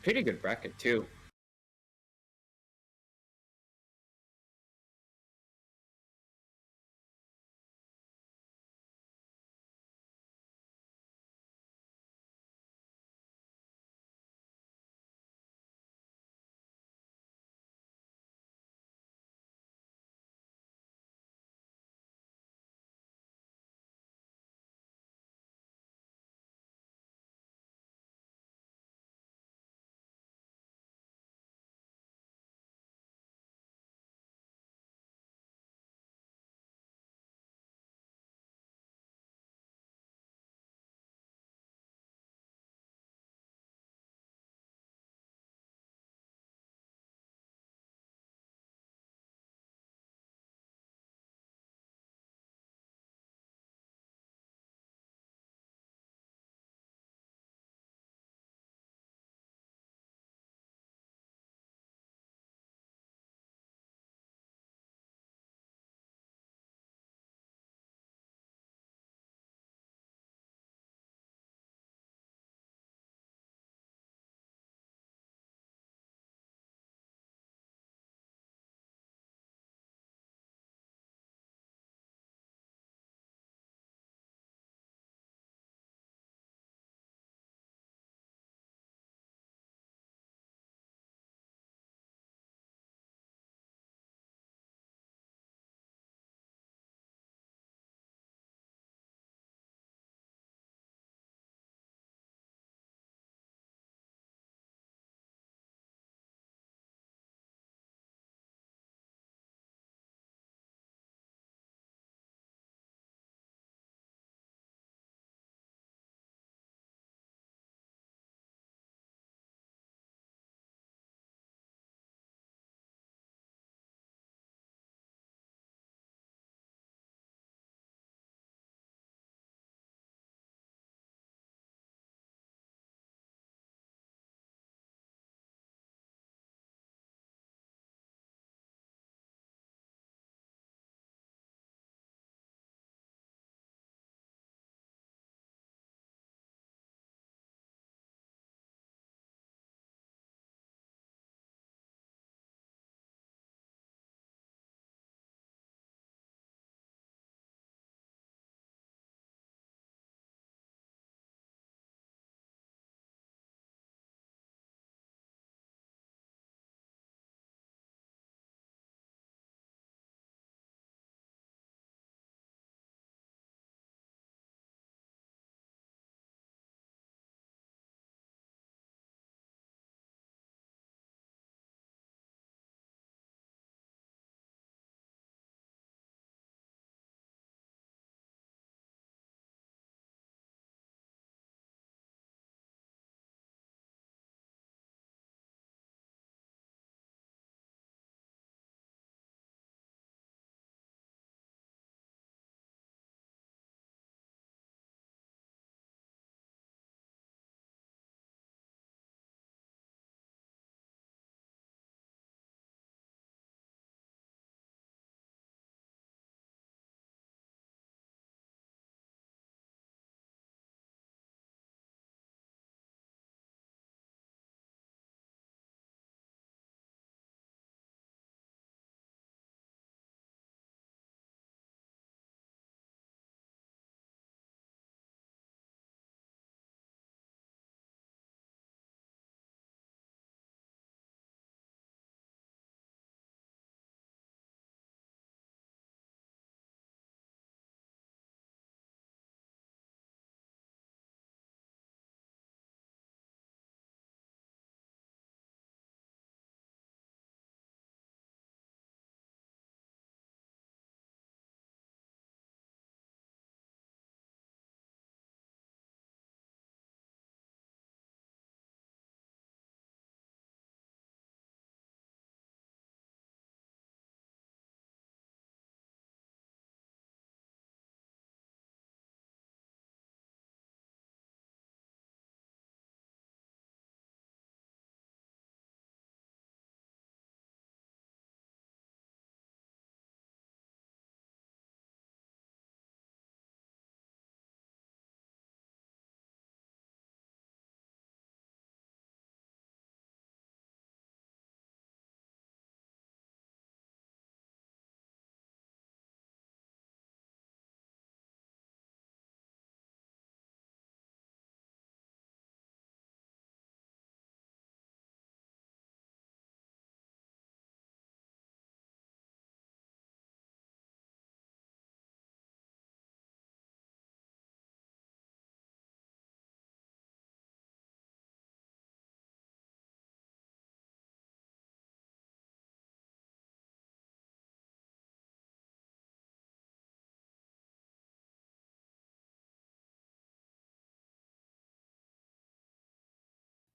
Pretty good bracket too.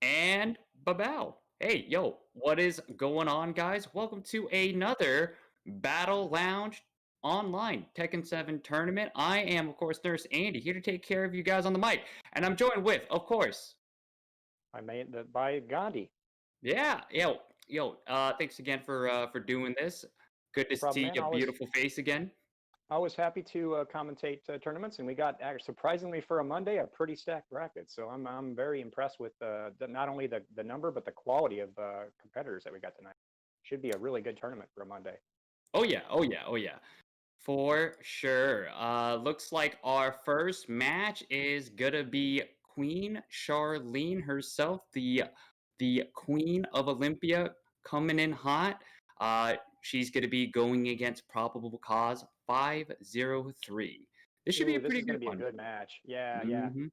And Babao. Hey, yo, what is going on, guys? Welcome to another Battle Lounge online Tekken 7 tournament. I am, of course, Nurse Andy, here to take care of you guys on the mic. And I'm joined with, of course, I made that by Gandhi. yeah, thanks again for doing this. Good to No problem, see man. your beautiful face again. Always happy to commentate tournaments, and we got surprisingly for a Monday a pretty stacked bracket. So I'm very impressed with not only the number but the quality of competitors that we got tonight. Should be a really good tournament for a Monday. Oh yeah, oh yeah, oh yeah. For sure. Looks like our first match is gonna be Queen Charlene herself, the Queen of Olympia, coming in hot. She's gonna be going against Probable Cause 503. This should be a Ooh, this pretty is going good to be a one. good match. Yeah, yeah. Hmm.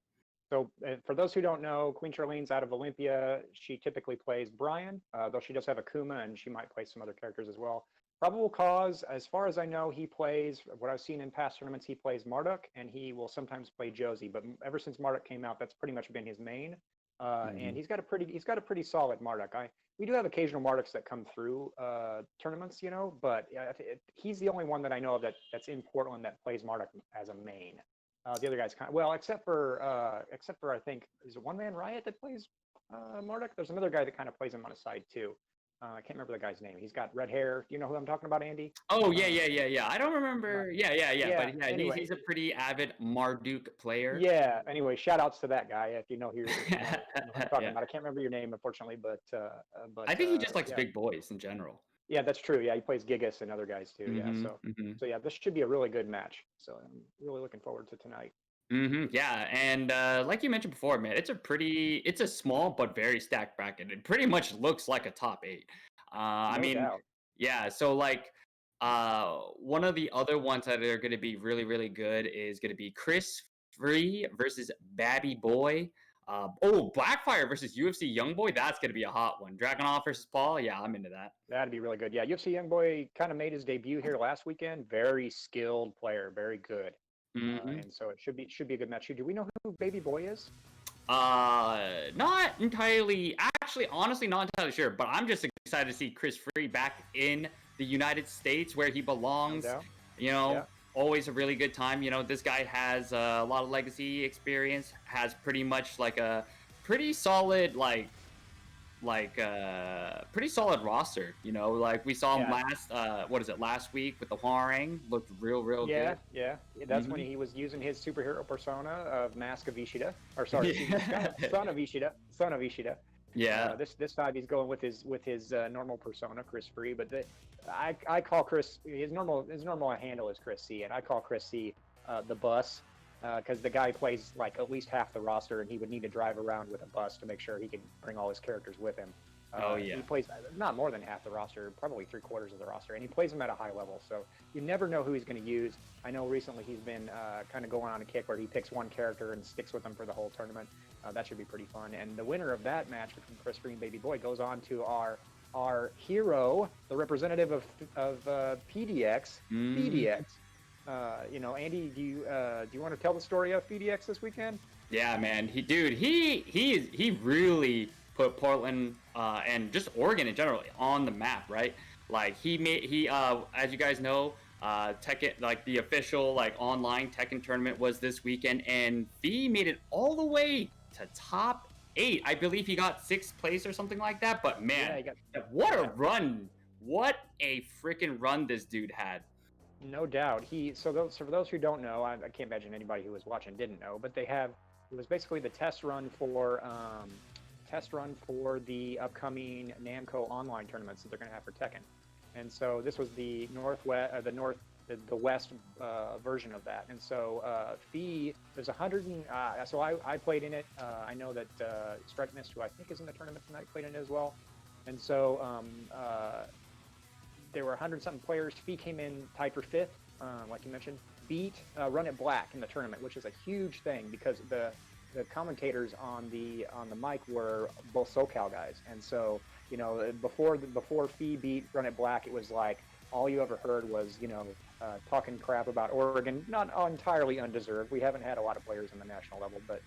So for those who don't know, Queen Charlene's out of Olympia. She typically plays Brian, though she does have Akuma, and she might play some other characters as well. Probable Cause, as far as I know, he plays, what I've seen in past tournaments, he plays Marduk, and he will sometimes play Josie. But ever since Marduk came out, that's pretty much been his main. And Hmm. he's got a pretty solid Marduk. We do have occasional Marduks that come through tournaments, but yeah, he's the only one that I know of that's in Portland that plays Marduk as a main. The other guys kind of well, except for I think is it One Man Riot that plays Marduk. There's another guy that kind of plays him on a side too. I can't remember the guy's name. He's got red hair. Do you know who I'm talking about, Andy? Oh yeah, Uh, yeah, yeah, yeah. I don't not, remember. Yeah. yeah. But yeah, he's Anyway, he's a pretty avid Marduk player. yeah. Anyway, shout outs to that guy if you know if you know who I'm talking Yeah. about. I can't remember your name unfortunately, I think he just likes yeah, big boys in general. yeah, that's true. Yeah, he plays Gigas and other guys too. Yeah, Hmm. so Hmm. so yeah, this should be a really good match. So I'm really looking forward to tonight. Yeah, and like you mentioned before, man, it's a small but very stacked bracket. It pretty much looks like a top eight. I No mean, doubt. yeah. So like, one of the other ones that are going to be really really good is going to be Chris Free versus Babby Boy. Blackfire versus UFC Youngboy. That's going to be a hot one. Dragonov versus Paul. Yeah, I'm into that. That'd be really good. Yeah, UFC Youngboy kind of made his debut here last weekend. Very skilled player, very good, Hmm. and so it should be a good match. Do we know who Baby Boy is? Not entirely. Actually, honestly, not entirely sure. But I'm just excited to see Chris Free back in the United States where he No belongs. doubt. You Yeah. know, always a really good time. This guy has a lot of legacy experience. Has pretty much like a pretty solid pretty solid roster. Like we saw him Yeah. last. What is it? Last week with the Huarang looked real Yeah, good. yeah. That's when Hmm. he was using his superhero persona of Mask of Ishida, or sorry, excuse me, son of Ishida, son of Ishida. Yeah. This time he's going with his normal persona, Chris Free. But I call Chris his normal handle is Chris C, and I call Chris C the bus because the guy plays like at least half the roster, and he would need to drive around with a bus to make sure he can bring all his characters with him. Oh He yeah. plays not more than half the roster, probably three-quarters of the roster, and he plays them at a high level. So you never know who he's going to use. I know recently he's been kind of going on a kick where he picks one character and sticks with them for the whole tournament. That should be pretty fun. And the winner of that match between Chris Green and Baby Boy goes on to our hero, the representative of PDX, Mhm. FDX. Andy, do you want to tell the story of FDX this weekend? Yeah, man. He really put Portland and just Oregon in general on the map, right? Like he as you guys know, Tekken, like the official like online Tekken tournament was this weekend, and V made it all the way to top eight. I believe he got sixth place or something like that. But Yeah, man, he got what a yeah. run! What a freaking run this dude had. No doubt. So for those who don't know, I can't imagine anybody who was watching didn't know, but it was basically the test run for the upcoming Namco online tournaments that they're going to have for Tekken. And so this was the the west version of that. And so fee there's 100 so I played in it. I know that Strike Mist, who I think is in the tournament tonight, played in it as well. And so there were 100 something players. Fee came in tied for fifth, like you mentioned. Beat Run It Black in the tournament, which is a huge thing because the commentators on the mic were both SoCal guys, and so before Fee beat Run It Black, it was like all you ever heard was talking crap about Oregon, not entirely undeserved. We haven't had a lot of players on the national level, but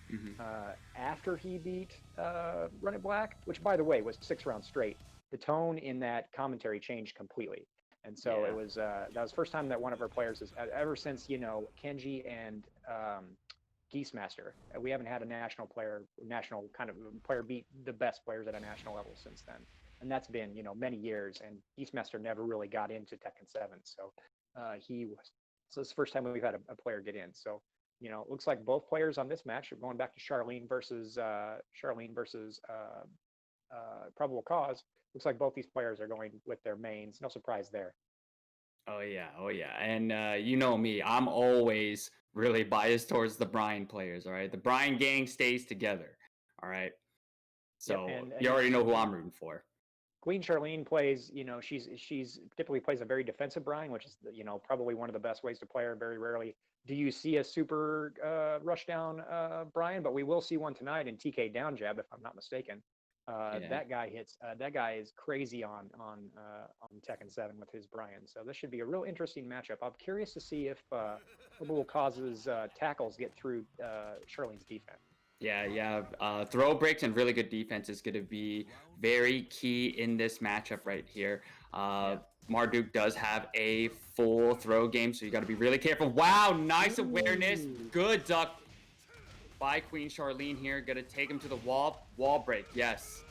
after he beat Run It Black, which by the way was 6 rounds straight, the tone in that commentary changed completely. And so it was that was the first time that one of our players has ever since Kenji and Geese Master. We haven't had a national kind of player beat the best players at a national level since then, and that's been many years. And Geese Master never really got into Tekken 7, so so it's the first time we've had a player get in. So it looks like both players on this match are going back to Charlene versus Probable Cause. Looks like both these players are going with their mains. No surprise there. Oh yeah. And you know me, I'm always really biased towards the Brian players. All right, the Brian gang stays together. All right, so and you already know who I'm rooting for. Queen Charlene plays, she's typically plays a very defensive Brian, which is probably one of the best ways to play her. Very rarely do you see a super rush down Brian, but we will see one tonight in TK down jab, if I'm not mistaken. That guy hits. That guy is crazy on Tekken 7 with his Brian. So this should be a real interesting matchup. I'm curious to see if Probable Cause's tackles get through Charlene's defense. Yeah. Throw breaks and really good defense is going to be very key in this matchup right here. Marduk does have a full throw game, so you got to be really careful. Wow, nice awareness. Good duck by Queen Charlene here. Going to take him to the wall. Wall break, yes.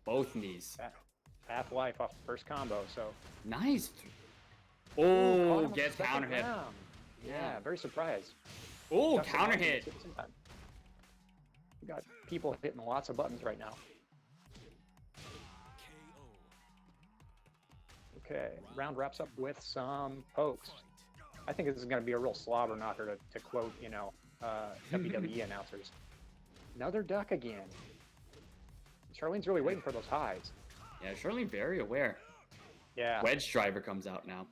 Both knees. Half life off the first combo, so. Nice. Oh, gets counter hit. Yeah, very surprised. Oh, counter hit. We got people hitting lots of buttons right now. Okay, round wraps up with some pokes. I think this is going to be a real slobber knocker to quote, WWE announcers. Another duck again. Charlene's really waiting for those highs. Yeah, Charlene very aware. Yeah. Wedge driver comes out now.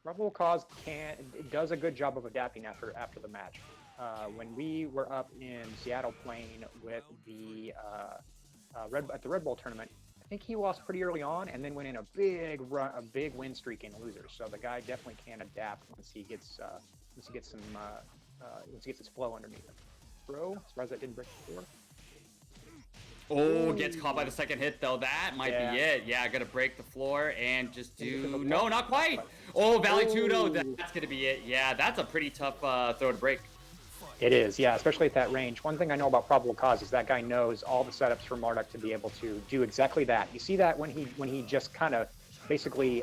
Probable Cause does a good job of adapting after the match. When we were up in Seattle playing with the at the Red Bull tournament, I think he lost pretty early on, and then went in a big win streak in losers. So the guy definitely can adapt once he gets his flow underneath him. Bro, surprised that didn't break before. Oh, gets caught by the second hit though. That might be it. Yeah, gotta break the floor and just do. No, not quite. Oh, Valley Tudo. That's gonna be it. Yeah, that's a pretty tough throw to break. It is, yeah, especially at that range. One thing I know about Probable Cause is that guy knows all the setups for Marduk to be able to do exactly that. You see that when he just kind of basically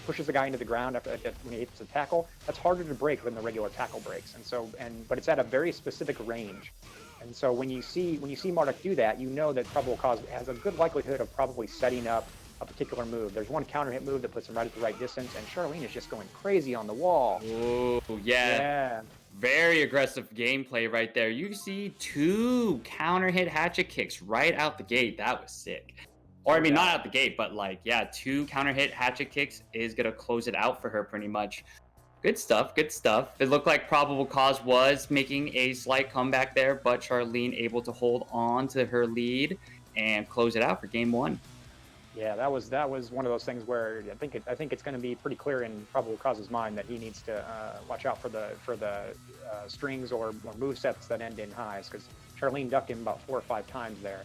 pushes the guy into the ground when he hits a tackle. That's harder to break than the regular tackle breaks, but it's at a very specific range. And so when you see Marduk do that, you know that Probable Cause has a good likelihood of probably setting up a particular move. There's one counter hit move that puts him right at the right distance, and Charlene is just going crazy on the wall. Oh, yeah. Very aggressive gameplay right there. You see 2 counter hit hatchet kicks right out the gate. That was sick. Or, I mean, not out the gate, but 2 counter hit hatchet kicks is going to close it out for her pretty much. Good stuff. It looked like Probable Cause was making a slight comeback there, but Charlene able to hold on to her lead and close it out for game 1. Yeah, that was one of those things where I think it's going to be pretty clear in Probable Cause's mind that he needs to watch out for the strings or movesets that end in highs, because Charlene ducked him about 4 or 5 times there,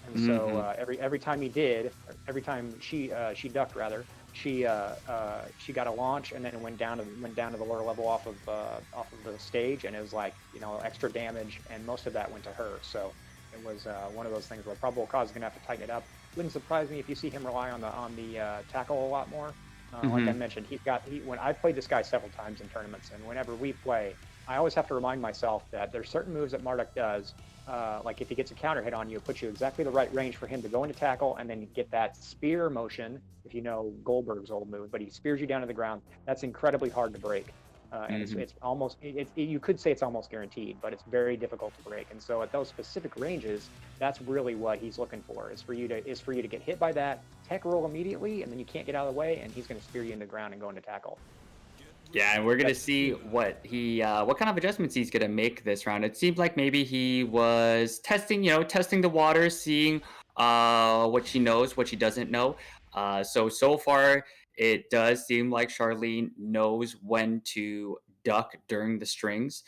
and so every time she ducked rather, she got a launch and then went down to the lower level off of the stage, and it was like extra damage, and most of that went to her. So it was one of those things where Probable Cause is going to have to tighten it up. Wouldn't surprise me if you see him rely on the tackle a lot more. Like I mentioned, when I've played this guy several times in tournaments, and whenever we play, I always have to remind myself that there's certain moves that Marduk does. Like if he gets a counter hit on you, it puts you exactly the right range for him to go into tackle and then get that spear motion, if you know Goldberg's old move, but he spears you down to the ground. That's incredibly hard to break. And it's almost, you could say it's almost guaranteed, but it's very difficult to break. And so at those specific ranges, that's really what he's looking for, is for you to get hit by that tech roll immediately, and then you can't get out of the way, and he's going to spear you in the ground and go into tackle. Yeah, and we're gonna see what kind of adjustments he's gonna make this round. It seems like maybe he was testing, testing the waters, seeing what she knows, what she doesn't know. So far, it does seem like Charlene knows when to duck during the strings.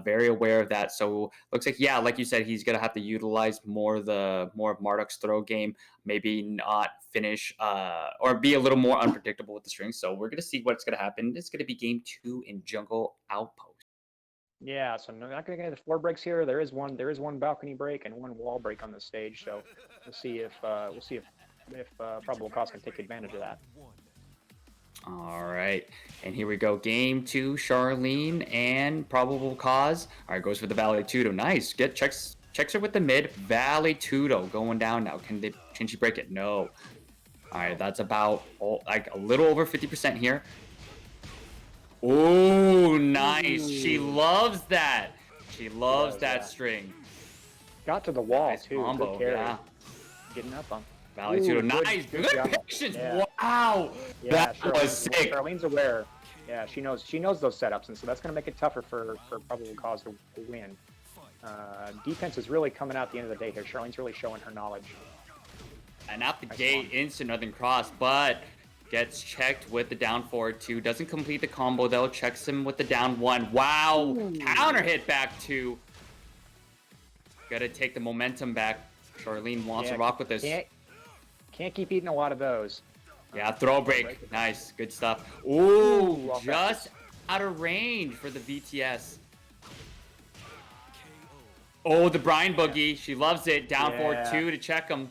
Very aware of that. So looks like, yeah, like you said, he's gonna have to utilize more of Marduk's throw game, maybe not finish or be a little more unpredictable with the strings. So we're gonna see what's gonna happen. It's gonna be game 2 in Jungle Outpost. Yeah, so no, not going to get the floor breaks here. There is one balcony break and one wall break on the stage. So we'll see if Probable Cause can take advantage of that. All right, and here we go. Game 2, Charlene and Probable Cause. All right, goes for the Valley Tudo. Nice. Checks her with the mid. Valley Tudo going down now. Can she break it? No. All right, that's about like a little over 50% here. Oh, nice. She loves that. She loves that string. Got to the wall Nice too. combo, Good carry. yeah. Getting up on. Valley Ooh, Tudo. Nice. Good job. patience. Yeah. Wow. Yeah, That was sick. Charlene's aware. Yeah, she knows those setups, and so that's going to make it tougher for Probable Cause to win. Defense is really coming out at the end of the day here. Charlene's really showing her knowledge. And out the gate, instant Northern Cross, but gets checked with the down forward 2. Doesn't complete the combo though. Checks him with the down 1. Wow. Ooh. Counter hit back 2. Gotta take the momentum back. Charlene wants to rock with this. Can't keep eating a lot of those. Yeah, throw break. Nice. Good stuff. Ooh, just out of range for the VTS. Oh, the Brian Boogie. She loves it. Down forward 2 to check him.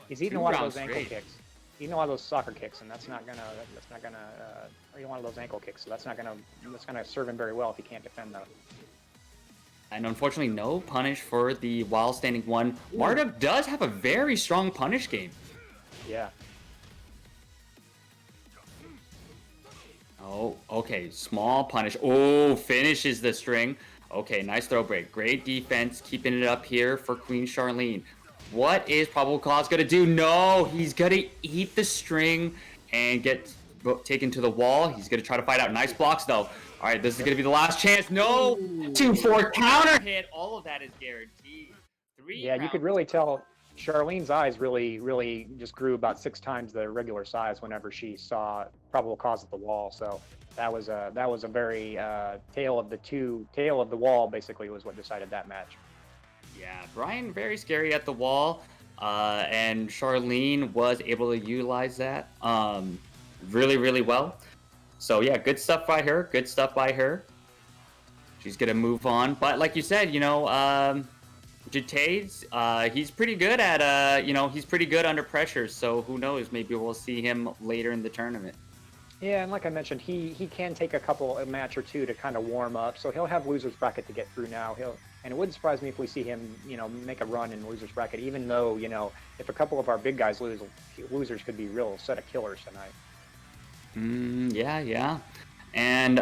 He's eating a lot of those ankle kicks. Eating a lot of those soccer kicks, and that's not gonna. Eating one of those ankle kicks, so that's gonna serve him very well if he can't defend those. And unfortunately, no punish for the while standing 1. Marduk does have a very strong punish game. Yeah. Oh, okay. Small punish. Oh, finishes the string. Okay, nice throw break. Great defense. Keeping it up here for Queen Charlene. What is Probable Cause going to do? No, he's going to eat the string and get taken to the wall. He's going to try to fight out. Nice blocks, though. All right, this is going to be the last chance. No! 2-4 counter hit. All of that is guaranteed. 3 Yeah, you could really tell Charlene's eyes really just grew about 6 times the regular size whenever she saw Probable Cause at the wall. So that was a very tail of the wall basically was what decided that match. Yeah, Brian very scary at the wall, and Charlene was able to utilize that really well. So yeah, good stuff by her. Good stuff by her. She's gonna move on, but like you said, Jatae's he's pretty good at he's pretty good under pressure. So who knows? Maybe we'll see him later in the tournament. Yeah, and like I mentioned, he can take a match or two to kind of warm up. So he'll have losers bracket to get through now. And it wouldn't surprise me if we see him, make a run in losers bracket. Even though, if a couple of our big guys lose, losers could be real set of killers tonight. Yeah. And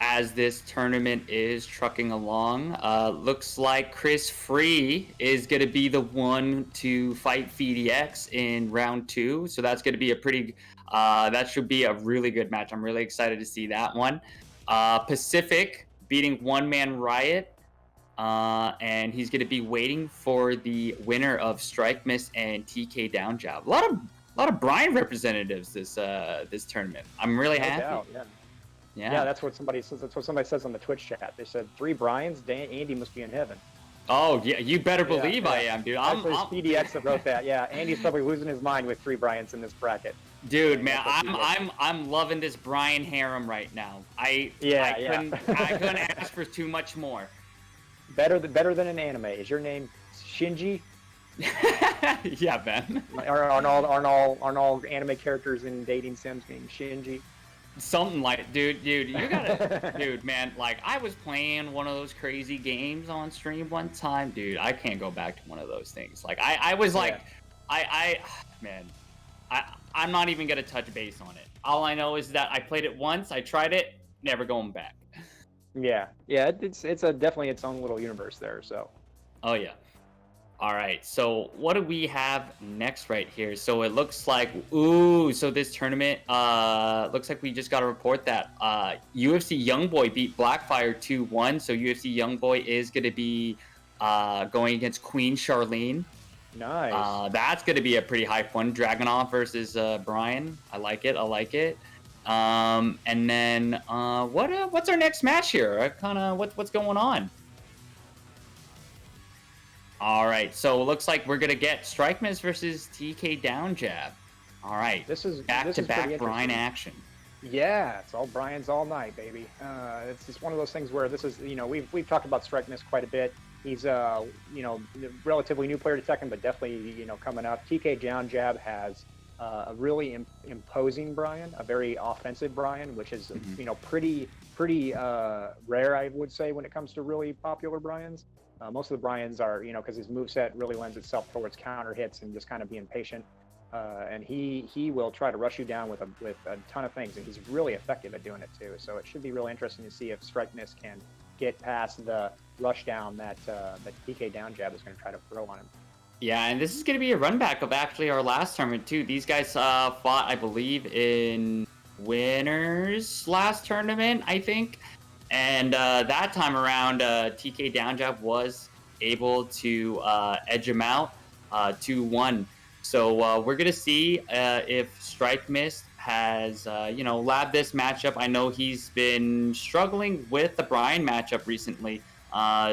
as this tournament is trucking along, looks like Chris Free is going to be the one to fight FeedEx in round 2. So that's going to be that should be a really good match. I'm really excited to see that one. Pacific beating One Man Riot, and he's going to be waiting for the winner of Strike Miss and TK Down Job. A lot of Brian representatives this tournament. I'm really happy. Doubt, yeah, that's what somebody says. That's what somebody says on the Twitch chat. They said 3 Brians. Andy must be in heaven. Oh yeah, you better believe I am, dude. Actually, PDX that wrote that. Yeah, Andy's probably losing his mind with 3 Bryans in this bracket. Dude, man, I'm loving this Brian harem right now. I couldn't ask for too much more. Better than an anime. Is your name Shinji? Yeah, Ben. Aren't all anime characters in dating sims named Shinji? Something like, dude, you gotta, dude, man. Like, I was playing one of those crazy games on stream one time, dude. I can't go back to one of those things. Like, I was like, man, I'm not even gonna touch base on it. All I know is that I played it once, I tried it, never going back. Yeah, it's definitely its own little universe there. So. Oh yeah. All right, so what do we have next right here? So it looks like, ooh, so this tournament, looks like we just got a report that UFC Youngboy beat Blackfire 2-1. So UFC Youngboy is gonna be going against Queen Charlene. Nice. That's gonna be a pretty high fun. Dragunov versus Brian. I like it. I like it. And then what's our next match here? Kind of what's going on? All right, so it looks like we're gonna get Strike Miss versus TK Down Jab. All right, back This to is pretty back Brian interesting. action. Yeah, it's all Brian's all night, baby. It's just one of those things where this is, we've talked about Strike Miss quite a bit. He's a relatively new player to Tekken, but definitely coming up. TK Down Jab has a really imposing Brian, a very offensive Brian, which is Mhm. pretty rare, I would say, when it comes to really popular Brians. Most of the Brians are, because his moveset really lends itself towards counter hits and just kind of being patient. And he will try to rush you down with a ton of things, and he's really effective at doing it too. So it should be really interesting to see if Strike Miss can get past the rush down that PK down jab is going to try to throw on him. Yeah, and this is gonna be a run back of actually our last tournament too. These guys fought, I believe, in winners last tournament, I think. And that time around, TK Down Jab was able to edge him out 2-1. So we're going to see if Strike Mist has, labbed this matchup. I know he's been struggling with the Brian matchup recently.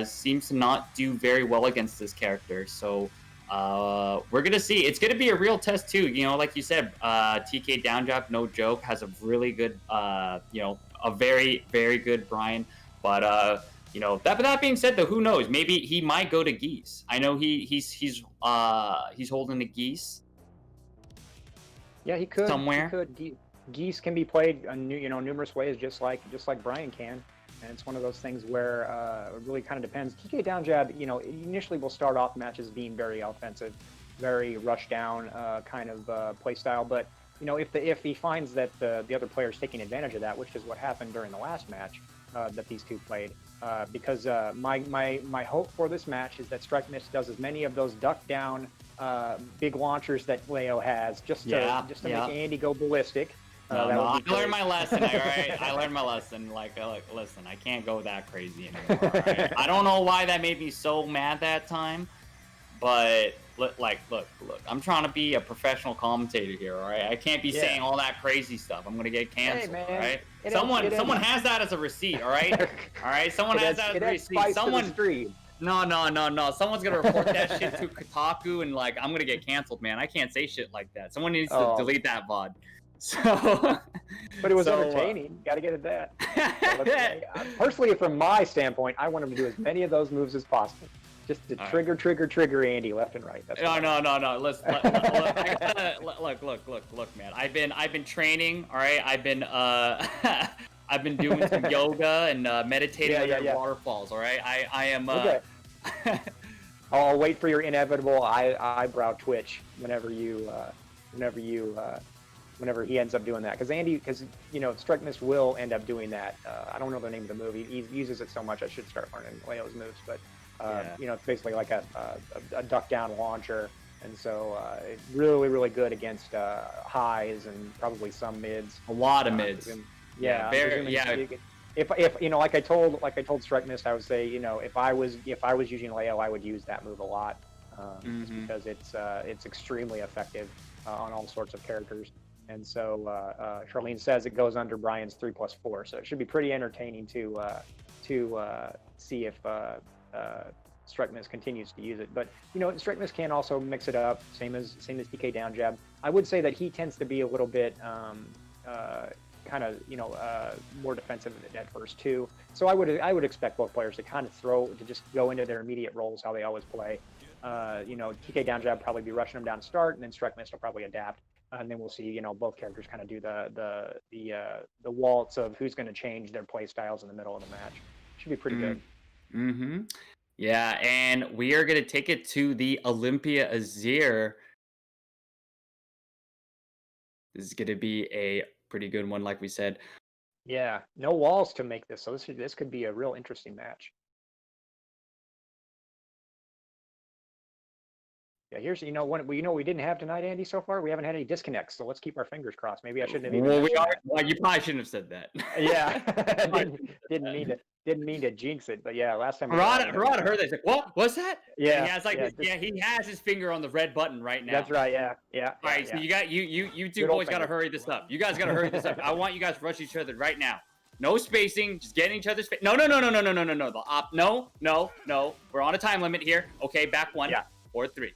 Seems to not do very well against this character. So we're going to see. It's going to be a real test, too. Like you said, TK Down Jab, no joke, has a really good, a very, very good Brian. But that being said, though, who knows? Maybe he might go to Geese. I know he's holding the Geese Yeah, he could. He somewhere. could. Geese can be played numerous ways, just like Brian can. And it's one of those things where it really kind of depends. TK down jab, initially will start off matches being very offensive, very rush down kind of play style. But if he finds that the other player is taking advantage of that, which is what happened during the last match that these two played, because my hope for this match is that Strike Miss does as many of those duck down big launchers that Leo has, just to Yeah. make Andy go ballistic. No, I Great. learned my lesson. All right, I learned my lesson. Like, listen, I can't go that crazy anymore. All right? I don't know why that made me so mad that time, but look. I'm trying to be a professional commentator here. All right, I can't be saying all that crazy stuff. I'm gonna get canceled. Hey All man, right, someone has that as a receipt. All right, all right. Someone has that as a receipt. Someone. No. Someone's gonna report that shit to Kotaku, and I'm gonna get canceled, man. I can't say shit like that. Someone needs to Oh, delete that VOD. So, but it was so entertaining. Got to get at that. Personally, from my standpoint, I want him to do as many of those moves as possible, just to trigger Andy left and right. That's no. Listen, look, man. I've been training. All right, I've been I've been doing some yoga and meditating under waterfalls. All right, I am. Okay. I'll wait for your inevitable eyebrow twitch whenever he ends up doing that, because Strike Miss will end up doing that. I don't know the name of the move. He uses it so much. I should start learning Leo's moves, but it's basically like a duck down launcher, and so it's really good against highs and probably some mids. A lot of mids. If like I told Strike Mist, I would say if I was using Leo, I would use that move a lot, just because it's extremely effective on all sorts of characters. And so Charlene says it goes under Brian's 3+4, so it should be pretty entertaining to see if Strike Miss continues to use it. But Strike Miss can also mix it up, same as DK down jab. I would say that he tends to be a little bit kind of more defensive at first too. So I would expect both players to kind of just go into their immediate roles how they always play. TK down jab probably be rushing them down to start, and then Strike Miss will probably adapt. And then we'll see, both characters kind of do the waltz of who's going to change their play styles in the middle of the match. Should be pretty good. Mm-hmm. Yeah, and we are going to take it to the Olympia Azir. This is going to be a pretty good one, like we said. Yeah, no walls to make this, so this could be a real interesting match. Yeah, here's we didn't have tonight, Andy. So far, we haven't had any disconnects. So let's keep our fingers crossed. Maybe I shouldn't have even Well, mentioned that. well, you probably shouldn't have said that. Yeah, didn't mean to jinx it, but yeah, last time we Harada got it. heard that. He's like, what? What's that? Yeah, he has like he has his finger on the red button right now. That's right. Yeah. All right, so you two Good old boys got to finger. hurry this up. You guys got to hurry this up. I want you guys to rush each other right now. No spacing, just getting each other's face. No. The no. We're on a time limit here. Okay, back 1 or 3.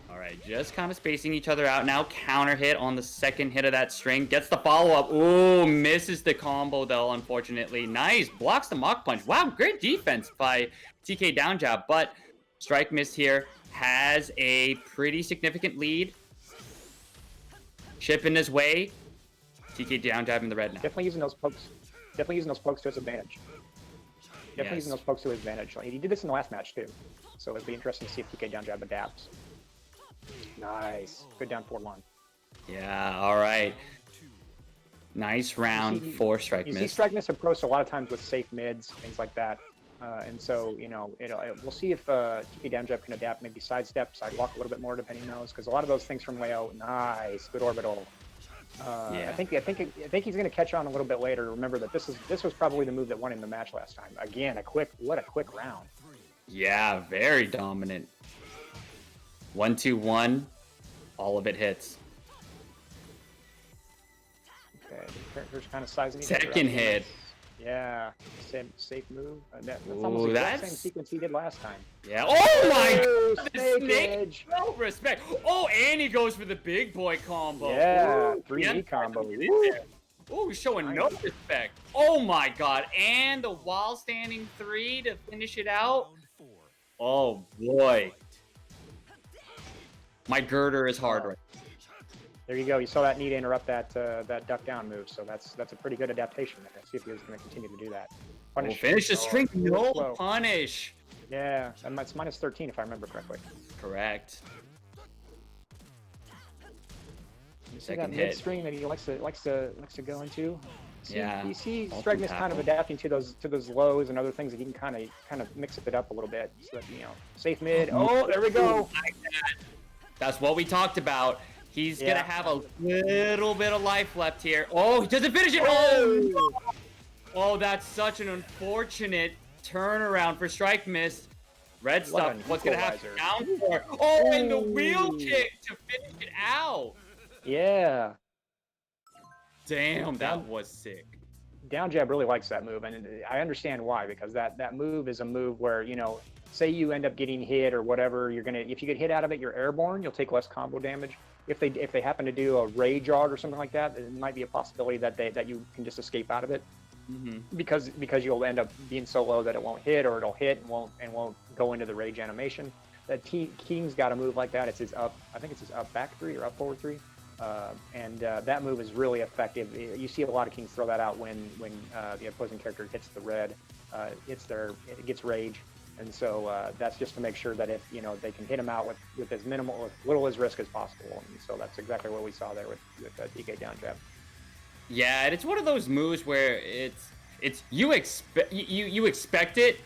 All right, just kind of spacing each other out now. Counter hit on the second hit of that string. Gets the follow-up. Ooh, misses the combo, though, unfortunately. Nice. Blocks the Mach Punch. Wow, great defense by TK down jab. But strike miss here. Has a pretty significant lead. Chipping his way. TK down jab in the red now. Definitely using those pokes. Definitely using those pokes to his advantage. Definitely using those pokes to his advantage. Like, he did this in the last match, too. So it'd be interesting to see if TK down jab adapts. Nice. Good down 4-1. Yeah, all right. Nice round for strike miss. You see strike miss approach a lot of times with safe mids, things like that. And so, we'll see if TK down jab can adapt, maybe sidestep, sidewalk a little bit more, depending on those, because a lot of those things from Leo, nice, good orbital. I think he's going to catch on a little bit later. Remember that this was probably the move that won him the match last time. Again, what a quick round. Yeah, very dominant. 1-2-1, all of it hits. Okay, the character's kind of sizing. Second hit. Yeah, safe move. That's almost the exact same sequence he did last time. Yeah. Oh my God! The snake. No respect. Oh, and he goes for the big boy combo. Yeah, 3D combo. Oh, showing no respect. Oh my God! And the while standing 3 to finish it out. Oh boy. My girder is hard right now. There you go. You saw that knee to interrupt that duck down move, so that's a pretty good adaptation there. Let's see if he was going to continue to do that. Punish. Finish the string. No punish. Yeah, and it's minus 13 if I remember correctly. Correct. You see that mid string that he likes to go into. Yeah. You see strike miss kind of adapting to those lows and other things that he can kind of mix it up a little bit, so that safe mid. Oh, there we go. Like that. That's what we talked about. He's gonna have a little bit of life left here. Oh, he doesn't finish it. Oh, oh, that's such an unfortunate turnaround for strike miss. Red stuff. What's gonna happen? Down for. Oh, and the wheel kick to finish it out. Yeah. Damn, that was sick. Down jab really likes that move, and I understand why, because that move is a move where, say you end up getting hit or whatever, if you get hit out of it, you're airborne, you'll take less combo damage. If they happen to do a ray jog or something like that, it might be a possibility that you can just escape out of it. Mm-hmm. Because you'll end up being so low that it won't hit, or it'll hit and won't go into the rage animation. That King's got a move like that. It's his up, I think it's his up back 3 or up forward 3. That move is really effective. You see a lot of Kings throw that out when the opposing character hits the red, it gets rage, and so that's just to make sure that if they can hit him out with as little as risk as possible. And so that's exactly what we saw there with TK down jab. Yeah, and it's one of those moves where you expect it,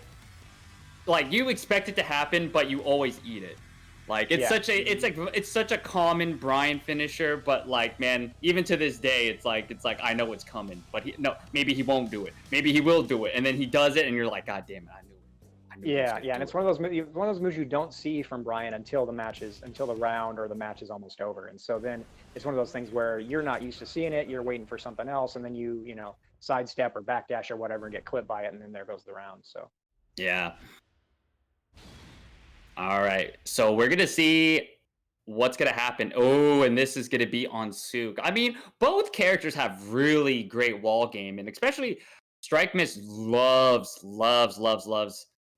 like you expect it to happen, but you always eat it. Like it's such a common Brian finisher, but like, man, even to this day, it's like I know it's coming, but maybe he won't do it, maybe he will do it, and then he does it, and you're like, God damn it, I knew it. And it's one of those moves you don't see from Brian until the round or the match is almost over, and so then it's one of those things where you're not used to seeing it, you're waiting for something else, and then you sidestep or backdash or whatever and get clipped by it, and then there goes the round. So yeah. All right, so we're gonna see what's gonna happen. Oh, and this is gonna be on Suk. I mean, both characters have really great wall game, and especially Strike Miss loves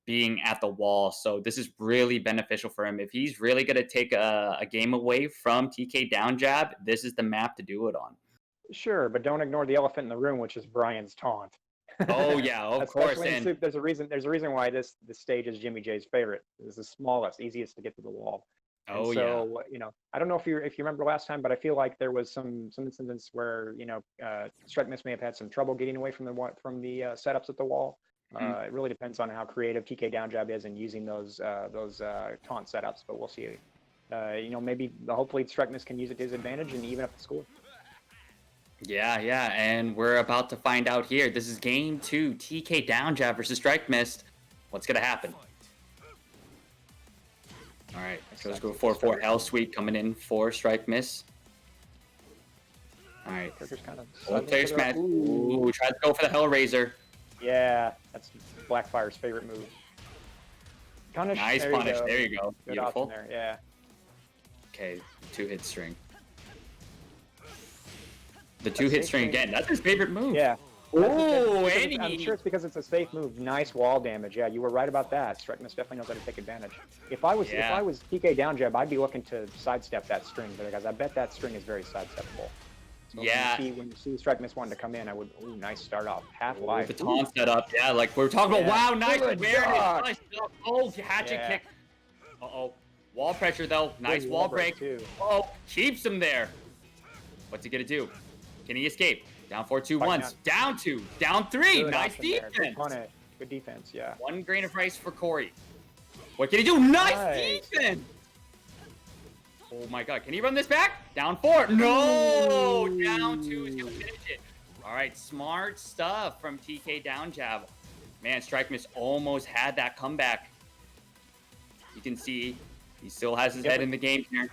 being at the wall. So this is really beneficial for him. If he's really gonna take a game away from TK down jab, this is the map to do it on. Sure, but don't ignore the elephant in the room, which is Brian's taunt. Oh yeah, of course. And there's a reason why this stage is Jimmy J's favorite. It's the smallest, easiest to get to the wall. And so, I don't know if you remember last time, but I feel like there was some incidents where Strike Miss may have had some trouble getting away from the setups at the wall. It really depends on how creative TK down jab is in using those taunt setups, but we'll see. Maybe hopefully Strikemist can use it to his advantage and even up the score. Yeah, yeah, and we're about to find out here. This is game 2, TK down jab versus Strikemist. What's gonna happen? All right, so let's go 4-4 Hell Sweep coming in for Strikemist. All right, player smash. Ooh, tries to go for the Hellraiser. Yeah, that's Blackfire's favorite move. Punish. Nice punish. There you go. Good Beautiful. There. Yeah. Okay, 2-hit string. The 2-hit string again. That's his favorite move. Yeah. Oh, I'm sure it's because it's a safe move. Nice wall damage. Yeah, you were right about that. Strikemist definitely knows how to take advantage. If I was TK down jab, I'd be looking to sidestep that string because I bet that string is very sidesteppable. So yeah. When you see Strikemist wanting to come in, I would. Ooh, nice start off. Half life. The taunt setup. Yeah, like we're talking about. Wow, nice awareness. Oh, hatchet kick. Uh-oh. Wall pressure though. Nice wall break. Oh, keeps him there. What's he gonna do? Can he escape? Down 4-2 once. Down 2. Down 3. Good nice defense. Good defense, yeah. 1 grain of rice for Corey. What can he do? Nice defense. Oh my god. Can he run this back? Down 4. No! Down 2 is going to finish it. All right. Smart stuff from TK down jab. Man, Strikemist almost had that comeback. You can see he still has his head in the game here.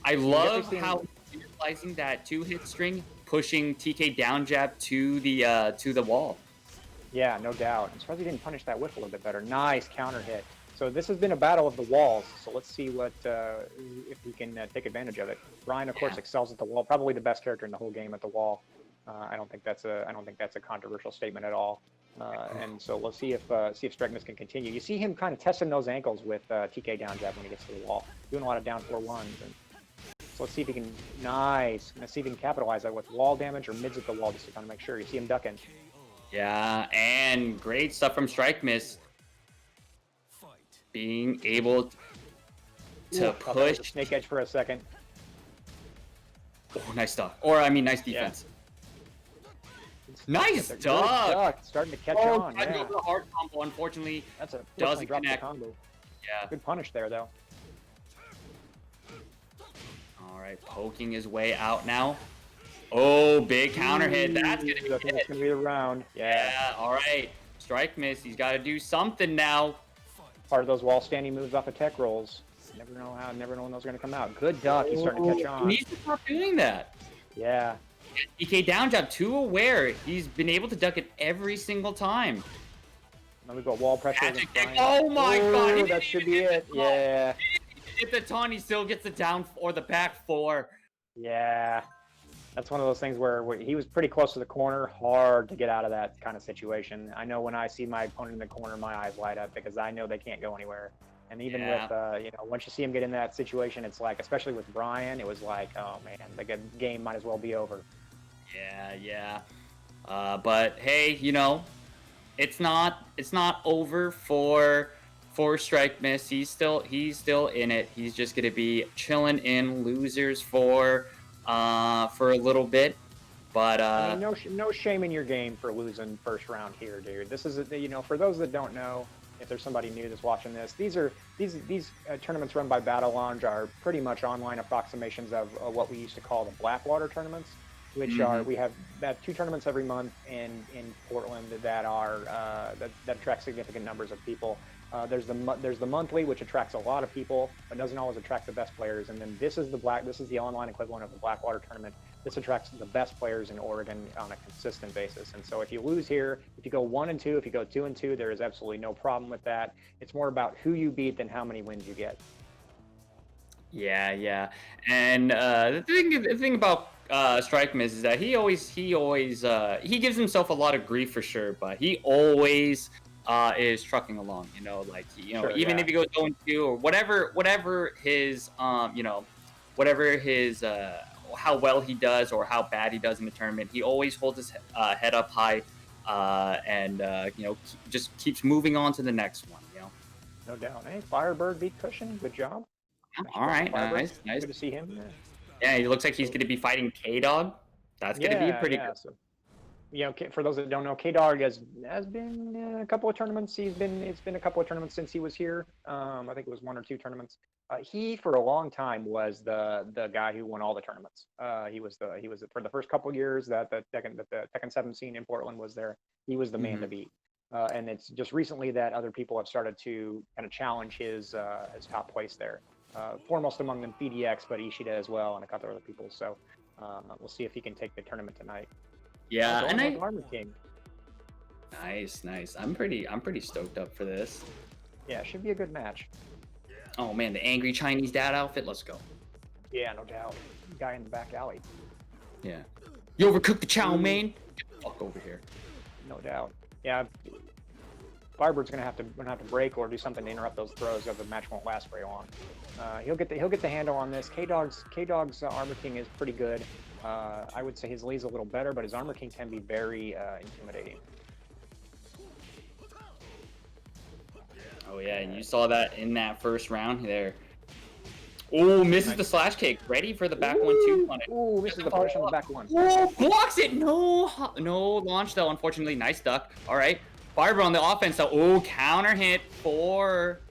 I love how he's utilizing that 2-hit string, pushing TK down jab to the wall. Yeah, no doubt. I'm surprised he didn't punish that whiff a little bit better. Nice counter hit. So this has been a battle of the walls. So let's see if he can take advantage of it. Brian, of course, excels at the wall. Probably the best character in the whole game at the wall. I don't think that's a controversial statement at all. And so we'll see if Strikemist can continue. You see him kind of testing those ankles with TK down jab when he gets to the wall, doing a lot of down 4-1s. So let's see if he can. Nice. Let's see if he can capitalize that with wall damage or mids at the wall just to kind of make sure. You see him ducking. Yeah, and great stuff from Strikemist. Being able to push. Snake edge for a second. Oh, nice stuff. Or, I mean, nice defense. Yeah. Nice duck. Starting to catch on. I love the hard combo. Unfortunately, that's a doesn't connect. Combo. Yeah. Good punish there, though. All right, poking his way out now. Oh, big counter hit. That's gonna be that's gonna be the round. Yeah. All right, Strikemist. He's got to do something now. Part of those wall standing moves off of tech rolls. Never know when those are gonna come out. Good duck. He's starting to catch on. He needs to stop doing that. Yeah. TK down jab, too aware. He's been able to duck it every single time. Now we've got wall pressure. Oh my god. That should be it. Yeah. If the taunt, he still gets the down or the back 4. Yeah. That's one of those things where he was pretty close to the corner. Hard to get out of that kind of situation. I know when I see my opponent in the corner, my eyes light up because I know they can't go anywhere. And even with, once you see him get in that situation, it's like, especially with Brian, it was like, oh man, the game might as well be over. Yeah. But hey, it's not over for Strikemist. He's still in it. He's just gonna be chilling in losers for a little bit. But I mean, no shame in your game for losing first round here, dude. This is for those that don't know, if there's somebody new that's watching this, these tournaments run by Battle Lounge are pretty much online approximations of what we used to call the Blackwater tournaments, which are we have 2 tournaments every month in Portland that are that attract significant numbers of people. There's the monthly, which attracts a lot of people, but doesn't always attract the best players. And then this is the online equivalent of the Blackwater tournament. This attracts the best players in Oregon on a consistent basis. And so if you lose here, if you go 1-2, if you go 2-2, there is absolutely no problem with that. It's more about who you beat than how many wins you get. Yeah. And the thing about Strikemist is that he always he gives himself a lot of grief for sure, but he always is trucking along, even if he goes 0-2 or whatever his how well he does or how bad he does in the tournament, he always holds his head up high and just keeps moving on to the next one. No doubt. Hey, Firebird beat Cushion. Good job. All right, nice. Good to see him. Yeah, he looks like he's going to be fighting K-Dog. That's going to be pretty good. So you know, for those that don't know, K Dog has been a couple of tournaments. It's been a couple of tournaments since he was here. I think it was 1 or 2 tournaments. He for a long time was the guy who won all the tournaments. He was for the first couple of years that the Tekken 7 scene in Portland was there. He was the man to beat. And it's just recently that other people have started to kind of challenge his top place there. Foremost among them, PDX, but Ishida as well, and a couple other people. So we'll see if he can take the tournament tonight. Yeah, and Armor King. Nice. I'm pretty stoked up for this. Yeah, it should be a good match. Oh man, the angry Chinese dad outfit. Let's go. Yeah, no doubt. Guy in the back alley. Yeah. You overcooked the chow mein. Get the fuck over here. No doubt. Yeah. Firebird's gonna have to break or do something to interrupt those throws, or the match won't last very long. He'll get the handle on this. K Dog's Armor King is pretty good. I would say his lead's a little better, but his Armor King can be very intimidating. Oh yeah, and you saw that in that first round there. Oh, misses the slash kick. Ready for the back 1-2 on it. Ooh, misses the punish on the back one. Oh, blocks it. No launch though. Unfortunately, nice duck. All right, Firebird on the offense though. Oh, counter hit for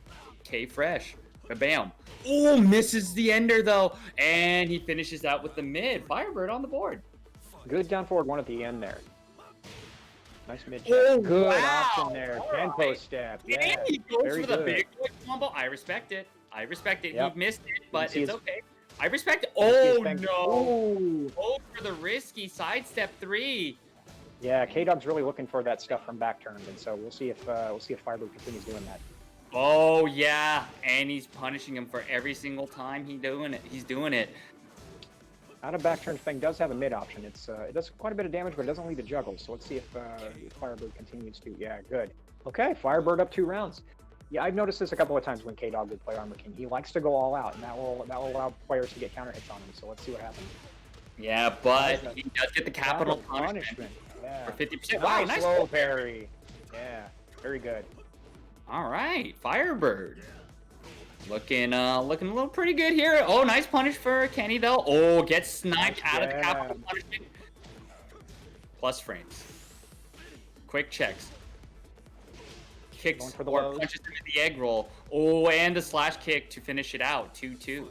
K Fresh. Bam. Oh, misses the ender though, and he finishes out with the mid. Firebird on the board. Good down forward one at the end there. Nice mid. Oh, good wow. option there. Tempo step. Yeah, And he goes very for the good. big boy combo. I respect it. Yep. He missed it, but see it's his- okay. I respect it. see his Oh thing. no! Ooh. Oh, for the risky sidestep 3. Yeah, K Dog's really looking for that stuff from back turn, and so we'll see if Firebird continues doing that. Oh yeah, and he's punishing him for every single time he's doing it. Out of back turn thing does have a mid option. It does quite a bit of damage, but it doesn't lead to juggles. So let's see if Firebird continues to. Yeah, good. Okay, Firebird up 2 rounds. Yeah, I've noticed this a couple of times when K Dog would play Armor King. He likes to go all out, and that will allow players to get counter hits on him. So let's see what happens. Yeah, but he does get the capital punishment Yeah. for 50%. Wow, nice slow parry. Yeah, very good. All right, Firebird. Looking a little pretty good here. Oh, nice punish for Kenny though. Oh, gets sniped out of the capital punishment. Plus frames. Quick checks. Kicks Going for the or lows. punches him in the egg roll. Oh, and the slash kick to finish it out. 2-2. You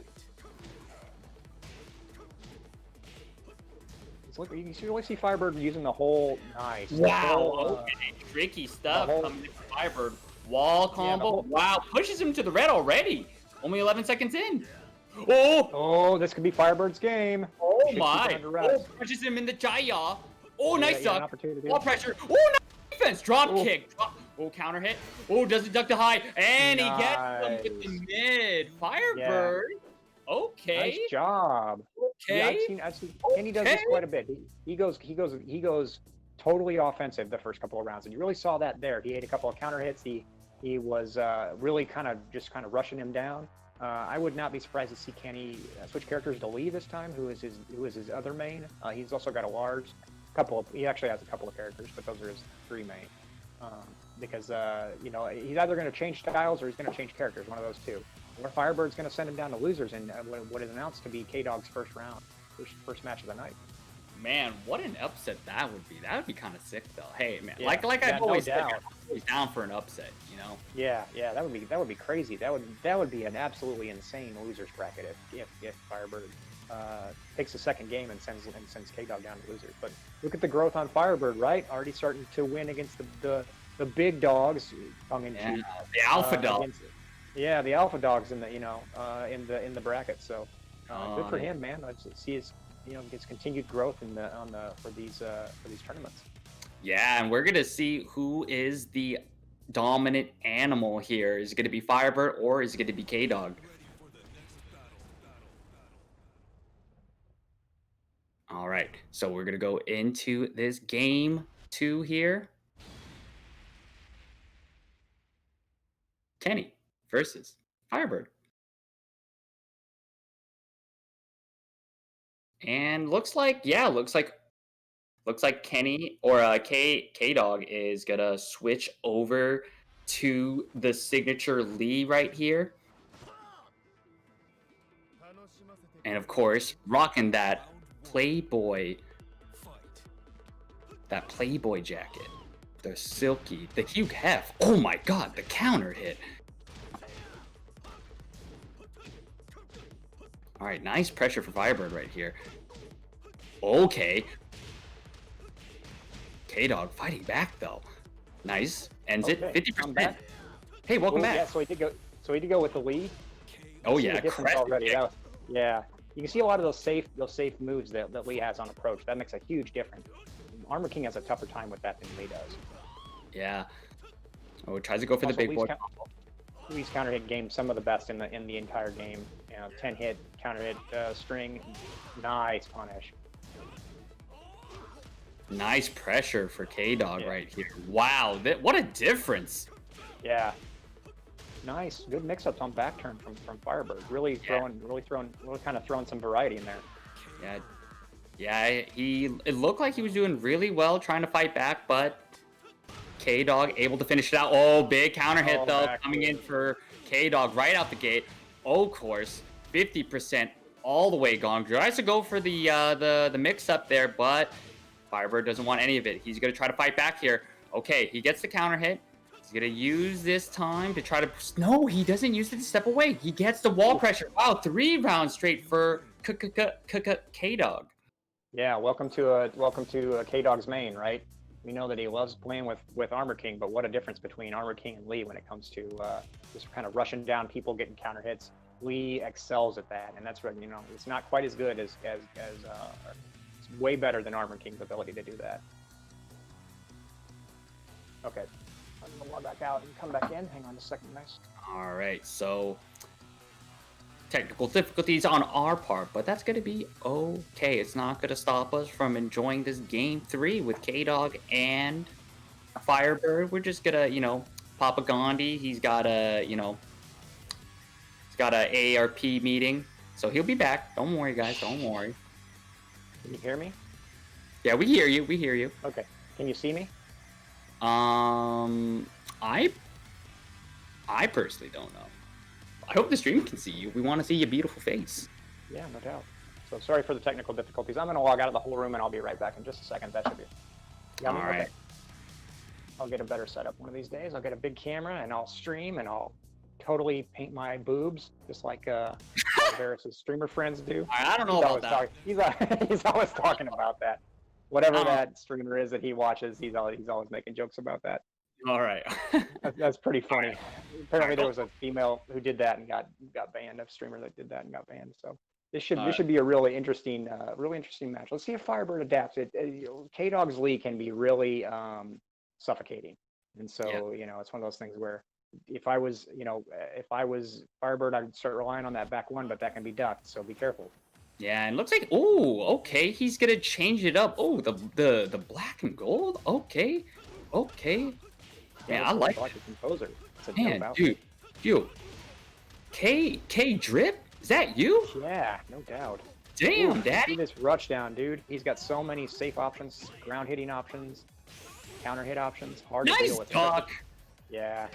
can really see Firebird using the whole nice. Wow. Okay. Tricky stuff coming from Firebird. Wall combo. Wow. Pushes him to the red already. Only 11 seconds in. Oh, this could be Firebird's game. Oh Should keep it my. under wraps. Pushes him in the Jaya. Oh, nice Yeah, an duck. opportunity. Wall pressure. Oh, nice defense. Drop kick. Oh, counter hit. Oh, does it duck to high. And he gets him with the mid. Firebird. Okay. Nice job. Okay. Yeah, I've seen Kenny does this quite a bit. He goes totally offensive the first couple of rounds, and you really saw that there. He ate a couple of counter hits. He was really kind of rushing him down. I would not be surprised to see Kenny switch characters to Lee this time, who is his other main. He's also got a large he actually has a couple of characters, but those are his 3 main. Because he's either going to change styles or he's going to change characters, one of those two. Or Firebird's going to send him down to losers in what is announced to be K Dog's first first match of the night. Man, what an upset that would be. That would be kind of sick, though. Hey, man, Yeah, like I've no always said, doubt. I'm always down for an upset, you know? Yeah, that would be crazy. That would be an absolutely insane losers bracket if Firebird takes the second game and sends K Dog down to losers. But look at the growth on Firebird, right? Already starting to win against the big dogs, tongue in cheek. The alpha dog. Yeah, the alpha dogs in the in the bracket. So good for him, man. Let's see his gets continued growth for these tournaments. Yeah, and we're gonna see who is the dominant animal here. Is it gonna be Firebird or is it gonna be K Dog? All right, so we're gonna go into this game 2 here. Kenny versus Firebird. And looks like Kenny or K Dog is gonna switch over to the signature Lee right here. And of course, rocking that Playboy That Playboy jacket. The silky, the Hugh Hef. Oh my god, the counter hit. All right, nice pressure for Firebird right here. Okay. K-Dog fighting back though. Nice. Ends it 50%. Hey, welcome back. Yeah, so he did go. So he did go with the lead. Oh yeah, already. Yeah, you can see a lot of those safe moves that Lee has on approach. That makes a huge difference. Armor King has a tougher time with that than Lee does. Yeah. Oh, tries to go for the big boy. Lee's counter hit game some of the best in the entire game. 10 hit counter hit string, nice punish. Nice pressure for K-Dog right here. Wow, what a difference. Yeah. Nice, good mix-ups on back turn from Firebird. Really kind of throwing some variety in there. Yeah. Yeah, it looked like he was doing really well trying to fight back, but K-Dog able to finish it out. Oh, big counter hit though, coming in for K-Dog right out the gate. Oh, of course, 50% all the way gone. Tries to go for the mix-up there, but Firebird doesn't want any of it. He's gonna try to fight back here. Okay, he gets the counter hit. He's gonna use this time to try to. No, he doesn't use it to step away. He gets the wall pressure. Wow, 3 rounds straight for K-Dog. Yeah, welcome to K-Dog's main, right? We know that he loves playing with Armor King, but what a difference between Armor King and Lee when it comes to just kind of rushing down people, getting counter hits. Lee excels at that, and that's what it's not quite as good as it's way better than Armor King's ability to do that. Okay, I'm gonna log back out and come back in. Hang on a second, nice. All right, so technical difficulties on our part, but that's going to be okay. It's not going to stop us from enjoying this game 3 with K-Dog and Firebird. We're just going to, Papa Gandhi, he's got a, he's got a AARP meeting, so he'll be back. Don't worry, guys. Don't worry. Can you hear me? Yeah, we hear you. We hear you. Okay. Can you see me? I personally don't know. I hope the stream can see you. We want to see your beautiful face. Yeah, no doubt. So sorry for the technical difficulties. I'm going to log out of the whole room and I'll be right back in just a second. That should be. All right. Okay. I'll get a better setup one of these days. I'll get a big camera and I'll stream and I'll totally paint my boobs just like Varys' streamer friends do. I don't know about that. He's always talking about that. Whatever that streamer is that he watches, he's always making jokes about that. All right. That's pretty funny. Apparently there was a female who did that and got banned. A streamer that did that and got banned. So this should be a really interesting match. Let's see if Firebird adapts. K-Dog's Lee can be really suffocating, and so it's one of those things where if I was Firebird, I'd start relying on that back one, but that can be ducked. So be careful. Yeah, and looks like okay, he's gonna change it up. Oh, the black and gold. Okay. Yeah, I like the composer. Man, dude, K Drip, is that you? Yeah, no doubt. Damn, Daddy. See this rush down, dude. He's got so many safe options, ground hitting options, counter hit options. Hard to deal with. Doc. Yeah.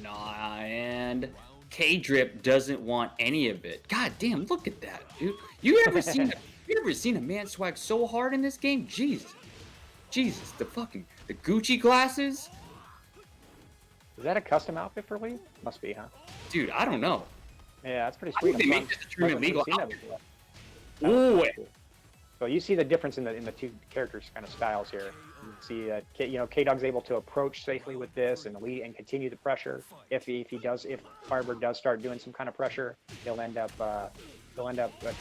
Nah, and K Drip doesn't want any of it. God damn, look at that, dude. You ever seen a man swag so hard in this game? Jesus, the Gucci glasses. Is that a custom outfit for Lee? Must be, huh? Dude, I don't know. Yeah, that's pretty sweet. They make this a true illegal outfit. Ooh. So you see the difference in the two characters' kind of styles here. You see that K-Dog's able to approach safely with this and lead and continue the pressure. If Firebird does start doing some kind of pressure, he'll end up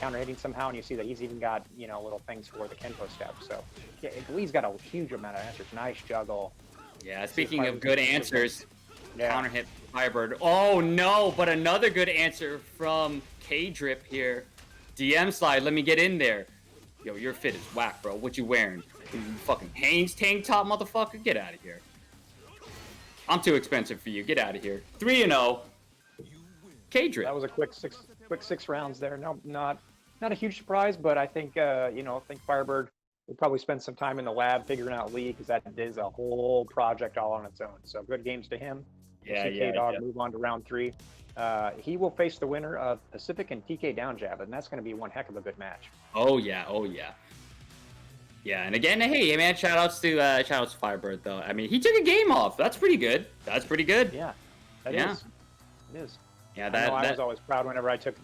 counter hitting somehow. And you see that he's even got little things for the Kenpo step. So yeah, Lee's got a huge amount of answers. Nice juggle. Yeah. Speaking of good answers. Counter hit Firebird. Oh no, but another good answer from K-Drip here. DM slide, let me get in there. Yo, your fit is whack, bro. What you wearing? You fucking Hanes tank top, motherfucker? Get out of here. I'm too expensive for you. Get out of here. 3-0. K-Drip. That was a quick six rounds there. No, not a huge surprise, but I think I think Firebird will probably spend some time in the lab figuring out Lee because that is a whole project all on its own. So good games to him. K-Dog move on to round 3. He will face the winner of Pacific and TK Down Jab, and that's going to be one heck of a good match. Oh yeah. Yeah, and again, hey man, shout outs to Firebird though. I mean, he took a game off. That's pretty good. That's pretty good. Yeah, that Yeah. is. It is. Yeah, I know I that was always proud whenever I took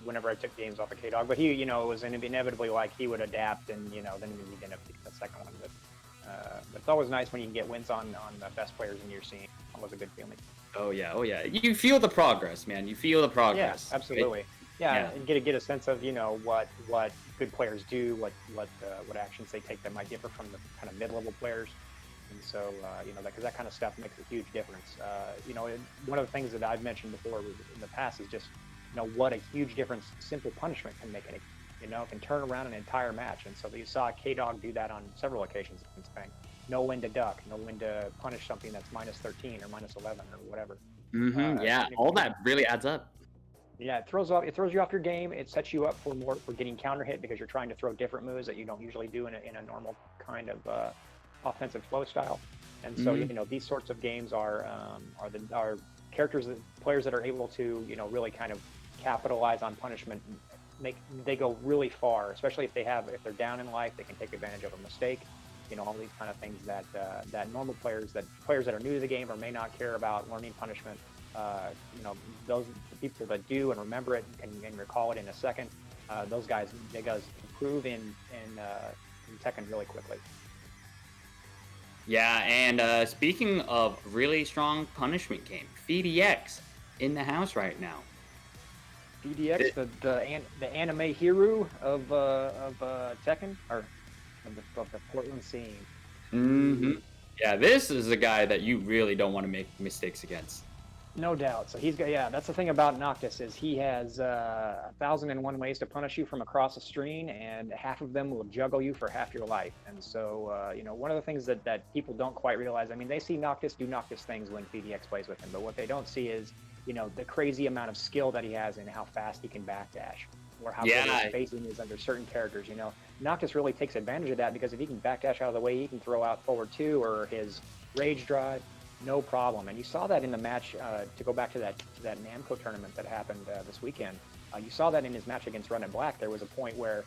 games off of K-Dog, but he, you know, it was inevitably like he would adapt, and you know, then he'd end up taking the second one. But it's always nice when you can get wins on the best players in your scene. Always a good feeling. Oh yeah, oh yeah. You feel the progress, man. You feel the progress. Yeah, absolutely. Right? Yeah, Yeah. and get a sense of, you know, what good players do, what actions they take that might differ from the kind of mid-level players. And so, you know, because that kind of stuff makes a huge difference. You know, one of the things that I've mentioned before in the past is just, you know, what a huge difference simple punishment can make. You know, it can turn around an entire match. And so you saw K-Dog do that on several occasions against Fang. Know when to duck, know when to punish something that's minus 13 or minus 11 or whatever. Yeah, all that really adds up. Yeah, it throws you off your game. It sets you up for getting counter hit because you're trying to throw different moves that you don't usually do in a normal kind of offensive flow style. And so you know, these sorts of games are characters, players that are able to, you know, really kind of capitalize on punishment. They go really far, especially if they're down in life, they can take advantage of a mistake. You know, all these kind of things that normal players that are new to the game or may not care about learning punishment. You know, the people that do and remember it and recall it in a second, those guys improve in Tekken really quickly. Yeah, and speaking of really strong punishment game, VDX in the house right now. VDX, the anime hero of Tekken, or of the Portland scene. Yeah, this is a guy that you really don't want to make mistakes against. No doubt. So he's got, yeah, that's the thing about Noctis is he has 1,001 ways to punish you from across the screen, and half of them will juggle you for half your life. And so, you know, one of the things that people don't quite realize, I mean, they see Noctis do Noctis things when VDX plays with him, but what they don't see is, you know, the crazy amount of skill that he has and how fast he can backdash, or how good his spacing is under certain characters. You know, Noctis really takes advantage of that because if he can backdash out of the way, he can throw out forward 2 or his rage drive. No problem. And you saw that in the match, to go back to that Namco tournament that happened this weekend. You saw that in his match against Red and Black. There was a point where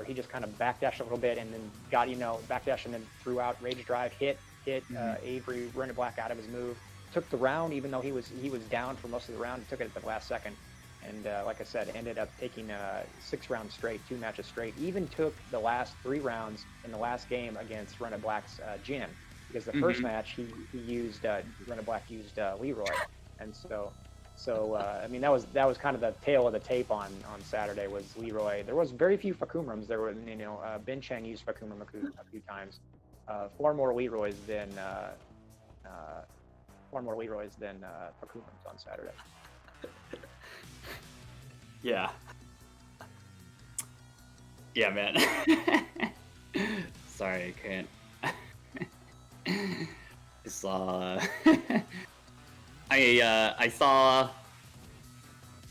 he just kind of backdashed a little bit and then got, you know, backdash and then threw out rage drive, hit Avery Red and Black out of his move. Took the round, even though he was down for most of the round. He took it at the last second. And like I said, ended up taking 6 rounds straight, 2 matches straight. Even took the last 3 rounds in the last game against Red and Black's Jin. Because the first match he used Ren and Black used Leroy, and so I mean that was kind of the tail of the tape on Saturday was Leroy. There was very few Fakumrums. There were, you know, Ben Chen used Fakumram a few times. Far more Leroys than Fakumrams on Saturday. Yeah. Yeah, man. Sorry, I can't. I saw I saw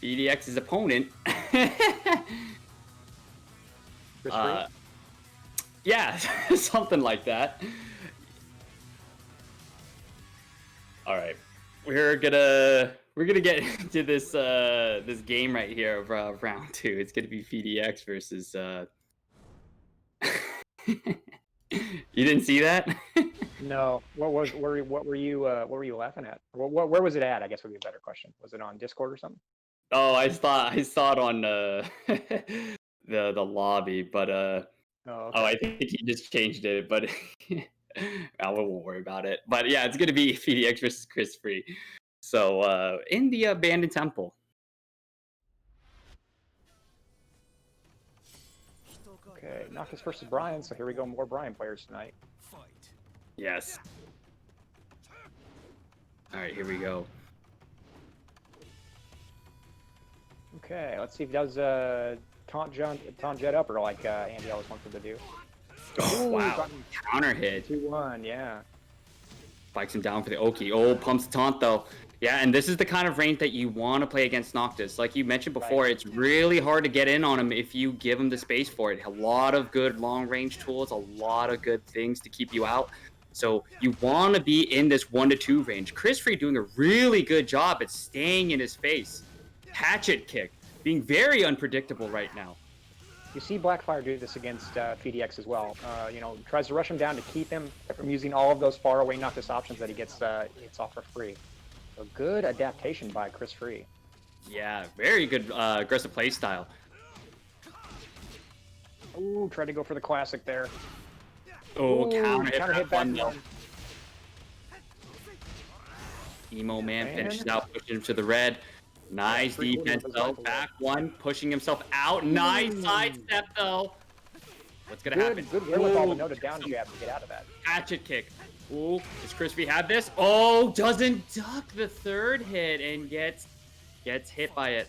EDX's opponent. Yeah, something like that. All right, we're gonna get into this this game right here of round 2. It's gonna be VDX versus. You didn't see that? No. What were you laughing at? Where was it at? I guess would be a better question. Was it on Discord or something? Oh, I saw it on the lobby, but okay. I think he just changed it, but I won't worry about it. But yeah, it's gonna be VDX versus Chris Free. So in the Abandoned Temple. Okay, Noctis versus Brian. So here we go, more Brian players tonight. Yes. All right, here we go. Okay, let's see if he does taunt jet upper like Andy always wants him to do. Oh, wow. Counter hit. 2-1, yeah. Spikes him down for the Oki. Oh, pumps the taunt though. Yeah, and this is the kind of range that you want to play against Noctis. Like you mentioned before, It's really hard to get in on him if you give him the space for it. A lot of good long-range tools, a lot of good things to keep you out. So you want to be in this 1 to 2 range. Chris Free doing a really good job at staying in his face. Hatchet kick, being very unpredictable right now. You see Blackfire do this against FDX as well. You know, tries to rush him down to keep him from using all of those faraway Noctis options that he gets off for free. So good adaptation by Chris Free. Yeah, very good aggressive play style. Ooh, tried to go for the classic there. Oh, Ooh, counter hit back though. one. Emo man finishes out, pushing him to the red. Nice defense though. Back one, pushing himself out. Nice sidestep though. What's gonna happen? Good wherewithal to know to down jab to get out of that. Hatchet kick. Ooh, does Crispy have this? Oh, doesn't duck the third hit and gets hit by it.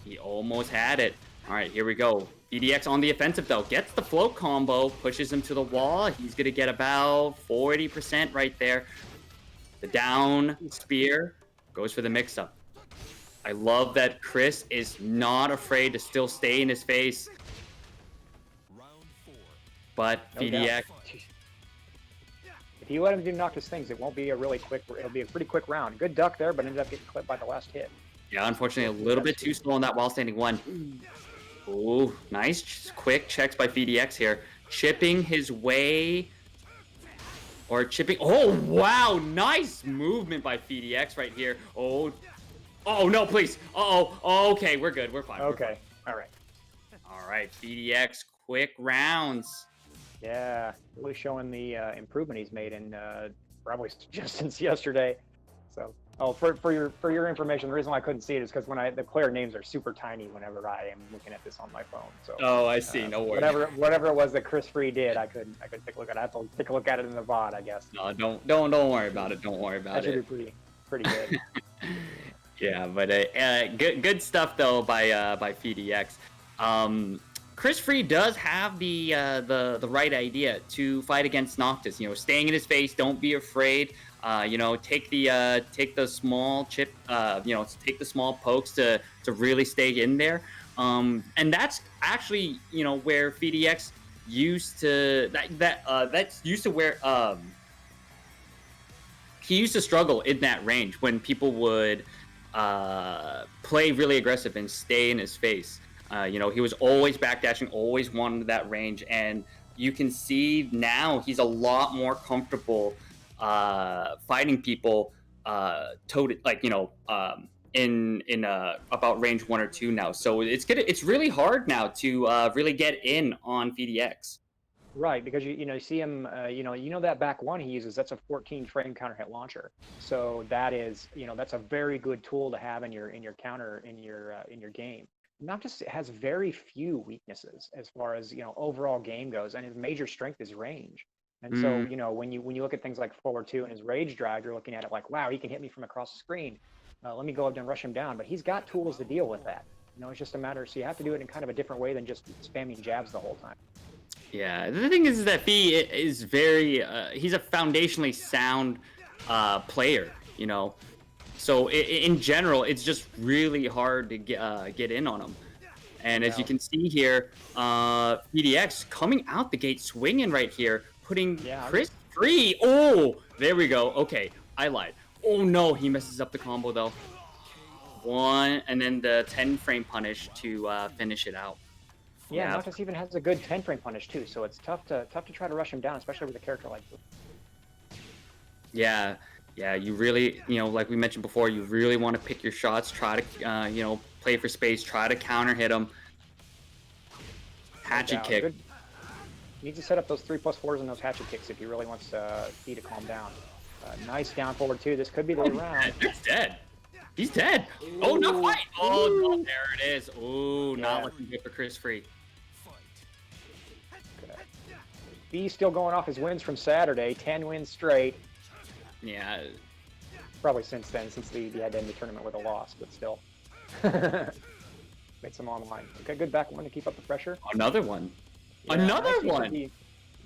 He almost had it. All right, here we go. BDX on the offensive though. Gets the float combo, pushes him to the wall. He's gonna get about 40% right there. The down spear goes for the mix-up. I love that Chris is not afraid to still stay in his face. But FDX... If you let him do Noctis things, it won't be a really quick... It'll be a pretty quick round. Good duck there, but ended up getting clipped by the last hit. Yeah, unfortunately, a little bit too slow on that while standing one. Ooh, nice quick checks by FDX here. Chipping his way... Or chipping... Oh, wow! Nice movement by FDX right here. Oh, no, please. Uh-oh. Okay, we're good. We're fine. Okay. All right. All right, FDX, quick rounds. Yeah, really showing the improvement he's made in probably just since yesterday. So, for your information, the reason why I couldn't see it is because when the player names are super tiny whenever I am looking at this on my phone. So. Oh, I see. No worries. Whatever it was that Chris Free did, I couldn't take a look at it. I have to take a look at it in the VOD, I guess. No, don't worry about it. Don't worry about it. That should be pretty good. Yeah, but good stuff though by FDX. Chris Free does have the right idea to fight against Noctis. You know, staying in his face, don't be afraid. You know, take the small chip. You know, take the small pokes to really stay in there. And that's actually, you know, where FDX used to that's used to where he used to struggle in that range when people would play really aggressive and stay in his face. You know, he was always backdashing, always wanted that range, and you can see now he's a lot more comfortable fighting people like, you know, in about range 1 or 2 now. So it's really hard now to really get in on FDX. Right, because you see him, you know that back one he uses, that's a 14 frame counter hit launcher. So that is, you know, that's a very good tool to have in your counter in your game. Noctis has very few weaknesses as far as, you know, overall game goes, and his major strength is range. And so, you know, when you look at things like forward 2 and his rage drive, you're looking at it like, wow, he can hit me from across the screen. Let me go up and rush him down. But he's got tools to deal with that. You know, it's just a matter. So you have to do it in kind of a different way than just spamming jabs the whole time. Yeah, the thing is that B is very he's a foundationally sound player, you know. So in general, it's just really hard to get in on him. And as you can see here, FDX coming out the gate swinging right here, putting Chris Free. Oh, there we go. Okay, I lied. Oh no, he messes up the combo though. One, and then the 10 frame punish to finish it out. Yeah, Noctis even has a good 10 frame punish too, so it's tough to try to rush him down, especially with a character like this. Yeah, you really, you know, like we mentioned before, you really want to pick your shots, try to, you know, play for space, try to counter hit him. Hatchet kick. Good. He needs to set up those 3+4s and those hatchet kicks if he really wants Fee to calm down. Nice down forward too. This could be the round. He's dead. He's dead. Ooh. Oh, not quite. Oh, no, there it is. Oh, not looking good for Chris Free. Fee's still going off his wins from Saturday, 10 wins straight. Yeah. Probably since then, since the identity tournament with a loss, but still. Made some online. Okay, good back one to keep up the pressure. Another one. Yeah, Another one.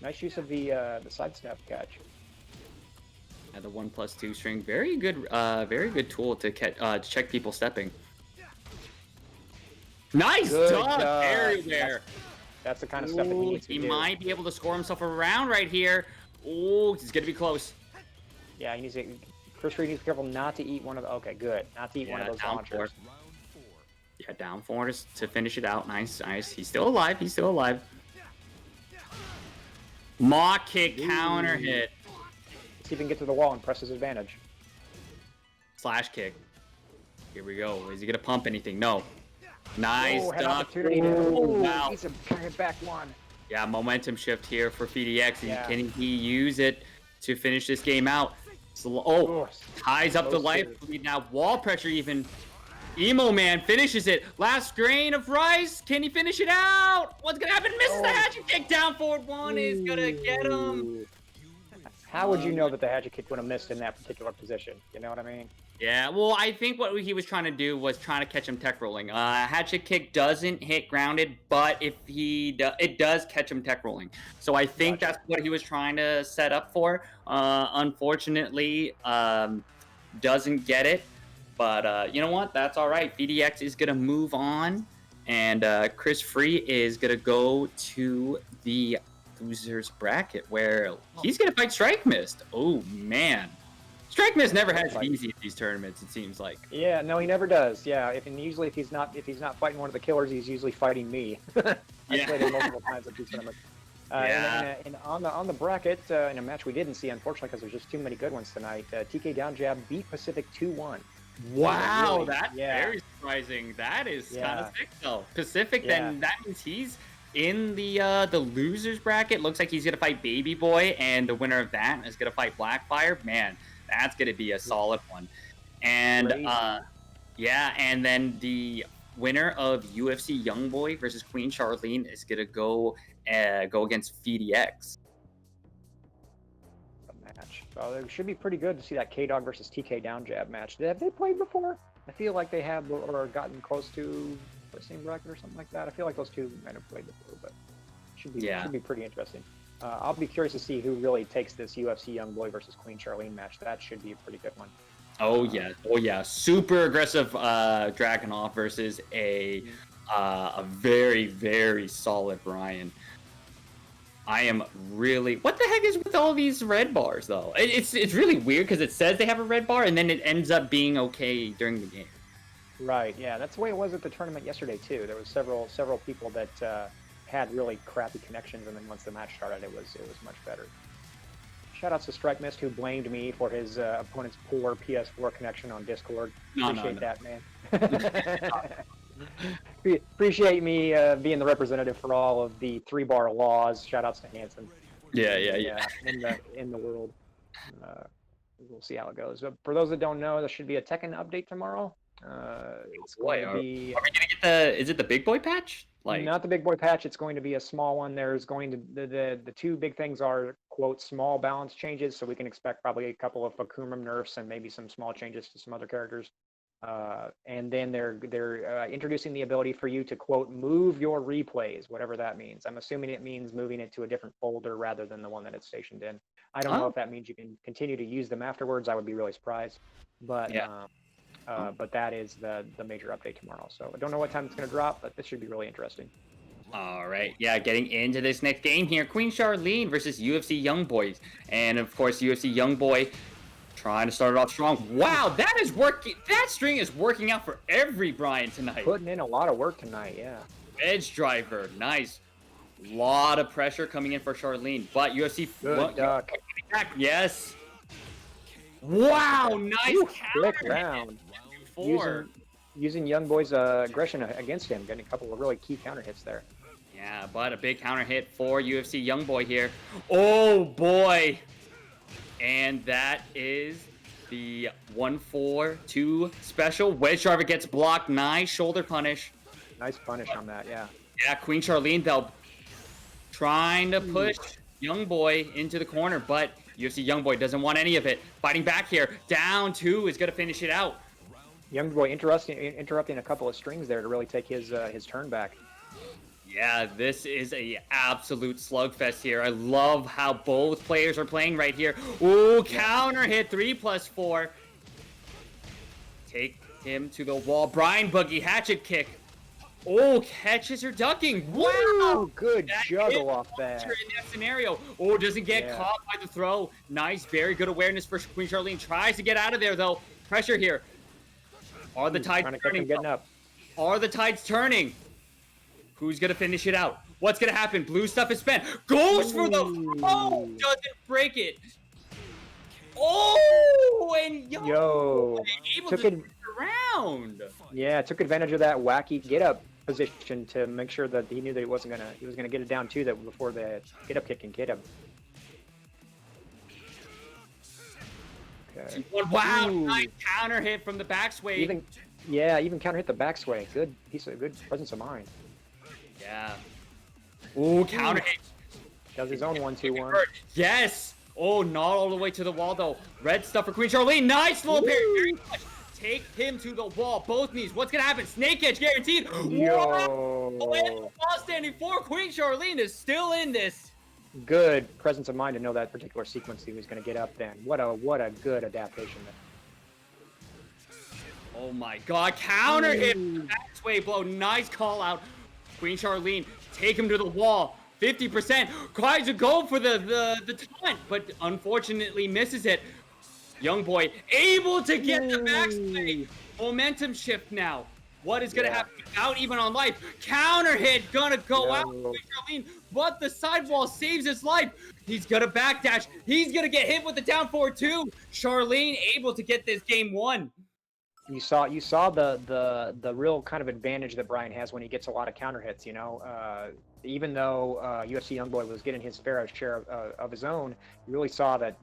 Nice use of the sidestep catch. Yeah, the 1+2 string. Very good tool to check people stepping. Nice dodge everywhere. That's the kind of stuff that he needs to do. He might be able to score himself around right here. Oh, he's gonna be close. Yeah, he needs to. Chris Free needs to be careful not to eat one of the. Okay, good. Not to eat one of those launchers. Yeah, down forward to finish it out. Nice, nice. He's still alive. He's still alive. Mock kick counter hit. Let's see if he can get to the wall and press his advantage. Slash kick. Here we go. Is he gonna pump anything? No. Nice had duck. opportunity to Wow. he's a carry back one. Yeah, momentum shift here for FDX. Yeah. Can he use it to finish this game out? Oh, ties up the life lead now. Wall pressure even. Emo Man finishes it. Last grain of rice. Can he finish it out? What's gonna happen? Misses the hatchet kick. Down forward one is gonna get him. How would you know that the hatchet kick would have missed in that particular position? You know what I mean? Yeah, well, I think what he was trying to do was trying to catch him tech rolling. Hatchet kick doesn't hit grounded, but if it does catch him tech rolling. So I think that's what he was trying to set up for. Unfortunately, doesn't get it. But you know what? That's all right. FDX is gonna move on, and Chris Free is gonna go to the losers bracket where he's gonna fight Strike Mist. Oh man. Strike Mist never has it easy at these tournaments, it seems like. Yeah, no, he never does. Yeah, if he's not fighting one of the killers, he's usually fighting me. I played him multiple times at these tournaments. And on the bracket, in a match we didn't see, unfortunately, because there's just too many good ones tonight. TK Down Jab beat Pacific 2-1. Wow, really, that's very surprising. That is kind of sick, though. Pacific, then that means he's in the losers bracket. Looks like he's gonna fight Baby Boy, and the winner of that is gonna fight Blackfire. Man. That's going to be a solid one. And, yeah, and then the winner of UFC Youngboy versus Queen Charlene is going to go against FDX. Match. So it should be pretty good to see that K-Dog versus TK Down Jab match. Have they played before? I feel like they have, or gotten close to the same bracket or something like that. I feel like those two might have played before, but should be pretty interesting. I'll be curious to see who really takes this UFC Youngboy versus Queen Charlene match. That should be a pretty good one. Oh yeah, super aggressive Dragunov versus a very, very solid Brian. I am really. What the heck is with all these red bars though? It's really weird because it says they have a red bar and then it ends up being okay during the game. Right. Yeah, that's the way it was at the tournament yesterday too. There was several people that. Had really crappy connections, and then once the match started, it was much better. Shoutouts to Strike Mist, who blamed me for his opponent's poor PS4 connection on Discord. Appreciate that, man. Appreciate me being the representative for all of the 3-bar laws. Shoutouts to Hanson. Yeah. In the world. We'll see how it goes. For those that don't know, there should be a Tekken update tomorrow. It's going to be. Are we gonna get the? Is it the big boy patch? Like not the big boy patch. It's going to be a small one. There's going to the two big things are quote small balance changes, so we can expect probably a couple of Fakurum nerfs and maybe some small changes to some other characters. And then they're introducing the ability for you to quote move your replays, whatever that means. I'm assuming it means moving it to a different folder rather than the one that it's stationed in. I don't know if that means you can continue to use them afterwards. I would be really surprised, but but that is the major update tomorrow. So I don't know what time it's going to drop, but this should be really interesting. All right, yeah, getting into this next game here, Queen Charlene versus UFC Youngboy, and of course UFC Youngboy trying to start it off strong. Wow, that is working. That string is working out for every Brian tonight. Putting in a lot of work tonight, yeah. Edge driver, nice. Lot of pressure coming in for Charlene, but UFC good duck. Yes. Wow, nice quick round. Using Youngboy's aggression against him, getting a couple of really key counter hits there. Yeah, but a big counter hit for UFC Youngboy here. Oh boy. And that is the 1-4-2 special. Wedge driver gets blocked. Nice shoulder punish. Nice punish on that, yeah. Yeah, Queen Charlene, though, trying to push Youngboy into the corner, but UFC Youngboy doesn't want any of it. Fighting back here. Down 2 is going to finish it out. Youngboy interrupting a couple of strings there to really take his turn back. Yeah, this is a absolute slugfest here. I love how both players are playing right here. Ooh, counter hit 3+4. Take him to the wall. Brian Boogie hatchet kick. Oh, catches her ducking. Wow, good juggle off that. In that scenario. Oh, doesn't get caught by the throw. Nice, very good awareness for Queen Charlene. Tries to get out of there though. Pressure here. Are the tides getting up? Are the tides turning? Who's gonna finish it out? What's gonna happen? Blue stuff is spent. Goes for the doesn't break it. Oh, and Yo, able took to it. turn around. Yeah, took advantage of that wacky get up position to make sure that he knew that he was gonna get it down too, that before the get up kick and get him. Okay. Wow, Ooh. nice counter hit from the back sway. Even counter hit the back sway. Good presence of mind. Yeah. Ooh, counter hit. Does his own 1-2-1. Yes. Oh, not all the way to the wall though. Red stuff for Queen Charlene. Nice little parry. Very much. Take him to the wall. Both knees. What's gonna happen? Snake edge guaranteed. Yo. Wow. And the wall standing for Queen Charlene is still in this. Good presence of mind to know that particular sequence he was going to get up then. What a good adaptation there. Oh my god, counter hit, back sway blow, nice call out. Queen Charlene, take him to the wall, 50%, tries to go for the taunt, but unfortunately misses it. Young boy, able to get the back sway, momentum shift now. What is gonna happen? Out even on life, counter hit, gonna go out, Queen Charlene, but the sidewall saves his life. He's gonna backdash, he's gonna get hit with the down forward too. Charlene able to get this game won. You saw the real kind of advantage that Brian has when he gets a lot of counter hits. You know, even though UFC Youngboy was getting his fair share of his own, you really saw that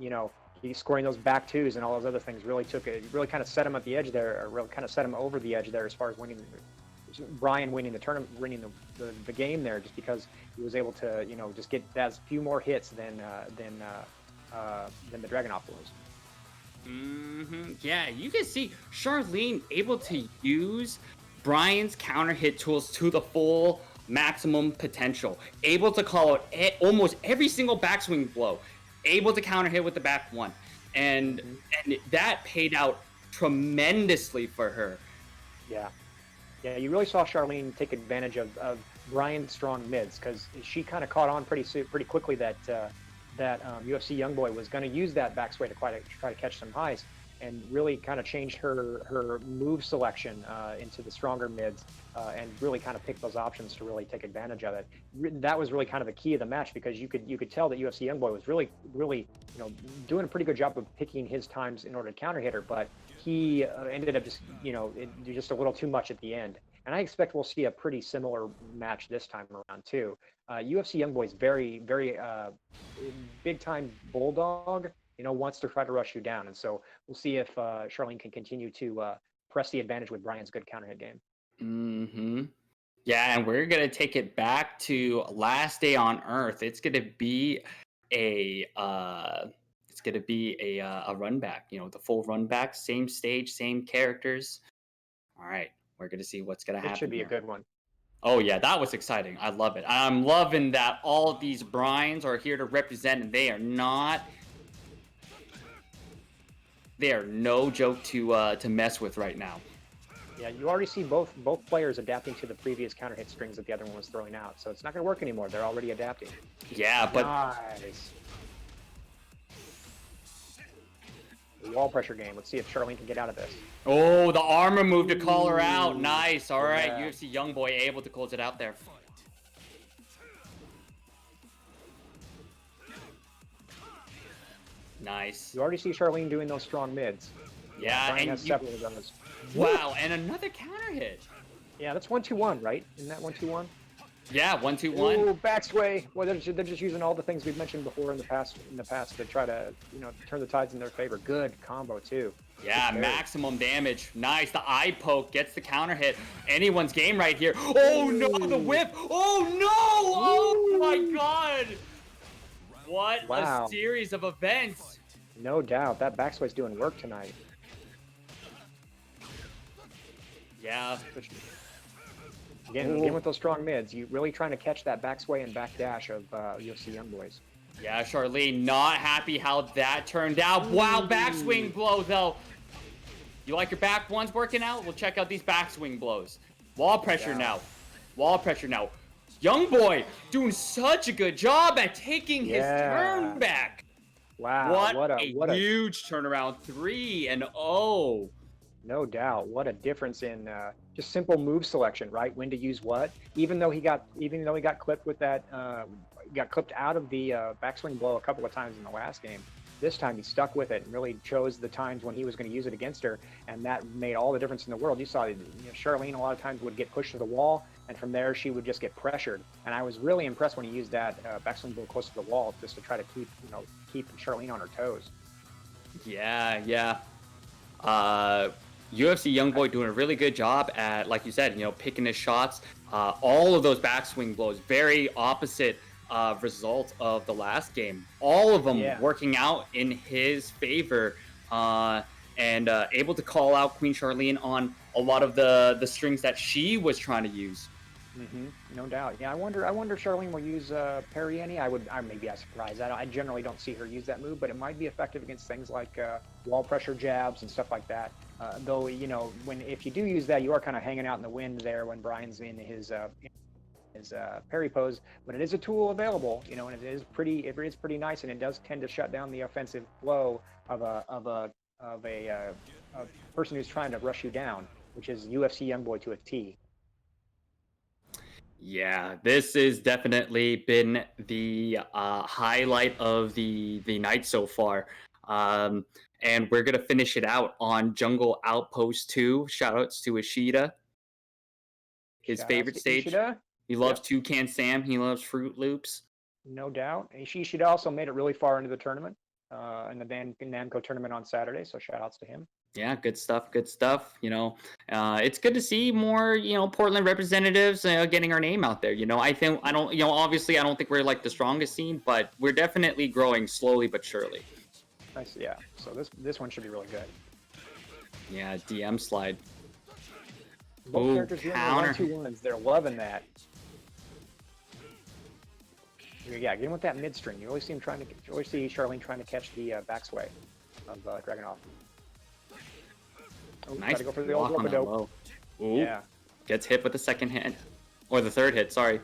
he's scoring those back twos and all those other things. Really kind of set him at the edge there, or really kind of set him over the edge there as far as Brian winning the tournament, winning the game there, just because he was able to just get as few more hits than the Dragunov blows. Yeah, you can see Charlene able to use Brian's counter hit tools to the full maximum potential. Able to call out almost every single backswing blow. Able to counter hit with the back one. And that paid out tremendously for her. Yeah. Yeah, you really saw Charlene take advantage of Brian's strong mids, because she kind of caught on pretty quickly that UFC Youngboy was going to use that backsway to try to catch some highs, and really kind of changed her move selection into the stronger mids, and really kind of pick those options to really take advantage of it. That was really kind of the key of the match, because you could tell that UFC Youngboy was really doing a pretty good job of picking his times in order to counter hit her, but he ended up just a little too much at the end. And I expect we'll see a pretty similar match this time around too. UFC Youngboy's very, very big time bulldog, wants to try to rush you down. And so we'll see if Charlene can continue to press the advantage with Brian's good counter hit game. Yeah, and we're gonna take it back to Last Day on Earth. It's gonna be a run back, the full run back, same stage, same characters. All right, we're gonna see what's gonna happen. It should be a good one. Oh yeah, that was exciting. I love it. I'm loving that all of these Bryans are here to represent, and they are no joke to mess with right now. Yeah, you already see both players adapting to the previous counter hit strings that the other one was throwing out, so it's not going to work anymore. They're already adapting. Yeah, but nice. Wall pressure game. Let's see if Charlene can get out of this. Oh, the armor move to call her out. Nice. All right, UFC Youngboy able to close it out there. Nice. You already see Charlene doing those strong mids. Yeah, Brian has several of those. Wow, and another counter hit. Yeah, that's 1-2-1, right? Isn't that 1-2-1? Yeah, 1-2-1. Ooh, backsway. Well, they're just using all the things we've mentioned before in the past to try to turn the tides in their favor. Good combo too. Yeah, maximum damage. Nice. The eye poke gets the counter hit. Anyone's game right here. Oh no, the whip. Oh no! Oh my god! What a series of events. No doubt. That backsway's doing work tonight. Yeah. Again with those strong mids, you really trying to catch that backsway and backdash of UFC Youngboys. Yeah, Charlene not happy how that turned out. Wow, backswing blow though. You like your back ones working out? We'll check out these backswing blows. Wall pressure now. Wall pressure now. Youngboy doing such a good job at taking his turn back. Wow, what a huge turnaround. 3-0. No doubt. What a difference in just simple move selection, right? When to use what. Even though he got clipped with that, got clipped out of the backswing blow a couple of times in the last game. This time he stuck with it and really chose the times when he was going to use it against her, and that made all the difference in the world. You saw, Charlene a lot of times would get pushed to the wall, and from there she would just get pressured. And I was really impressed when he used that backswing blow close to the wall just to try to keep Charlene on her toes. Yeah, yeah. UFC Youngboy doing a really good job at, like you said, picking his shots. All of those backswing blows, very opposite result of the last game. All of them working out in his favor, and able to call out Queen Charlene on a lot of the strings that she was trying to use. No doubt. Yeah, I wonder if Charlene will use parry any. I may be surprised. I generally don't see her use that move, but it might be effective against things like wall pressure jabs and stuff like that. Though, if you do use that, you are kind of hanging out in the wind there when Brian's in his parry pose. But it is a tool available, and it is pretty nice, and it does tend to shut down the offensive flow of a person who's trying to rush you down, which is UFC Youngboy to a T. Yeah, this has definitely been the highlight of the night so far. And we're going to finish it out on Jungle Outpost 2. Shoutouts to Ishida. His favorite stage. Ishida. He loves Toucan Sam. He loves Fruit Loops. No doubt. Ishida also made it really far into the tournament, in the Namco tournament on Saturday. So shoutouts to him. Yeah, good stuff. Good stuff. It's good to see more, Portland representatives getting our name out there. Obviously I don't think we're like the strongest scene, but we're definitely growing slowly but surely. Nice. Yeah. So this one should be really good. Yeah, DM slide. Both characters doing their 1-2-1s. They're loving that. Yeah, get him with that mid string. You always see Charlene trying to catch the backsway of Dragunov. Oh, nice go for the old on that low. Ooh, yeah. Gets hit with the second hit. Or the third hit, sorry.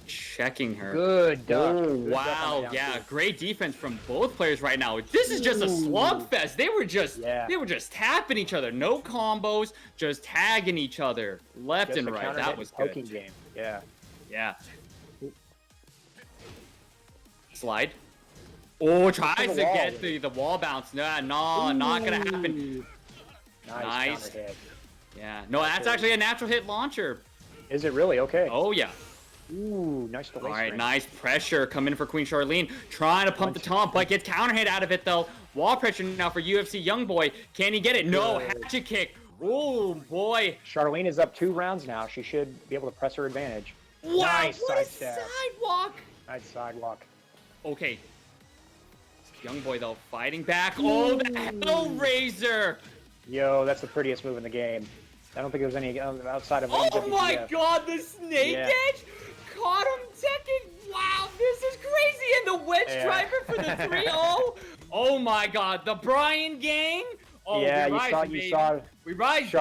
Checking her. Good duck. Oh, wow. Yeah, great defense from both players right now. This is just a slugfest. They were just tapping each other. No combos, just tagging each other left and right. That was good. Poking game. Yeah. Yeah. Slide. Oh, tries to get the wall bounce. No, not gonna happen. Nice. Yeah. No, that's actually a natural hit launcher. Is it really? Okay. Oh, yeah. Ooh, nice delay. All right, nice pressure coming for Queen Charlene. Trying to pump the taunt, but gets counter hit out of it, though. Wall pressure now for UFC Youngboy. Can he get it? No, hatchet kick. Oh, boy. Charlene is up 2 rounds now. She should be able to press her advantage. Wow, nice what a sidewalk. Nice sidewalk. Okay. Youngboy, though, fighting back. Oh, the Hellraiser! Yo, that's the prettiest move in the game. I don't think there's any outside of... Oh my god, the snake edge! Caught him, Tekken! Wow, this is crazy! And the wedge driver for the 3-0! Oh my god, the Brian gang! Oh, yeah, you saw we rise.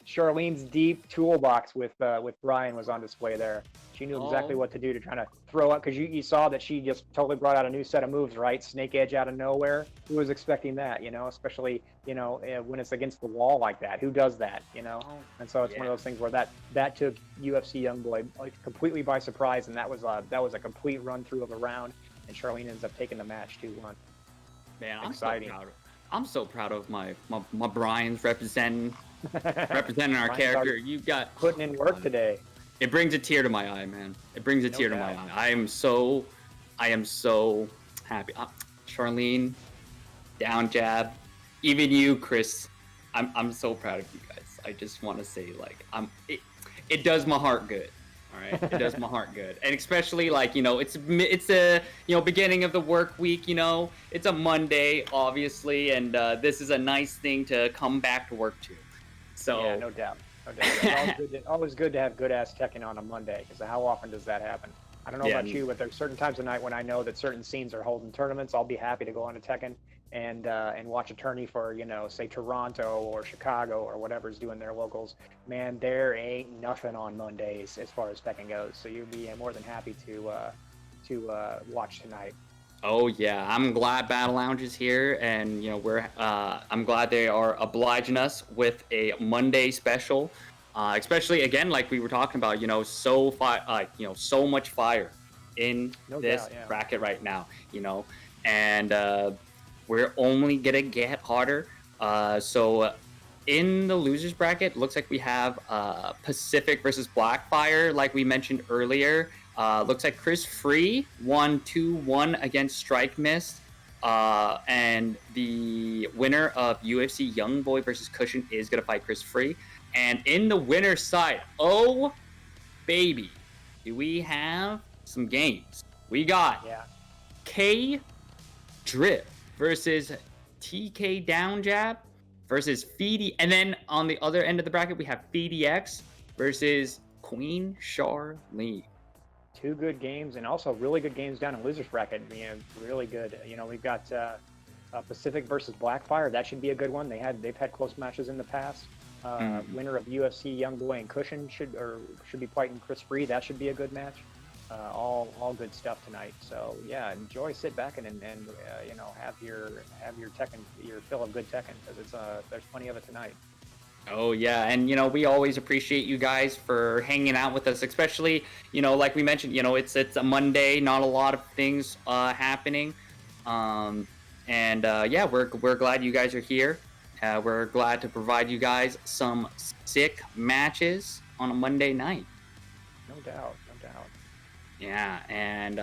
Charlene's deep toolbox with Brian was on display there. She knew exactly what to do to try to throw up, because you saw that she just totally brought out a new set of moves, right? Snake edge out of nowhere. Who was expecting that, especially, when it's against the wall like that. Who does that, And so it's one of those things where that took UFC Youngboy completely by surprise, and that was a complete run through of a round, and Charlene ends up taking the match 2-1. Man, I'm so proud of my Brian's representing our character. You got putting in work today. It brings a tear to my eye, man. It brings a tear to my eye. I am so happy. Charlene, down jab. Even you, Chris. I'm so proud of you guys. I just want to say, it does my heart good. All right, it does my heart good, and especially it's a beginning of the work week. It's a Monday, obviously, and this is a nice thing to come back to work to. So yeah, no doubt. It's always good to have good-ass Tekken on a Monday, because how often does that happen? I don't know about you, but there's certain times of night when I know that certain scenes are holding tournaments. I'll be happy to go on to Tekken and watch a tourney for, say Toronto or Chicago or whatever's doing their locals. Man, there ain't nothing on Mondays as far as Tekken goes. So you'd be more than happy to watch tonight. Oh yeah, I'm glad Battle Lounge is here, and I'm glad they are obliging us with a Monday special. Especially again, like we were talking about, so much fire in No this doubt, yeah. bracket right now, and we're only gonna get harder. In the losers bracket, looks like we have Pacific versus Blackfire, like we mentioned earlier. Looks like Chris Free won 2-1 against Strike Mist. And the winner of UFC Youngboy versus Cushion is going to fight Chris Free. And in the winner's side, oh, baby, do we have some games? We got Yeah. K Drip versus TK Down Jab versus Feedy. And then on the other end of the bracket, we have FeedyX versus Queen Charlene. Two good games, and also really good games down in losers bracket. Really good. We've got Pacific versus Blackfire. That should be a good one. They've had close matches in the past. Winner of UFC Youngboy and Cushion should be fighting Chris Free. That should be a good match. All good stuff tonight. So yeah, enjoy, sit back, and have your Tekken, your fill of good Tekken, because there's plenty of it tonight. Oh yeah, and we always appreciate you guys for hanging out with us, especially like we mentioned, it's a Monday, not a lot of things happening, yeah, we're glad you guys are here. We're glad to provide you guys some sick matches on a Monday night. No doubt, no doubt. Yeah, and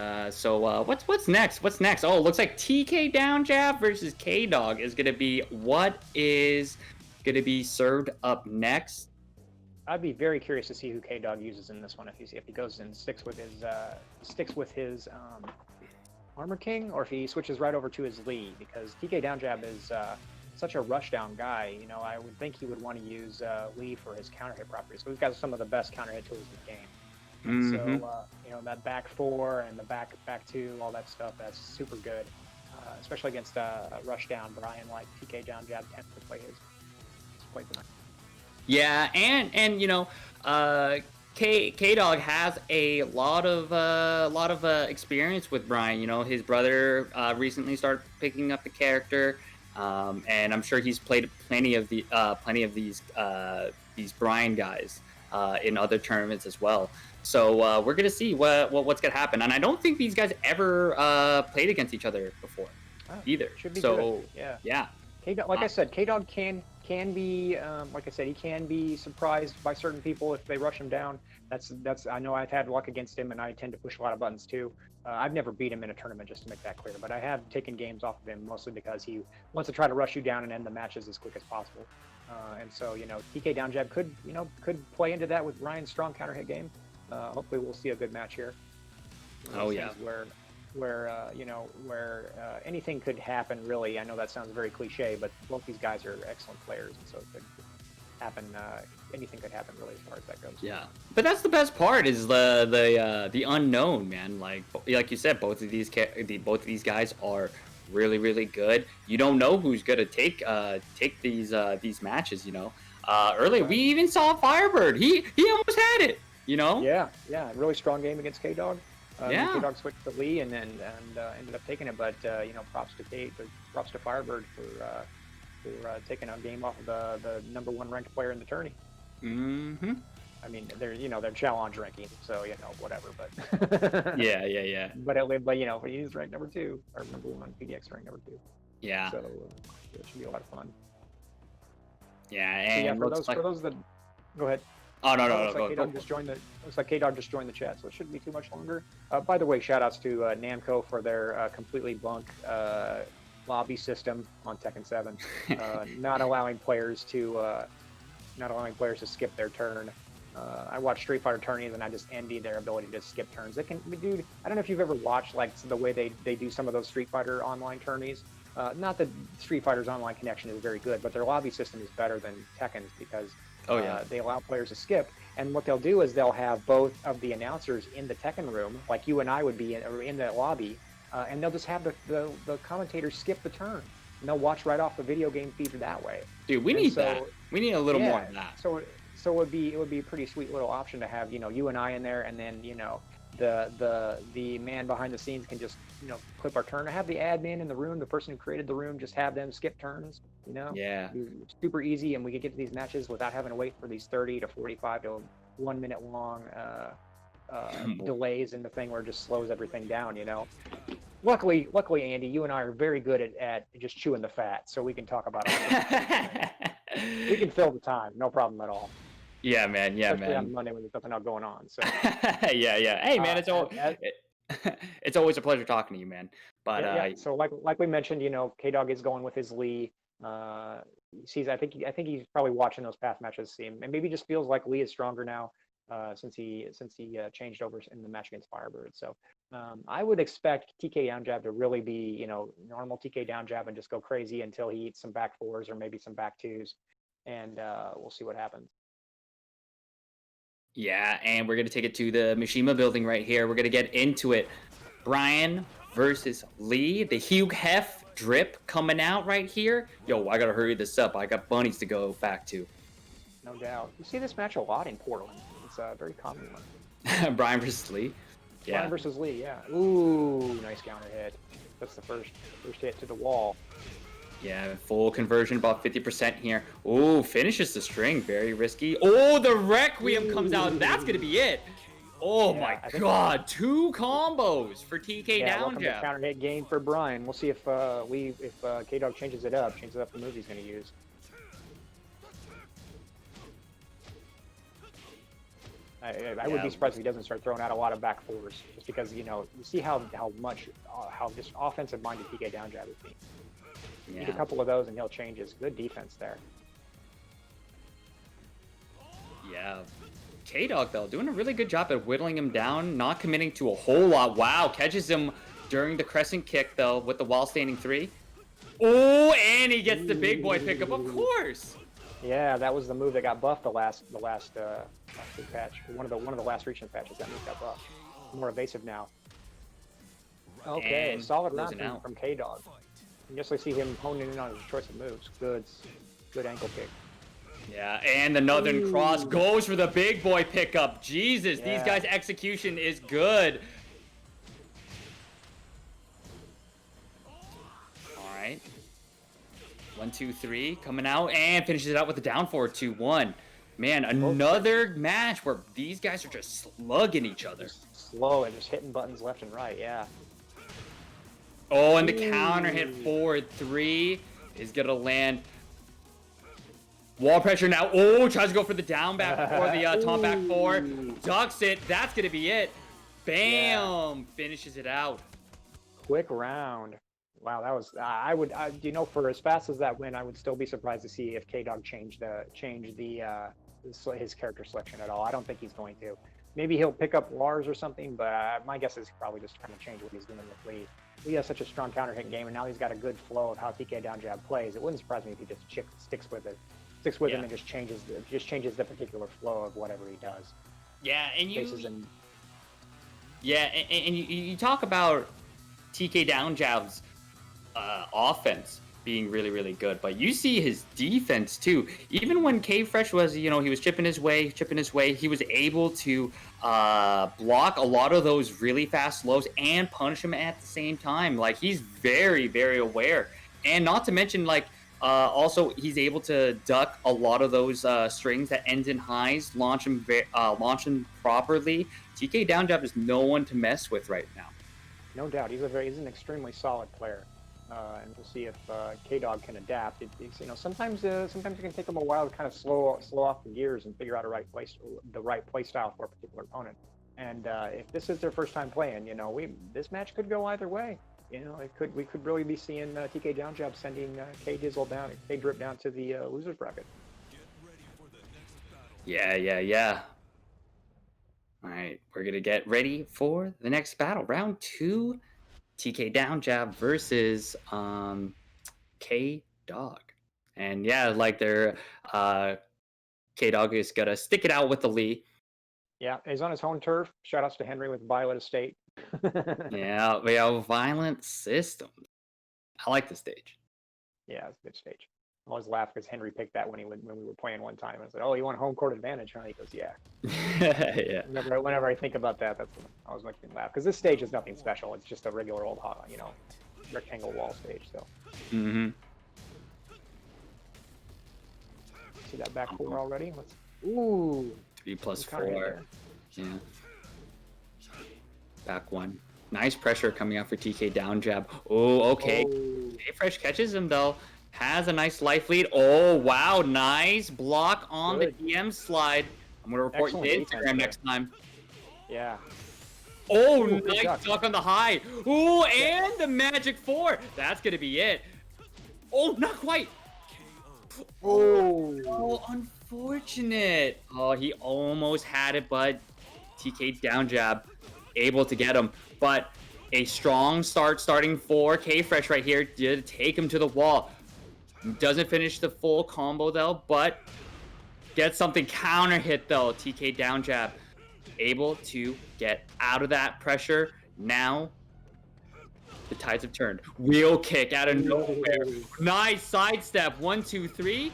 what's next? What's next? Oh, it looks like TK Down Jab versus K Dog is gonna be what is going to be served up next. I'd be very curious to see who K Dog uses in this one. If he goes and sticks with his Armor King, or if he switches right over to his Lee, because TK Down Jab is such a rushdown guy. I would think he would want to use Lee for his counter hit properties. So we've got some of the best counter hit tools in the game. So that back four and the back two, all that stuff, that's super good. Especially against rushdown Brian, like TK Down Jab tends to play his. Yeah, and K Dog has a lot of experience with Brian. His brother recently started picking up the character, and I'm sure he's played plenty of these Brian guys in other tournaments as well. So we're gonna see what's gonna happen, and I don't think these guys ever played against each other before either. Should be so good. Yeah. K-Dog, like I said, K-Dog can be, like I said, he can be surprised by certain people if they rush him down. That's I know I've had luck against him, and I tend to push a lot of buttons too. I've never beat him in a tournament, just to make that clear, but I have taken games off of him mostly because he wants to try to rush you down and end the matches as quick as possible. And so, TK Down Jab could play into that with Ryan's strong counter hit game. Hopefully we'll see a good match here. Oh yeah. Where anything could happen, really. I know that sounds very cliche, but both these guys are excellent players, and so it could happen. Anything could happen, really, as far as that goes. Yeah, but that's the best part, is the unknown, man. Like you said, both of these guys are really, really good. You don't know who's gonna take these matches. Earlier we even saw Firebird. He almost had it. Yeah, really strong game against K Dog. K-Dog switched to Lee and ended up taking it, but props to Firebird for taking a game off of the number one ranked player in the tourney. Mm-hmm. I mean, they're challenge ranking, so whatever. But yeah. But he's ranked number 2 or number 1. PDX ranked number 2. Yeah. So it should be a lot of fun. Yeah, and for those that go ahead. Oh no, looks like K-Dog just joined the chat, so it shouldn't be too much longer. By the way, shout outs to Namco for their completely bunk lobby system on Tekken 7, not allowing players to skip their turn. I watch Street Fighter tourneys and I just envy their ability to skip turns. Dude, I don't know if you've ever watched like the way they do some of those Street Fighter online tourneys. Not that Street Fighter's online connection is very good, but their lobby system is better than Tekken's because they allow players to skip. And what they'll do is they'll have both of the announcers in the Tekken room, like you and I would be in the lobby, and they'll just have the commentators skip the turn. And they'll watch right off the video game feed that way. Dude, we need that. We need a little more of that. So it would be a pretty sweet little option to have, you and I in there, and then, the man behind the scenes can just clip our turn. I have the admin in the room, the person who created the room, just have them skip turns. Yeah. It's super easy, and we can get to these matches without having to wait for these 30 to 45 to 1 minute long delays in the thing where it just slows everything down. Luckily, Andy, you and I are very good at just chewing the fat, so we can talk about it. We can fill the time, no problem at all. Yeah, man. Yeah, Especially on man. Monday when there's nothing else going on. So Yeah. Hey, man, it's always a pleasure talking to you, man. But yeah. So like we mentioned, K-Dog is going with his Lee. I think he's probably watching those past matches, and maybe just feels like Lee is stronger now since he changed over in the match against Firebird. So I would expect TK down jab to really be normal TK down jab and just go crazy until he eats some back fours or maybe some back twos, and we'll see what happens. yeah, and we're gonna take it to the Mishima building right here. We're gonna get into it. Brian versus Lee. The Hugh Hef drip coming out right here. Yo, I gotta hurry this up. I got bunnies to go back to. No doubt. You see this match a lot in Portland. It's a very common one. Brian versus Lee. Yeah. Brian versus Lee, yeah. Ooh, nice counter hit. That's the first hit to the wall. Yeah, full conversion, about 50% here. Ooh, finishes the string, very risky. Oh, the Requiem comes out. That's going to be it. Oh my God, 2 combos for TK down jab. Counter hit game for Brian. We'll see if K-Dog changes it up the move he's going to use. I would be surprised if he doesn't start throwing out a lot of back fours, just because you see how just offensive minded TK down jab is being. Need a couple of those and he'll change his good defense there. Yeah. K-Dog, though, doing a really good job at whittling him down, not committing to a whole lot. Wow, catches him during the crescent kick, though, with the wall standing 3. Oh, and he gets the big boy pickup, of course. Yeah, that was the move that got buffed the last patch. One of the last region patches, that move got buffed. More evasive now. Okay, solid round from K-Dog. And just like see him honing in on his choice of moves. Good ankle kick. Yeah, and the Northern Cross goes for the big boy pickup. Jesus, these guys' execution is good. All right. 1, 2, 3 coming out and finishes it out with a down forward 2-1. Man, another match where these guys are just slugging each other. Slow and just hitting buttons left and right, yeah. Oh, and the counter hit forward 3 is going to land. Wall pressure now. Oh, tries to go for the down back before the top back 4. Ducks it. That's going to be it. Bam! Yeah. Finishes it out. Quick round. Wow, that was. For as fast as that win, I would still be surprised to see if K-Dog changed his character selection at all. I don't think he's going to. Maybe he'll pick up Lars or something, but my guess is probably just kind of change what he's doing with Lee. Lee has such a strong counter hit game, and now he's got a good flow of how TK down jab plays. It wouldn't surprise me if he just sticks with him and just changes the particular flow of whatever he does. Yeah, and you talk about TK down jab's offense being really, really good, but you see his defense too. Even when K-Fresh was, he was chipping his way, he was able to block a lot of those really fast lows and punish him at the same time. Like, he's very, very aware. And not to mention, also, he's able to duck a lot of those strings that end in highs, launch him properly. TK down jab is no one to mess with right now. No doubt, he's an extremely solid player, and we'll see if K-Dog can adapt. Sometimes it can take him a while to kind of slow off the gears and figure out the right play style for a particular opponent. And if this is their first time playing, this match could go either way. We could really be seeing TK down jab sending K-Drip down to the losers bracket. Yeah. All right, we're gonna get ready for the next battle, round 2. TK down jab versus K-Dog, and their K-Dog is gonna stick it out with the Lee. Yeah, he's on his home turf. Shoutouts to Henry with Violet Estate. Yeah, we have Violent Systems. I like the stage. Yeah, it's a good stage. I always laugh because Henry picked that when we were playing one time. I said, "Oh, you want home court advantage, huh?" He goes, "Yeah." Yeah. Whenever I think about that, that's when I always makes me laugh because this stage is nothing special. It's just a regular old, rectangle wall stage. So Mm-hmm. see that back four already. Let's. Ooh. 3+4. Yeah. Back one. Nice pressure coming out for TK down jab. Oh, okay. Oh. Fresh catches him though. Has a nice life lead. Oh, wow. Nice block on Good. the DM slide. I'm going to report Excellent you to defense Instagram there. next time. Yeah. Oh, Ooh, good nice duck. duck on the high. Ooh, and the magic 4. That's going to be it. Oh, not quite. Oh. Oh, unfortunate. Oh, he almost had it, but TK down jab able to get him. But a strong start starting for K-Fresh right here did take him to the wall. Doesn't finish the full combo though, but gets something counter hit though. TK down jab. Able to get out of that pressure. Now the tides have turned. Wheel kick out of nowhere. Nice sidestep. 1, 2, 3.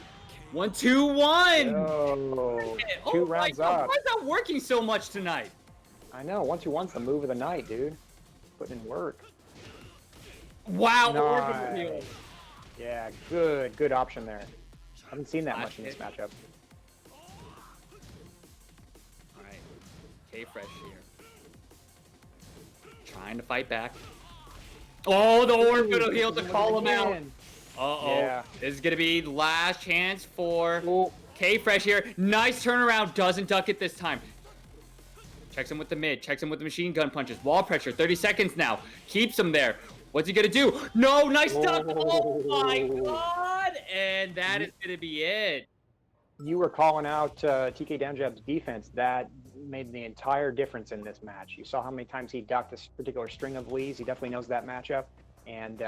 1, 2, 1. Oh, Oh two my rounds God, up. why is that working so much tonight? I know. 1-2-1's the move of the night, dude. Putting in work. Wow, Nice. orbital. Yeah, good option there. Haven't seen that Last much in this hit. matchup. All right, K-Fresh here. Trying to fight back. Oh, the orbital heal to call him out. Uh-oh. Yeah. This is going to be the last chance for Oh. K-Fresh here. Nice turnaround. Doesn't duck it this time. Checks him with the mid. Checks him with the machine gun punches. Wall pressure. 30 seconds now. Keeps him there. What's he going to do? No, nice duck. Oh, my God. And that is going to be it. You were calling out TK Downjab's defense. That made the entire difference in this match. You saw how many times he ducked this particular string of leads. He definitely knows that matchup, and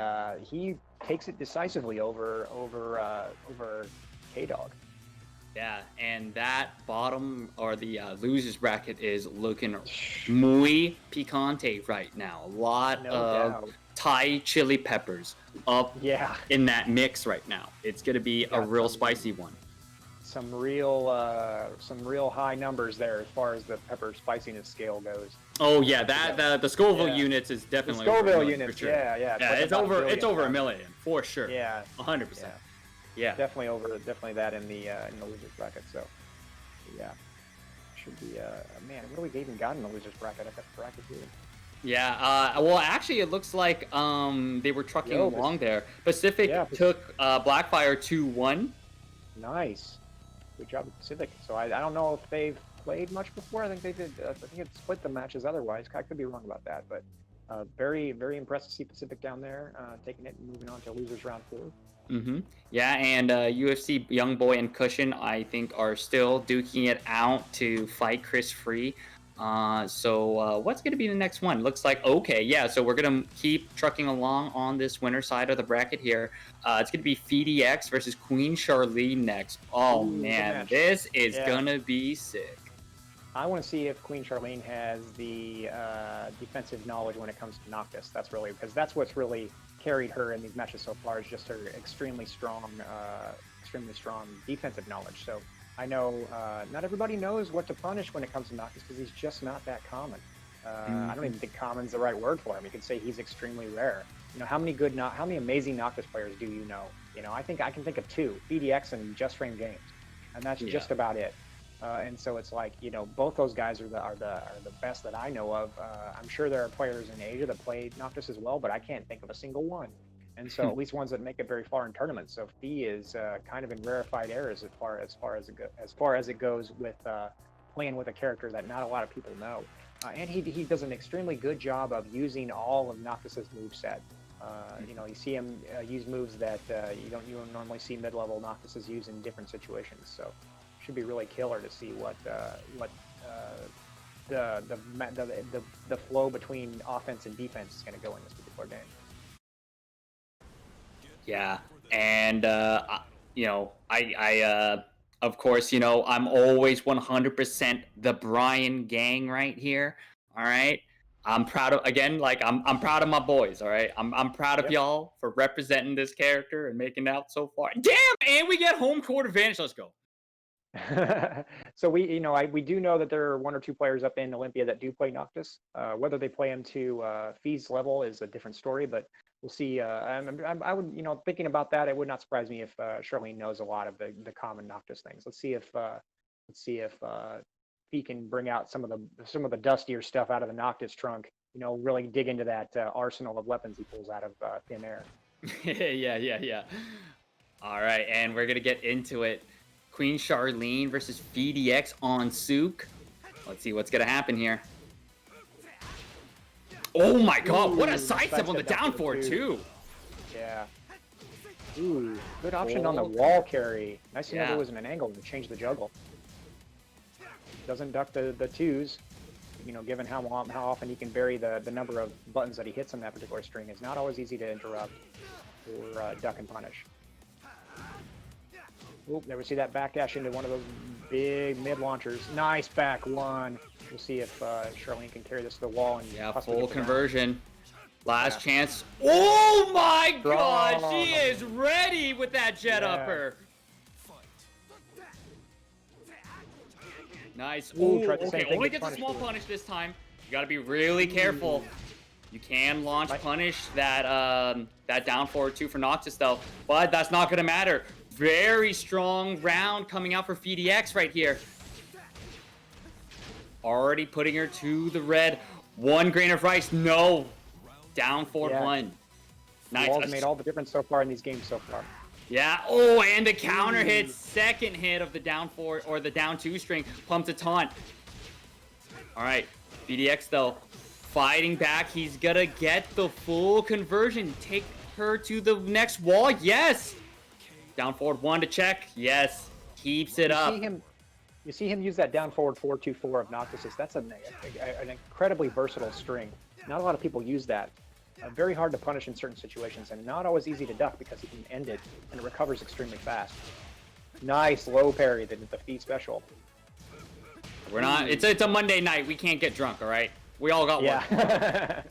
he takes it decisively over K-Dog. Yeah, and that bottom or the losers bracket is looking muy picante right now. A lot of Thai chili peppers up in that mix right now. It's going to be a real spicy one. Some real high numbers there as far as the pepper spiciness scale goes. Oh yeah, the Scoville units is definitely the Scoville over units. for sure. Yeah. It's over a million for sure. Yeah, 100%. Yeah, definitely that in the losers bracket. So yeah, should be man. What do we even got in the losers bracket? I got the bracket here. Yeah, well, actually, it looks like they were trucking along there. Pacific took Blackfire 2-1. Nice. Good job with Pacific. So I don't know if they've played much before. I think they did. I think it split the matches otherwise. I could be wrong about that, but very, very impressed to see Pacific down there taking it and moving on to losers round 4. Mm-hmm. Yeah, and UFC Young Boy and Cushion, I think, are still duking it out to fight Chris Free. So what's going to be the next one? Looks like, okay, yeah, so we're going to keep trucking along on this winner side of the bracket here. It's going to be FDX versus Queen Charlene next. Oh, man, this is going to be sick. I want to see if Queen Charlene has the defensive knowledge when it comes to Noctis. That's really, because that's what's really carried her in these matches so far, is just her extremely strong defensive knowledge. So I know not everybody knows what to punish when it comes to Noctis because he's just not that common. I don't even think common's the right word for him. You could say he's extremely rare. You know, how many amazing Noctis players do you know? You know, I think I can think of 2, FDX and Just Frame Games, and that's just about it. And so it's like, you know, both those guys are the best that I know of. I'm sure there are players in Asia that play Noctis as well, but I can't think of a single one. And so at least ones that make it very far in tournaments. So Fee is kind of in rarefied air as far as it goes with playing with a character that not a lot of people know. And he does an extremely good job of using all of Noctis's moveset. You know, you see him use moves that you don't normally see mid-level Noctises use in different situations. So should be really killer to see what the flow between offense and defense is going to go in this particular game. Yeah, and you know, I of course, you know, I'm always 100% the Brian gang right here. All right, I'm proud of again, like I'm proud of my boys. All right, I'm proud of Yep. y'all for representing this character and making it out so far. Damn, and we get home court advantage. Let's go. So we do know that there are one or two players up in Olympia that do play Noctis. Whether they play him to Fee's level is a different story, but we'll see. I would, thinking about that, it would not surprise me if Charlene knows a lot of the common Noctis things. Let's see if Fee can bring out some of the dustier stuff out of the Noctis trunk. Really dig into that arsenal of weapons he pulls out of thin air. Yeah. All right, and we're gonna get into it. Queen Charlene versus VDX on Sook. Let's see what's gonna happen here. Oh my god, what a Ooh, sidestep on the sidestep down down to the forward two. too. Yeah. Ooh, good option on the Oh. wall carry. Nice to know Yeah. there wasn't an angle to change the juggle. Doesn't duck the twos. Given how often he can vary the number of buttons that he hits on that particular string, it's not always easy to interrupt or duck and punish. Oop, there we see that backdash into one of those big mid launchers. Nice back one. We'll see if Charlene can carry this to the wall and Yeah, possibly full get the round. conversion. Last Yeah. chance. Oh my god, she Strong. is ready with that jet Yeah. upper. Nice. Ooh, Ooh, tried the same okay, thing, only gets gets a small punished for it. punish this time. You gotta be really careful. You can launch Right. punish that down forward two for Noctis though, but that's not gonna matter. Very strong round coming out for VDX right here. Already putting her to the red. One grain of rice, no. Down forward Yeah. one. Nice. Walls made all the difference so far in these games so far. Yeah. Oh, and the counter hit, second hit of the down four or the down two string, pumped a taunt. All right, VDX though, fighting back. He's gonna get the full conversion, take her to the next wall. Yes. Down forward one to check. Yes. Keeps it up. You see him use that down forward 4-2-4 of Noctis's. That's an incredibly versatile string. Not a lot of people use that. Very hard to punish in certain situations, and not always easy to duck because he can end it and it recovers extremely fast. Nice low parry, the feed special. We're not. It's a Monday night. We can't get drunk. All right. We all got one. Yeah.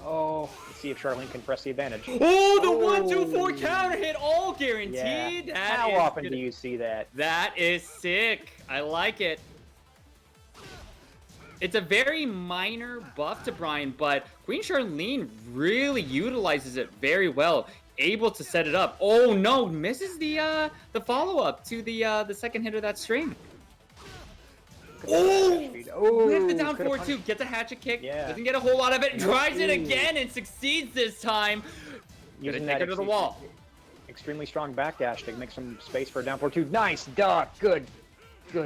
Oh, let's see if Charlene can press the advantage. Oh, the 1-2-4 counter hit, all guaranteed. Yeah. That How is often good. do you see that? That is sick. I like it. It's a very minor buff to Brian, but Queen Charlene really utilizes it very well. Able to set it up. Oh no, misses the follow-up to the second hit of that string. Oh, with the down forward two, gets a hatchet kick. Yeah. Doesn't get a whole lot of it. Tries it Ooh. again and succeeds this time. Using Gonna take her to the wall. Extremely strong backdash to make some space for a down forward two. Nice duck. Good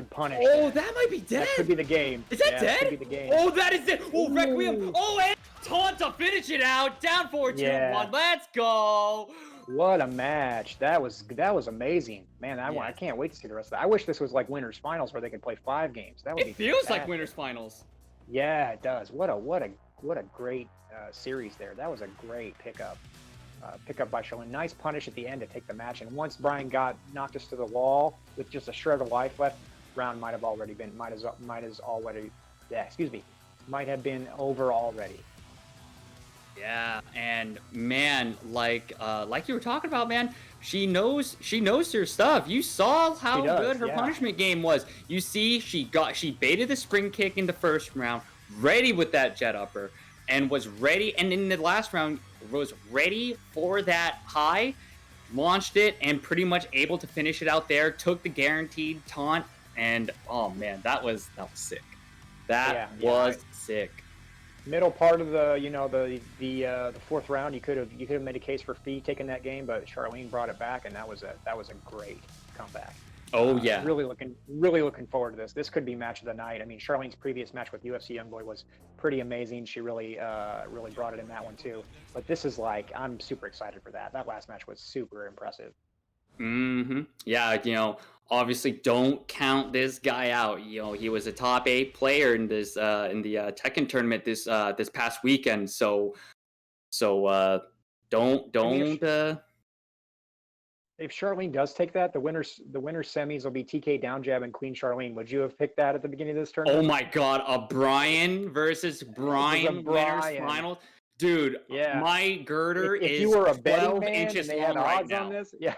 punish. Oh, that might be dead. That could be the game. Is that Yeah, dead? Could be the game. Oh, that is it. Oh, Ooh. Requiem. Oh, and taunt to finish it out. Down 4-2-1. Yeah. Let's go. What a match! That was amazing, man. I Yeah. can't wait to see the rest of that. I wish this was like winners finals where they could play 5 games. That would be. It feels like fantastic. winners finals. Yeah, it does. What a great series there. That was a great pickup. Pickup by Charlene. Nice punish at the end to take the match. And once Brian got knocked us to the wall with just a shred of life left, round might have been over already. Yeah, and man, like you were talking about, man, she knows her stuff. You saw how She does, good her yeah. punishment game was. You see, she baited the spring kick in the first round, ready with that jet upper, and was ready. And in the last round, was ready for that high, launched it, and pretty much able to finish it out there. Took the guaranteed taunt, and oh man, that was sick. That was sick. Middle part of the fourth round, you could have made a case for Fee taking that game, but Charlene brought it back, and that was a great comeback. Oh yeah. Really looking forward to this. This could be match of the night. I mean, Charlene's previous match with UFC Youngboy was pretty amazing. She really brought it in that one too. But this is I'm super excited for that. That last match was super impressive. Yeah, obviously don't count this guy out. He was a top 8 player in this in the Tekken tournament this past weekend. So don't If Charlene does take that, the winner semis will be TK down jab and Queen Charlene. Would you have picked that at the beginning of this Oh tournament? my god, a Brian versus This is a Brian winners Brian. finals. Dude, Yeah. my girder If you is were a betting 12 man and inches they had long right odds on now. this, yeah,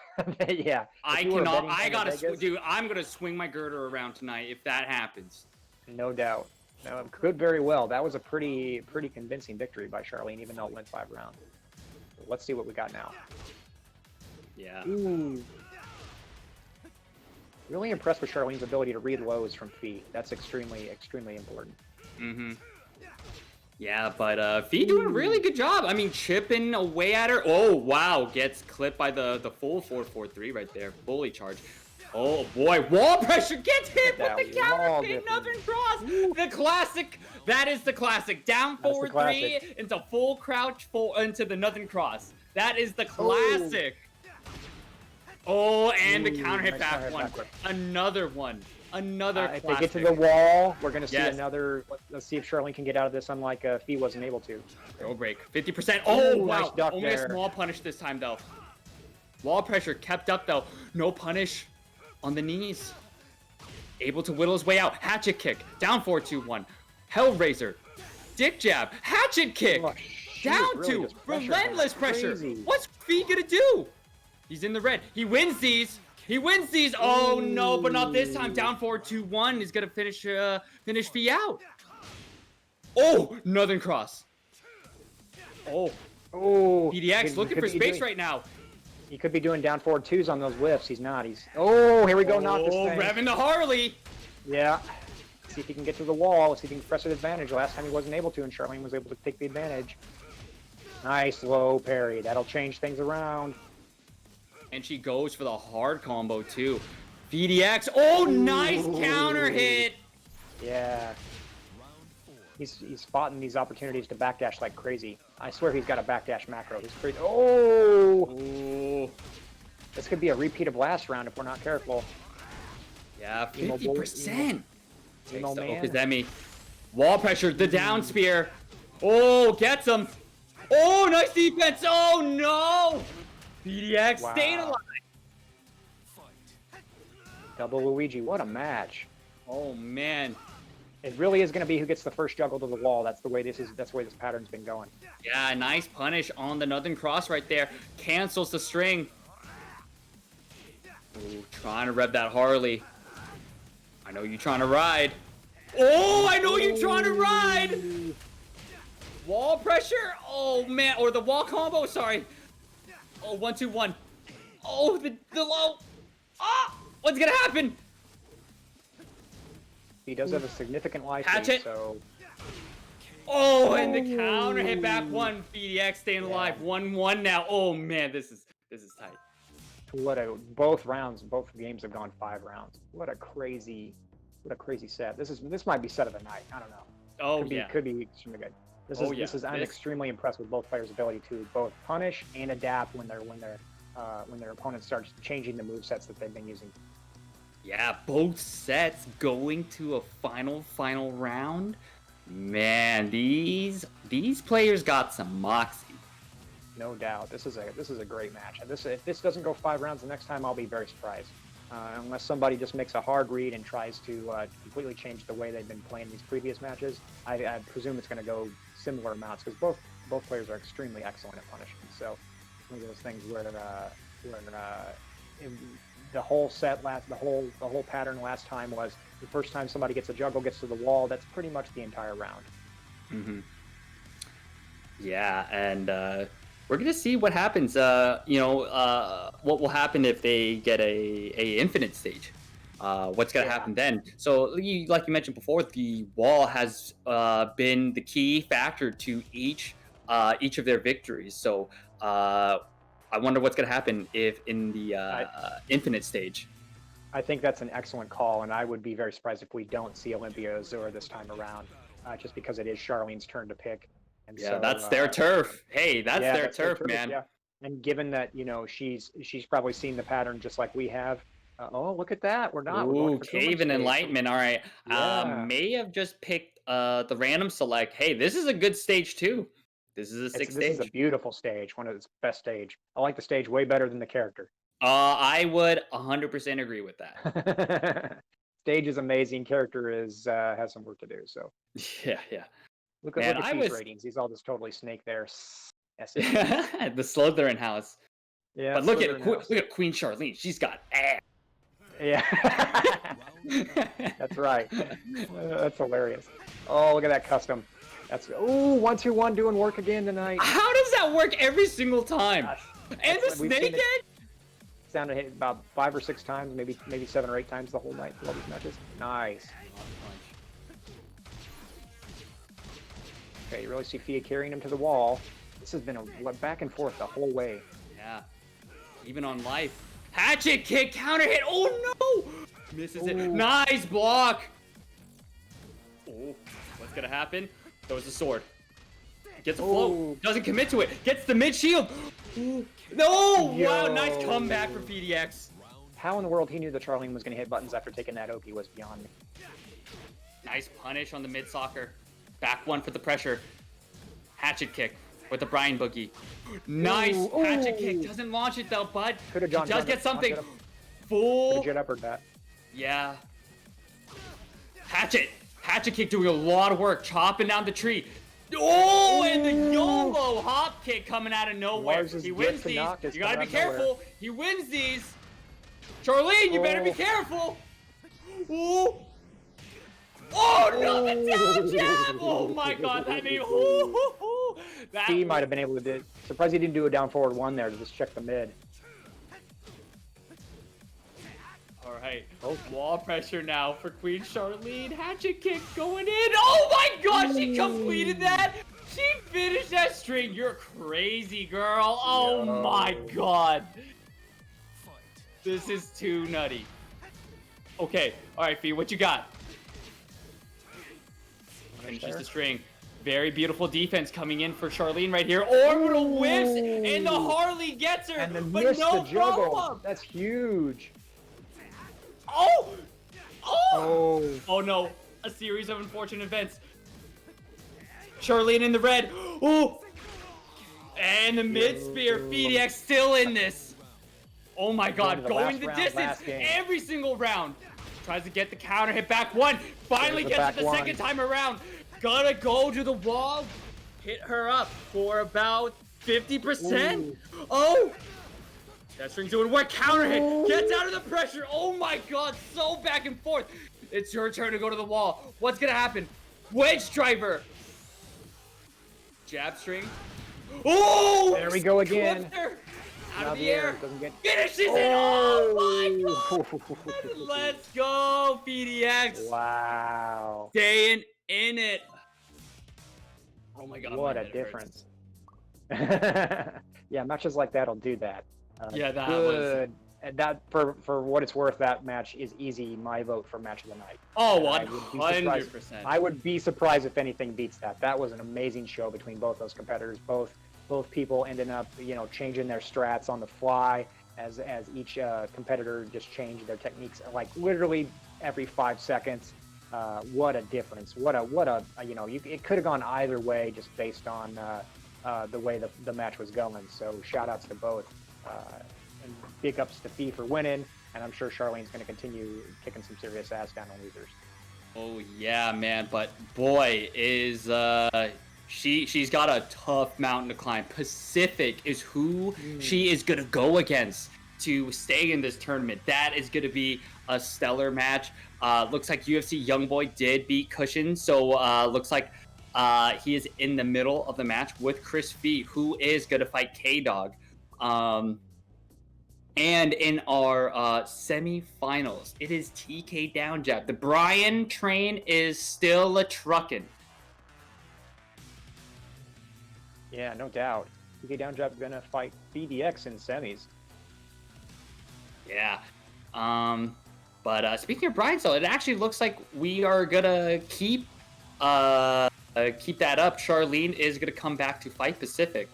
yeah. If I you were a cannot. betting I man in gotta, Vegas, dude. I'm gonna swing my girder around tonight if that happens. no doubt. No, it could very well. That was a pretty convincing victory by Charlene, even though it went 5 rounds. Let's see what we got now. Yeah. Ooh. Really impressed with Charlene's ability to read lows from feet. That's extremely important. Mm-hmm. Yeah, but Fee doing a really good job. I mean, chipping away at her. Oh wow, gets clipped by the full 4-4-3 right there. Fully charged. Oh boy, wall pressure gets hit with the counter pin, Northern Cross. The classic. That is the classic. Down forward 3 into full crouch into the Northern Cross. That is the classic. Oh, and the counter hit back one. Another one. Another if classic. they get to the wall, we're going to see another. Let's see if Charlene can get out of this, unlike Fee wasn't able to. Throw break. 50%. Oh, wow. Nice duck Only there. a small punish this time, though. Wall pressure kept up, though. No punish on the knees. Able to whittle his way out. Hatchet kick. Down 4-2-1. Hellraiser. Dick jab. Hatchet kick. Oh, Down really 2. Relentless pressure. Crazy. What's Fee going to do? He's in the red. He wins these. He wins these. Oh no, but not this time. Down 4-2-1. He's gonna finish Fee out. Oh, Northern Cross. Oh. PDX looking for space right now. He could be doing down forward 2s on those whiffs. He's not. He's. Oh, here we go. Not this thing. Revving the Harley. Yeah. See if he can get to the wall. See if he can press an advantage. Last time he wasn't able to, and Charlene was able to take the advantage. Nice low parry. That'll change things around. And she goes for the hard combo too. VDX. Oh, nice counter hit. Yeah. He's spotting these opportunities to backdash like crazy. I swear he's got a backdash macro. He's crazy. Oh! This could be a repeat of last round if we're not careful. Yeah, 50%. Emo man. Okazemi. Wall pressure. The down spear. Oh, gets him. Oh, nice defense. Oh, no. BDX staying alive. Double Luigi, what a match! Oh man, it really is going to be who gets the first juggle to the wall. That's the way this pattern's been going. Yeah, nice punish on the Northern Cross right there. Cancels the string. Ooh, trying to rev that Harley. I know you trying to ride. Oh, I know you trying to ride. Wall pressure. Oh man, or the wall combo. Sorry. Oh, 1-2-1. Oh, the low. Ah, what's gonna happen? He does have a significant life lead, so. Oh, and the counter hit back 1. BDX staying alive. 1-1 now. Oh man, this is tight. Both games have gone 5 rounds. What a crazy set. This might be set of the night. I don't know. Oh could be extremely good. I'm extremely impressed with both players' ability to both punish and adapt when their opponent starts changing the movesets that they've been using. Yeah, both sets going to a final round. Man, these players got some moxie. No doubt. This is a great match. If this doesn't go 5 rounds the next time, I'll be very surprised. Unless somebody just makes a hard read and tries to completely change the way they've been playing these previous matches, I presume it's going to go similar amounts because both players are extremely excellent at punishment. So one of those things where the whole pattern last time was the first time somebody gets a juggle, gets to the wall. That's pretty much the entire round. Mm-hmm. Yeah, and we're gonna see what happens. What will happen if they get a infinite stage? What's gonna happen then? So, like you mentioned before, the wall has been the key factor to each of their victories. So, I wonder what's gonna happen if in the infinite stage. I think that's an excellent call, and I would be very surprised if we don't see Olympia Azure this time around, just because it is Charlene's turn to pick. And yeah, so, that's their turf. Hey, that's their turf, man. Yeah. And given that she's probably seen the pattern just like we have. Oh, look at that! We're not. Ooh, Cave and Enlightenment. All right. Yeah. May have just picked the random select. Hey, this is a good stage too. This is a 6th stage. This is a beautiful stage. One of its best stage. I like the stage way better than the character. I would 100% agree with that. Stage is amazing. Character is has some work to do. So Yeah, yeah. look at Man, look at I T's was ratings. He's all just totally snake there. S-A. the Slytherin house. Yeah, But look at Slytherin house. look at Queen Charlene. She's got ass. Yeah, that's right. That's hilarious. Oh, look at that custom. That's ooh 1-2-1 doing work again tonight. How does that work every single time? Gosh, And the we've seen snake it egg? down to hit about 5 or 6 times, maybe 7 or 8 times the whole night through all these matches. Nice. Okay, you really see Fia carrying him to the wall. This has been a back and forth the whole way. Yeah. Even on life. Hatchet kick, counter hit. Oh no! Misses it. Nice block. Oh, what's gonna happen? Throws the sword. Gets a float. Doesn't commit to it. Gets the mid shield. No! Wow, nice comeback for PDX. How in the world he knew that Charlene was going to hit buttons after taking that Oki was beyond me. Nice punish on the mid soccer. Back one for the pressure. Hatchet kick with the Brian Boogie. Nice hatchet kick. Doesn't launch it though, bud. Could have He does get something. Full. Jet uppered that. Yeah. Hatchet. Hatchet kick doing a lot of work. Chopping down the tree. Oh, and the YOLO hop kick coming out of nowhere. He wins these. You gotta be careful. He wins these. Charlene, you better be careful. Oh. Oh no, the down jab! Oh my god, that made He might have been able to do. Surprised he didn't do a down forward one there to just check the mid. Alright, wall pressure now for Queen Charlene. Hatchet kick going in. Oh my god, she completed that! She finished that string. You're crazy, girl. Oh my god. This is too nutty. Okay, alright, Fee, what you got? Finishes the string. Very beautiful defense coming in for Charlene right here. Orbital whiffs, and the Harley gets her, and then but no the juggle. follow-up. That's huge. Oh! Oh! Oh no! A series of unfortunate events. Charlene in the red. Oh! And the mid spear. PDX still in this. Oh my god! Going the distance every single round. Tries to get the counter hit back one. Finally gets it the second time around. Gotta go to the wall. Hit her up for about 50%. Oh! That string's doing work. Counter hit. Gets out of the pressure. Oh my god. So back and forth. It's her turn to go to the wall. What's gonna happen? Wedge driver. Jab string. Oh! There we go again. Out of the air. Finishes it. Oh my god. Let's go, PDX. Wow. Staying in it. Oh my god. What a difference. Yeah, matches like that'll do that. Yeah, that good. And that for what it's worth, that match is easy. My vote for match of the night. Oh, 100%. I would be surprised if anything beats that. That was an amazing show between both those competitors. Both people ended up, changing their strats on the fly as each competitor just changed their techniques, like literally every 5 seconds. What a difference! What a it could have gone either way just based on the way the match was going. So shout outs to both. And big ups to Fee for winning, and I'm sure Charlene's going to continue kicking some serious ass down on losers. Oh yeah, man, but boy, is she's got a tough mountain to climb. Pacific is who she is going to go against to stay in this tournament. That is going to be a stellar match. Looks like UFC Youngboy did beat Cushion, so looks like he is in the middle of the match with Chris Fee, who is going to fight K-Dog. And in our semifinals, it is TK Down Jab. The Brian train is still a truckin'. Yeah, no doubt. TK Down Jab gonna fight BDX in semis. Yeah. But speaking of Brian, so it actually looks like we are gonna keep that up. Charlene is gonna come back to fight Pacific.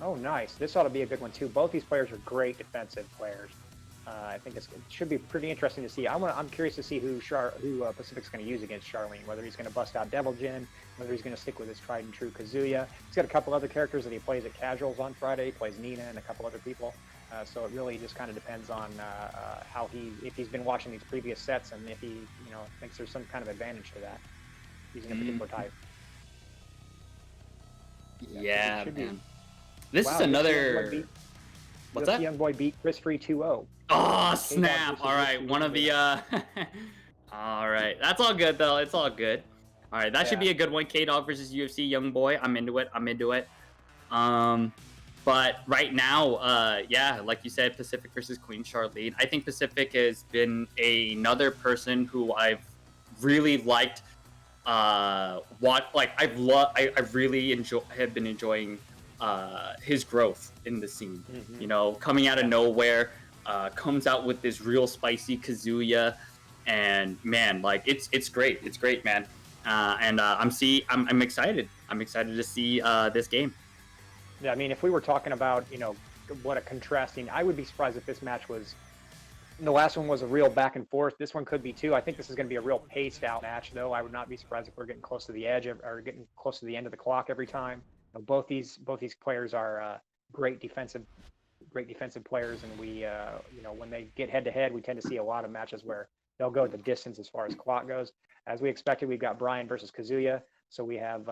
Oh, nice. This ought to be a good one, too. Both these players are great defensive players. I think it should be pretty interesting to see. I'm curious to see who Pacific's going to use against Charlene, whether he's going to bust out Devil Jin, whether he's going to stick with his tried and true Kazuya. He's got a couple other characters that he plays at Casuals on Friday. He plays Nina and a couple other people. So it really just kind of depends on if he's been watching these previous sets and if he, thinks there's some kind of advantage to that using a particular type. Yeah, man. This is another. What's that? Young boy beat Chris Free 2-0. Oh, snap. All right. One of the. All right. That's all good, though. It's all good. All right. That should be a good one. K-Dog versus UFC Young Boy. I'm into it. But right now, like you said, Pacific versus Queen Charlene. I think Pacific has been another person who I've really liked. I really have been enjoying his growth in the scene. Coming out of nowhere, comes out with this real spicy Kazuya, and man, like it's great. It's great, man. I'm excited. I'm excited to see this game. Yeah, I mean, if we were talking about what a contrasting, I would be surprised if this match was. The last one was a real back and forth. This one could be too. I think this is going to be a real paced out match, though. I would not be surprised if we're getting close to the edge or getting close to the end of the clock every time. Both these players are great defensive players, and we when they get head to head, we tend to see a lot of matches where they'll go the distance as far as clock goes. As we expected, we've got Brian versus Kazuya, so we have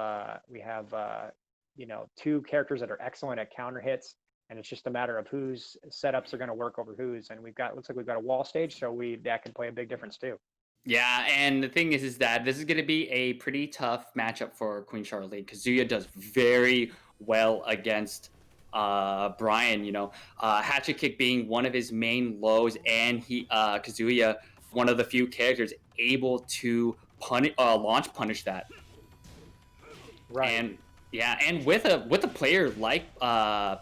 two characters that are excellent at counter hits. And it's just a matter of whose setups are going to work over whose. And looks like we've got a wall stage, so that can play a big difference too. Yeah, and the thing is that this is going to be a pretty tough matchup for Queen Charlene. Kazuya does very well against Brian. Hatchet kick being one of his main lows, and Kazuya, one of the few characters able to launch punish that. Right. And with a player like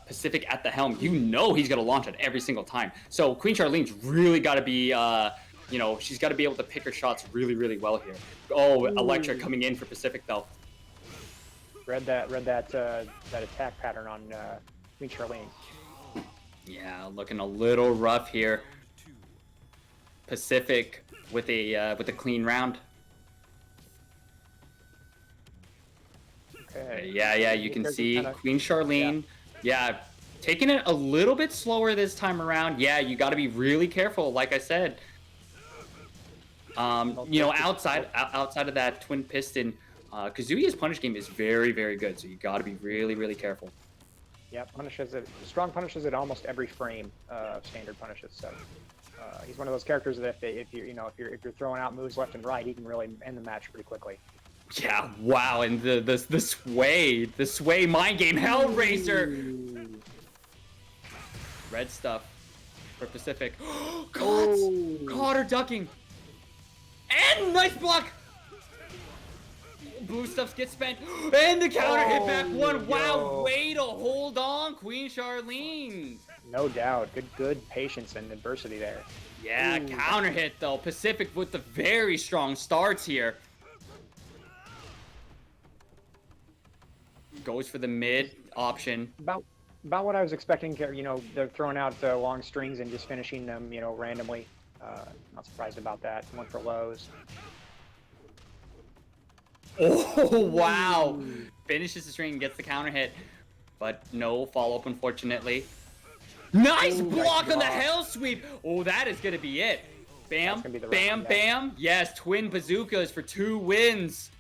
Pacific at the helm, he's gonna launch it every single time. So Queen Charlene's really got to be, she's got to be able to pick her shots really, really well here. Oh, Electric coming in for Pacific though. Read that attack pattern on Queen Charlene. Yeah, looking a little rough here. Pacific with a clean round. Yeah, you can see Queen Charlene, taking it a little bit slower this time around. Yeah, you got to be really careful, like I said. Outside of that twin piston, Kazuya's punish game is very, very good, so you got to be really, really careful. Yeah, strong punishes at almost every frame of standard punishes. So he's one of those characters that if you're throwing out moves left and right, he can really end the match pretty quickly. Yeah, wow, and the sway mind game, Hellraiser. Red stuff for Pacific. Caught her ducking. And nice block. Blue stuff gets spent. And the counter hit back one. Wow, way to hold on, Queen Charlene. No doubt. Good patience and adversity there. Yeah, counter hit though. Pacific with the very strong starts here. Goes for the mid option. About what I was expecting. They're throwing out long strings and just finishing them, randomly. Not surprised about that. One for lows. Oh, wow. Finishes the string and gets the counter hit. But no follow-up, unfortunately. Nice block on the hell sweep. Oh, that is going to be it. Bam, bam, bam. Yes, twin bazookas for 2 wins.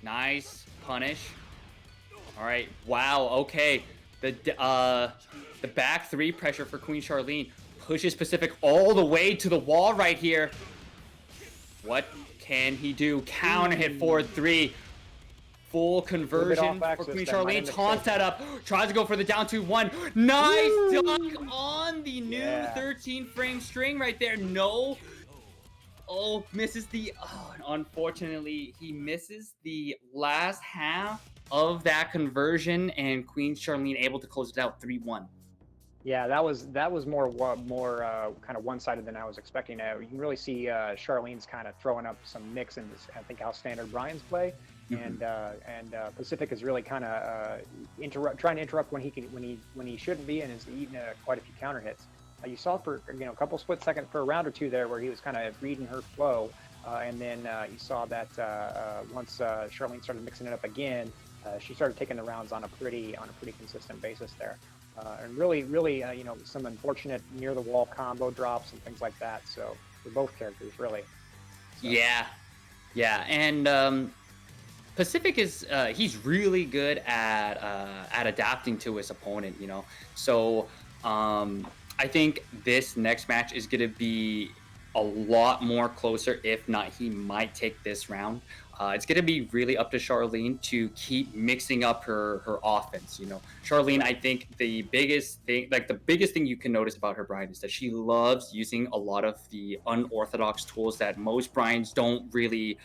Nice punish. All right. Wow. Okay. The back 3 pressure for Queen Charlene pushes Pacific all the way to the wall right here. What can he do? Counter hit 4-3. Full conversion for Queen Charlene. Taunts that up. Tries to go for the down 2-1. Nice dunk on the new 13 frame string right there. No. Oh, misses unfortunately, he misses the last half of that conversion, and Queen Charlene able to close it out 3-1. Yeah, that was more kind of one-sided than I was expecting. You can really see Charlene's kind of throwing up some mix in this, I think, how standard Brian's play, and Pacific is really kind of trying to interrupt when he shouldn't be, and is eating quite a few counter hits. You saw for a couple split second for a round or two there where he was kind of reading her flow, and then you saw that once Charlene started mixing it up again, she started taking the rounds on a pretty consistent basis there, and really some unfortunate near the wall combo drops and things like that. So for both characters, really. So. Yeah, yeah, and Pacific is he's really good at adapting to his opponent, you know. So I think this next match is gonna be a lot more closer. If not, he might take this round. It's gonna be really up to Charlene to keep mixing up her offense. You know, Charlene. I think the biggest thing, like the biggest thing you can notice about her, Brian, is that she loves using a lot of the unorthodox tools that most Brians don't really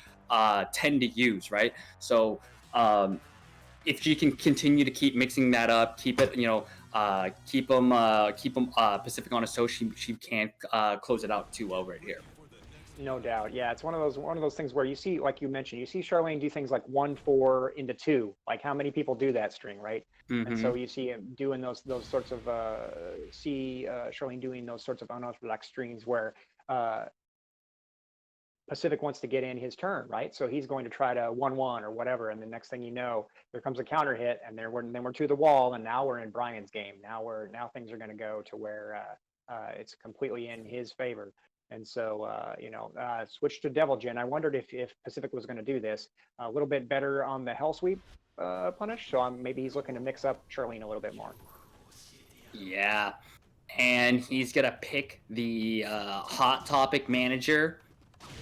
tend to use, right? So if she can continue to keep mixing that up, keep it, keep them Pacific on his toes, she can close it out too well right here. No doubt. Yeah, it's one of those things where you see, like you mentioned, you see Charlene do things like 1-4 into 2. Like how many people do that string, right? Mm-hmm. And so you see him doing those sorts of Charlene doing those sorts of unorthodox strings where Pacific wants to get in his turn, right? So he's going to try to 1-1 or whatever, and the next thing you know, there comes a counter hit, and then we're to the wall, and now we're in Brian's game. Now things are going to go to where it's completely in his favor. And so switch to Devil Jin. I wondered if Pacific was going to do this a little bit better on the Hell Sweep punish. So maybe he's looking to mix up Charlene a little bit more. Yeah, and he's gonna pick the Hot Topic manager.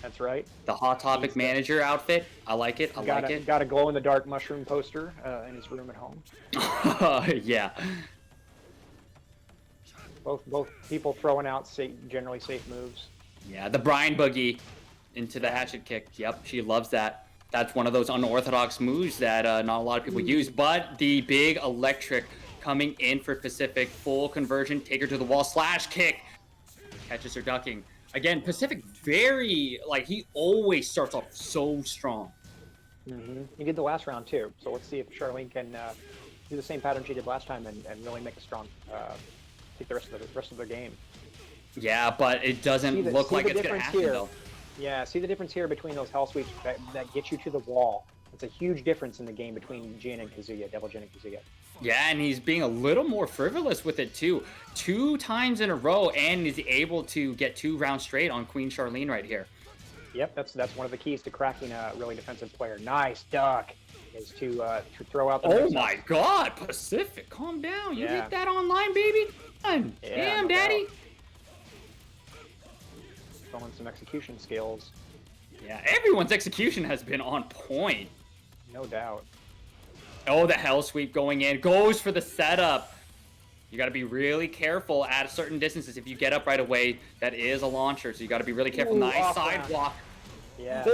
That's right. The Hot Topic manager outfit. I like it. Got a glow in the dark mushroom poster in his room at home. Yeah. Both people throwing out generally safe moves. Yeah, the Brian Boogie into the hatchet kick. Yep, she loves that. That's one of those unorthodox moves that not a lot of people use. But the big electric coming in for Pacific, full conversion, take her to the wall, slash kick, catches her ducking. Again, Pacific very, he always starts off so strong. Mm-hmm. He did the last round too. So let's see if Charlene can do the same pattern she did last time and really make a strong, take the rest of their game. Yeah, but it doesn't look like it's going to happen though. Yeah, see the difference here between those hell sweeps that get you to the wall. It's a huge difference in the game between Jin and Kazuya, Devil Jin and Kazuya. Yeah, and he's being a little more frivolous with it too. 2 times in a row, and is able to get 2 rounds straight on Queen Charlene right here. Yep, that's one of the keys to cracking a really defensive player. Nice duck is to throw out the. Oh my God, Pacific, calm down. You hit that online, baby. Damn, daddy. Showing some execution skills. Yeah, everyone's execution has been on point. No doubt. Oh, the hell sweep going in. Goes for the setup. You got to be really careful at certain distances. If you get up right away, that is a launcher, so you got to be really careful. Nice sidewalk. Yeah.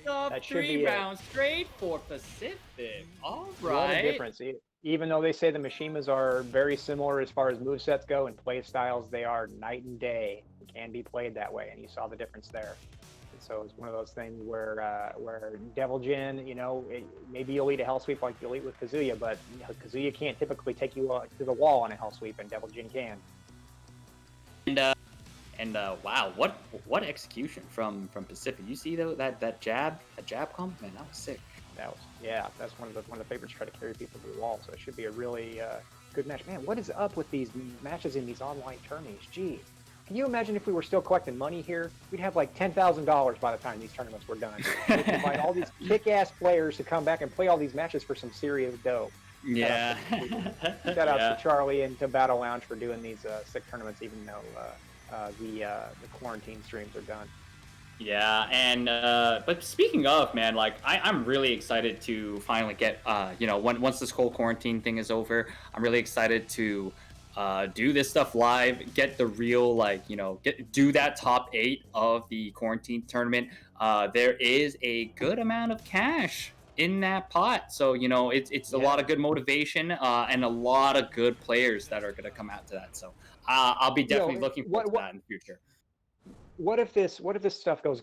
Nice 3 rounds straight for Pacific. All right. What a difference. Even though they say the Mishimas are very similar as far as movesets go and play styles, they are night and day. It can be played that way, and you saw the difference there. And so it's one of those things where Devil Jin, maybe you'll eat a hell sweep like you'll eat with Kazuya, but Kazuya can't typically take you to the wall on a hell sweep, and Devil Jin can. And wow, what execution from Pacific. You see though that jab comp, man, that was sick. That's one of the favorites try to carry people to the wall, so it should be a really good match. Man, what is up with these matches in these online tourneys? Gee, can you imagine if we were still collecting money here? We'd have like $10,000 by the time these tournaments were done. We could find all these kick-ass players to come back and play all these matches for some serious dough. Yeah. Shout out to Charlie and to Battle Lounge for doing these sick tournaments, even though the quarantine streams are done. Yeah, and but speaking of, man, I'm really excited to finally get once this whole quarantine thing is over, I'm really excited to do this stuff live, get the real do that top 8 of the quarantine tournament. There is a good amount of cash in that pot, so it's a lot of good motivation and a lot of good players that are going to come out to that. So I'll be definitely looking forward to that in the future. What if this stuff goes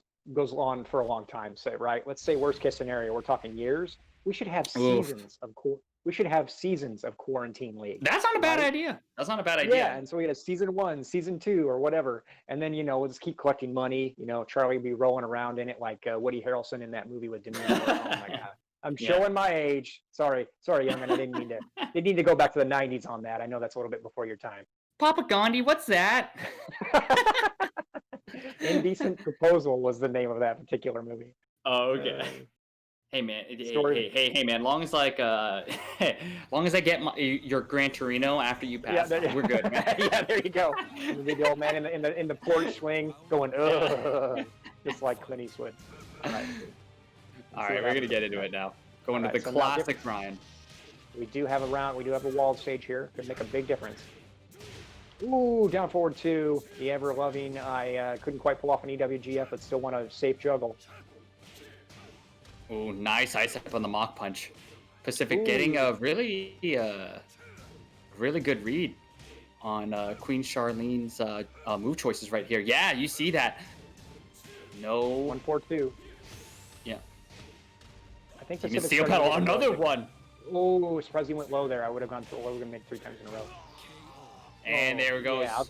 on for a long time? Say, right? Let's say worst case scenario, we're talking years. We should have seasons of quarantine league. That's not a bad idea. That's not a bad idea. Yeah, and so we had a season 1, season 2, or whatever, and then we'll just keep collecting money. Charlie will be rolling around in it like Woody Harrelson in that movie with De Niro. Oh my God. I'm Yeah. showing my age. Sorry, young man. I didn't need to go back to the '90s on that. I know that's a little bit before your time. Papa Gandhi, what's that? Indecent Proposal was the name of that particular movie. Oh, okay. Uh, Hey man, story. hey man. Long as like long as I get your Gran Torino after you Yeah, pass, we're good, man. yeah, there you go. And the old man in the porch swing going, ugh, just like Clint Eastwood. All right. All right, we're gonna get into it now. Going to the So classic Ryan. we do have a walled stage here. Could make a big difference. Ooh, down forward two. The ever loving. I couldn't quite pull off an EWGF, but still want a safe juggle. Oh, nice ice up on the mock punch. Pacific Ooh. getting a really good read on Queen Charlene's move choices right here. Yeah, you see that. No. 1-4-2. Yeah. I think Even steel pedal, another one. Oh, surprised he went low there. I would have gone to low and made 3 times in a row. And there it goes. Yeah.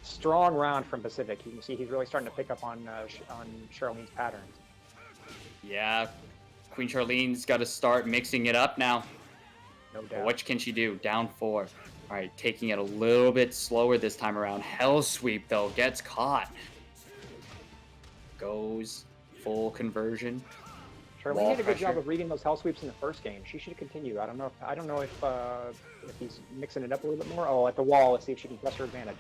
Strong round from Pacific. You can see he's really starting to pick up on Charlene's patterns. Yeah, Queen Charlene's got to start mixing it up now. No But doubt. what can she do? Down 4. All right, taking it a little bit slower this time around. Hell sweep, though, gets caught. Goes full conversion. Charlene did a good job of reading those hell sweeps in the first game. She should continue. I don't know if he's mixing it up a little bit more. Oh, at the wall. Let's see if she can press her advantage.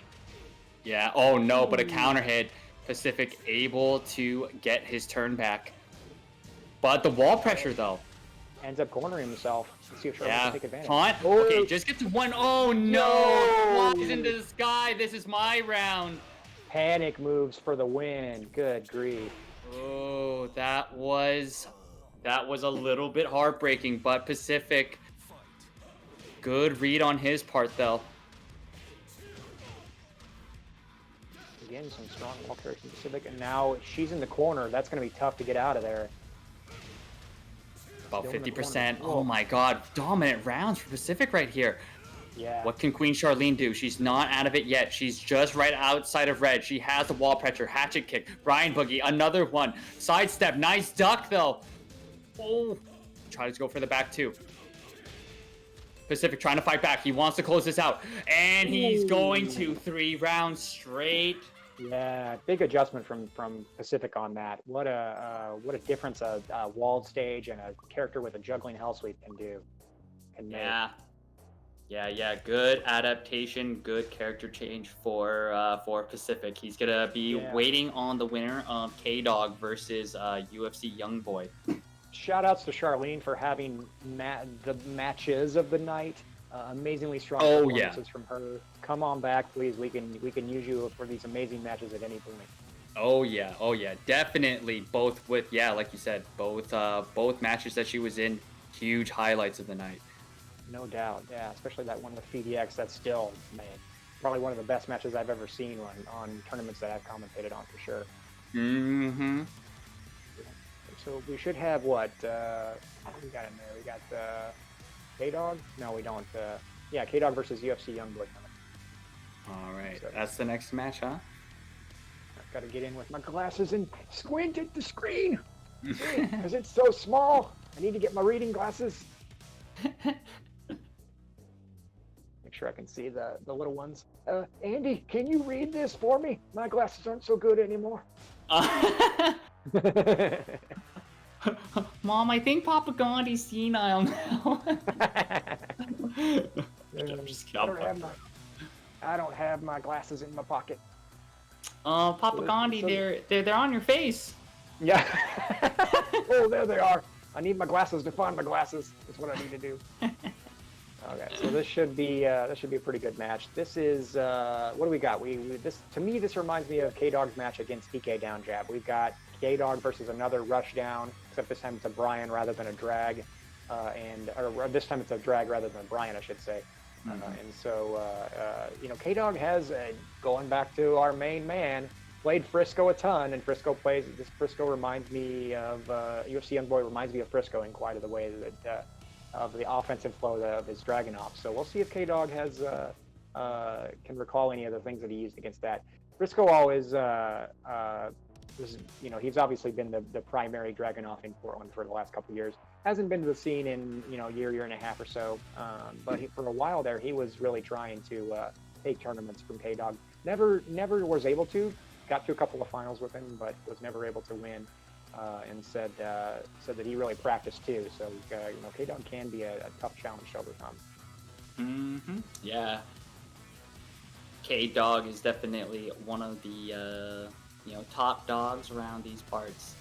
Yeah. Oh no, but a counter hit. Pacific able to get his turn back. But the wall pressure though. Ends up cornering himself. Let's see if Charlene can take advantage. Taunt. Oh. Okay, just get to one. Oh no! Flies into the sky. This is my round. Panic moves for the win. Good grief. Oh, that was a little bit heartbreaking, but Pacific, good read on his part though. Again, some strong wall carries from Pacific, and now she's in the corner. That's going to be tough to get out of there. About Still in the 50%. corner. Oh my god, dominant rounds for Pacific right here. Yeah. What can Queen Charlene do? She's not out of it yet. She's just right outside of red. She has the wall pressure, hatchet kick, Brian Boogie, another one. Sidestep, nice duck though. Oh, try to go for the back too. Pacific trying to fight back. He wants to close this out. And he's going to 3 rounds straight. Yeah, big adjustment from Pacific on that. What a difference a walled stage and a character with a juggling hell sweep can do. Yeah. Good adaptation, good character change for Pacific. He's gonna be waiting on the winner of K-Dog versus UFC Youngboy. Shout outs to Charlene for having the matches of the night. Amazingly strong performances from her. Come on back, please. We can use you for these amazing matches at any point. Oh yeah, definitely. Both with like you said, both matches that she was in, huge highlights of the night. No doubt, yeah. Especially that one with PDX. That's still, man, probably one of the best matches I've ever seen on tournaments that I've commentated on for sure. Mm-hmm. So we should have what we got in there? We got K-Dog? No, we don't. K-Dog versus UFC Youngboy coming. All right, So, that's the next match, huh? I've got to get in with my glasses and squint at the screen because it's so small. I need to get my reading glasses. Make sure I can see the little ones. Andy, can you read this for me? My glasses aren't so good anymore. Mom, I think Papa Gandhi's senile now. I'm just kidding. I don't have my glasses in my pocket. Papa Gandhi, they're on your face. Yeah. Oh, there they are. I need my glasses to find my glasses. That's what I need to do. Okay, so this should be a pretty good match. This is what do we got? To me this reminds me of K-Dog's match against DK Down Jab. We've got K-Dog versus another rush down, except this time it's a Brian rather than a drag, or this time it's a drag rather than a Brian, I should say. Mm-hmm. And so K-Dog has going back to our main man. Played Frisco a ton, and Frisco reminds me of UFC Youngboy reminds me of Frisco in quite a way that of the offensive flow of his Dragunov. So we'll see if K-Dog has can recall any of the things that he used against that. Frisco always was, he's obviously been the primary Dragunov in Portland for the last couple of years. Hasn't been to the scene in year and a half or so. But for a while there, he was really trying to take tournaments from K Dog. Never was able to. Got to a couple of finals with him, but was never able to win. And said that he really practiced too. So K Dog can be a tough challenge to overcome. Yeah. K Dog is definitely one of the top dogs around these parts.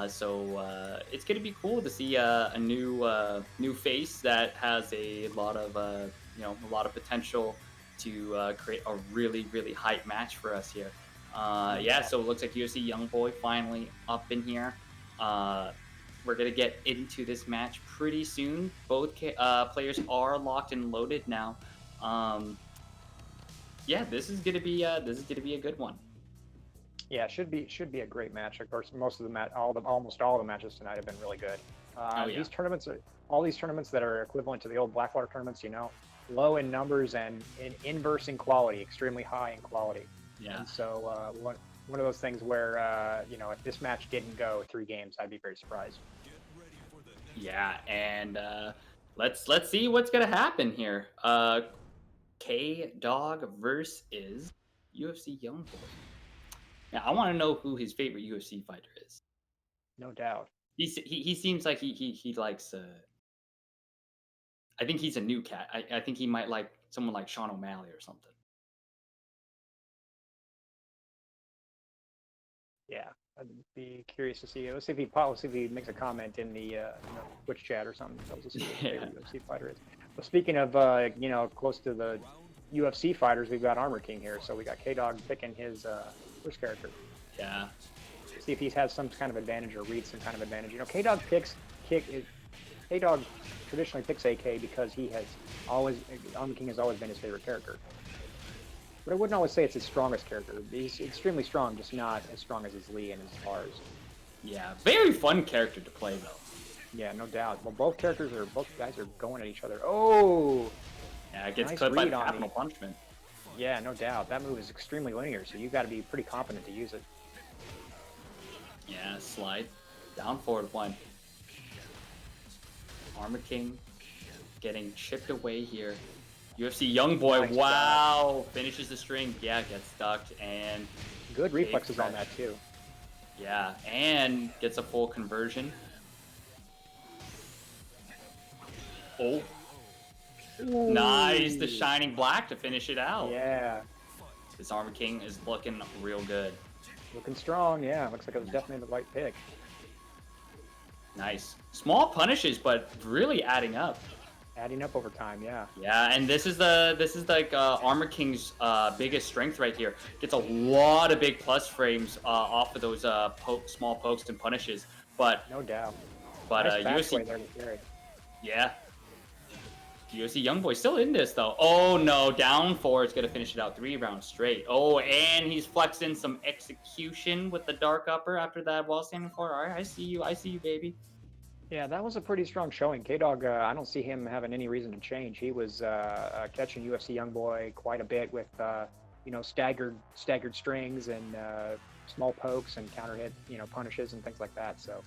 So it's gonna be cool to see a new face that has a lot of potential to create a really hype match for us here. Yeah, so it looks like UFC Youngboy finally up in here. We're gonna get into this match pretty soon. Both players are locked and loaded now. Yeah, this is gonna be a good one. Yeah, should be a great match. Of course, most of the almost all the matches tonight have been really good. Oh yeah. These tournaments are all these tournaments that are equivalent to the old Blackwater tournaments. Low in numbers and in inverse in quality, extremely high in quality. Yeah. And so one of those things where if this match didn't go 3 games, I'd be very surprised. Yeah, and let's see what's gonna happen here. K Dog versus UFC Youngboy. Now, I want to know who his favorite UFC fighter is. No doubt. He seems like he likes. I think he's a new cat. I think he might like someone like Sean O'Malley or something. Yeah, I'd be curious to see. Let's see if he makes a comment in the Twitch chat or something. Tells us who his favorite UFC fighter is. Well, speaking of close to the UFC fighters, we've got Armor King here. So we got K Dog picking his first character. Yeah. See if he has some kind of advantage or reads some kind of advantage. K Dog K Dog traditionally picks AK because Armor King has always been his favorite character. But I wouldn't always say it's his strongest character. He's extremely strong, just not as strong as his Lee and his Lars. Yeah, very fun character to play though. Yeah, no doubt. Well, both guys are going at each other. Oh! Yeah, it gets clipped by capital punishment. Yeah, no doubt. That move is extremely linear, so you got to be pretty confident to use it. Yeah, slide. Down forward one. Armor King getting chipped away here. UFC Youngboy, Nice wow, finishes the string. Yeah, gets stuck and good reflexes on that too. Yeah, and gets a full conversion. Oh, ooh. Nice, the Shining Black to finish it out. Yeah, this Armor King is looking real good. Looking strong, yeah. Looks like it was definitely the right pick. Nice, small punishes, but really adding up. Adding up over time, yeah. Yeah, and this is like Armor King's biggest strength right here. Gets a lot of big plus frames off of those small pokes and punishes. But no doubt. But nice UFC, there to carry. Yeah. UFC Youngboy still in this though. Oh no, down four is gonna finish it out 3 rounds straight. Oh, and he's flexing some execution with the dark upper after that while standing forward. All right, I see you, baby. Yeah, that was a pretty strong showing. K-Dog, I don't see him having any reason to change. He was catching UFC Youngboy quite a bit with, staggered strings and small pokes and counter hit, punishes and things like that. So,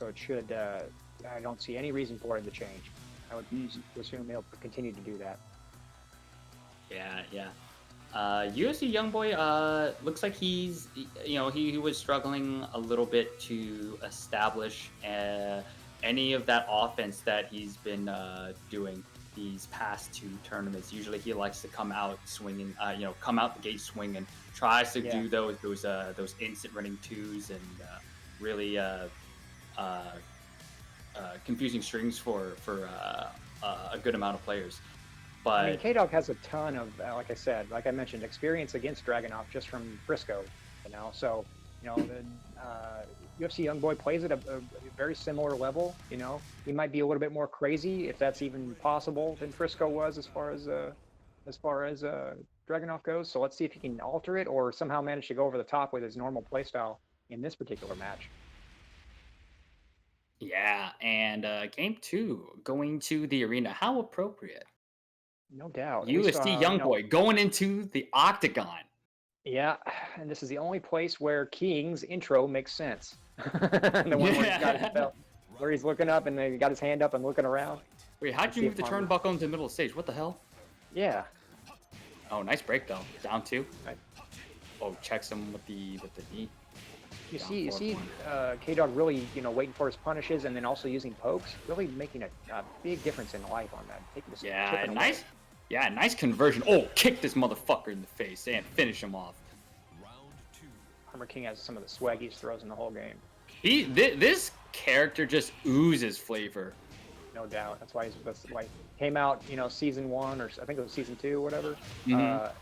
it should. I don't see any reason for him to change. I would assume he'll continue to do that. Yeah. UFC Youngboy looks like he was struggling a little bit to establish any of that offense that he's been doing these past 2 tournaments. Usually he likes to come out swinging, come out the gate swinging, tries to do those instant running 2s and really confusing strings for a good amount of players. But I mean, K-Dog has a ton of, like I mentioned, experience against Dragunov just from Frisco, So, the UFC Youngboy plays at a very similar level. He might be a little bit more crazy, if that's even possible, than Frisco was as far as Dragunov goes. So let's see if he can alter it or somehow manage to go over the top with his normal playstyle in this particular match. Yeah, and game 2 going to the arena. How appropriate. No doubt. UFC Youngboy going into the octagon. Yeah, and this is the only place where King's intro makes sense. The one where he's got his Yeah. belt, where he's looking up and then he got his hand up and looking around. Wait, how'd Let's you see move if the Armor. turnbuckle into the middle of the stage? What the hell? Yeah. Oh, nice break though. Down 2. Right. Oh, checks him with the knee. You Down see, 4 point. K-Dog really, waiting for his punishes and then also using pokes, really making a big difference in life on that. Taking this, Yeah, chipping away. nice. Yeah, nice conversion. Oh, kick this motherfucker in the face and finish him off. Armor King has some of the swaggiest throws in the whole game, This character just oozes flavor. no doubt. That's why he came out, season 1 or I think it was season 2 or whatever. Mhm.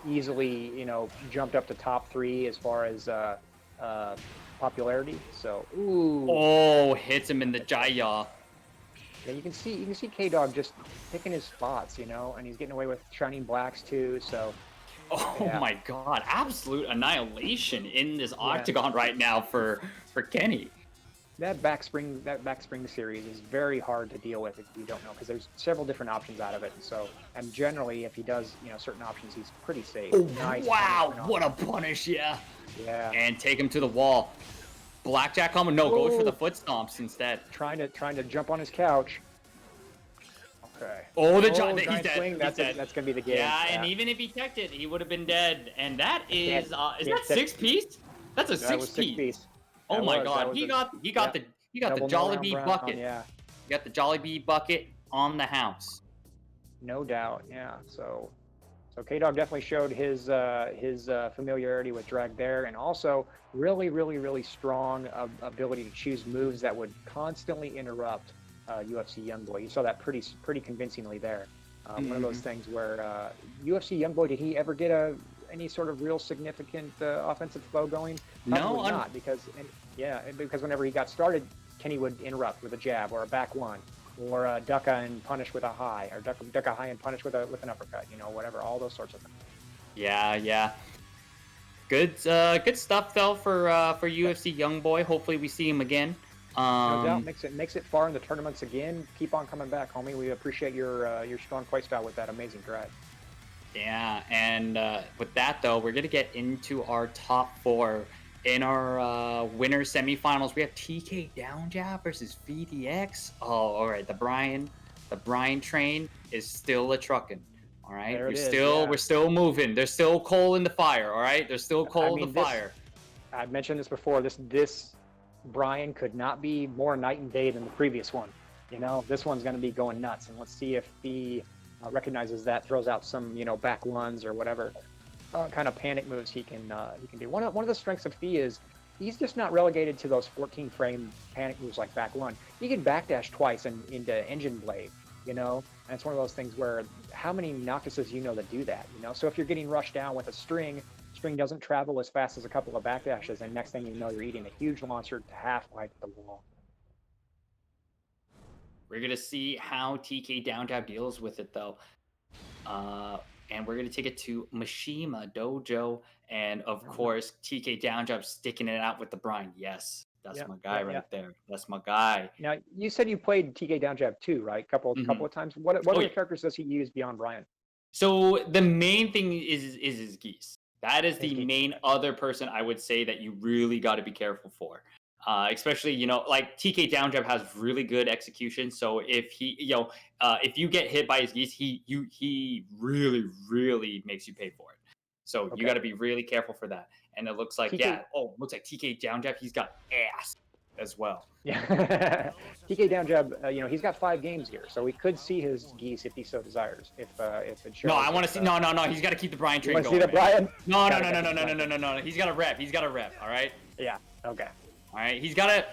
Easily, jumped up to top 3 as far as popularity. So, ooh. Oh, hits him in the jaya. Yeah, you can see K-Dog just picking his spots, and he's getting away with shining blacks too. So Oh yeah. my god, absolute annihilation in this Yeah. octagon right now for Kenny. that backspring series is very hard to deal with if you don't know, because there's several different options out of it. And generally, if he does, certain options, he's pretty safe. Oh, Nice wow, punishment on what him. a punish, yeah. Yeah. And take him to the wall. Blackjack combo, no, goes for the Oh. foot stomps instead. Trying to jump on his couch. Okay. Oh, the giant he's dead. swing. He's That's dead. gonna be the game. Yeah, and even if he teched it, he would have been dead. And that is can't that tech- 6-piece? That's a That was 6-piece. 6-piece. Oh That my was- that god, was he a- got yeah. the Double Jollibee no-round bucket. Brown, yeah. You got the Jollibee bucket on the house. No doubt, yeah. So K-Dog definitely showed his familiarity with drag there, and also really strong ability to choose moves that would constantly interrupt UFC Youngboy. You saw that pretty convincingly there. One of those things where UFC Youngboy, did he ever get any sort of real significant offensive flow going? Probably No, not, because whenever he got started, Kenny would interrupt with a jab or a back one, or duck and punish with a high, or duck a high and punish with an uppercut, whatever, all those sorts of things. Yeah. Good stuff though for UFC Youngboy. Hopefully we see him again. No doubt, makes it far in the tournaments again. Keep on coming back, homie. We appreciate your strong play style with that amazing drive. Yeah, and with that though, we're gonna get into our top 4 in our winner semifinals. We have TK Downjab versus VDX. Oh, all right. The Brian train is still a trucking. All right, we're still moving. There's still coal in the fire. All right, there's still coal in the fire. I've mentioned this before. This Brian could not be more night and day than the previous one. This one's going to be going nuts, and let's see if he recognizes that, throws out some back ones or whatever kind of panic moves he can do. One of the strengths of Fee is he's just not relegated to those 14 frame panic moves like back one. He can backdash twice into engine blade, and it's one of those things where how many Noctises that do that, So if you're getting rushed down with a string doesn't travel as fast as a couple of backdashes, and next thing you know, you're eating a huge launcher to half wide at the wall. We're gonna see how TK Downjab deals with it though. And we're gonna take it to Mishima Dojo, and of course TK Downjab sticking it out with the Brian. Yes, that's my guy right there. That's my guy. Now you said you played TK Downjab too, right? Couple of times. What other characters does he use beyond Brian? So the main thing is his geese. That is the main other person I would say that you really got to be careful for. Especially, like TK Downjab has really good execution. So if he, if you get hit by his geese, he really makes you pay for it. So you got to be really careful for that. And it looks like, looks like TK Downjab, he's got ass as well. Yeah, TK Downjab, he's got 5 games here, so we could see his geese if he so desires. If it shows. No, I want to see. No. He's got to keep the Brian train going. See the Brian? No. He's got a rep. He's got a rep. All right. Yeah. Okay. All right. He's gotta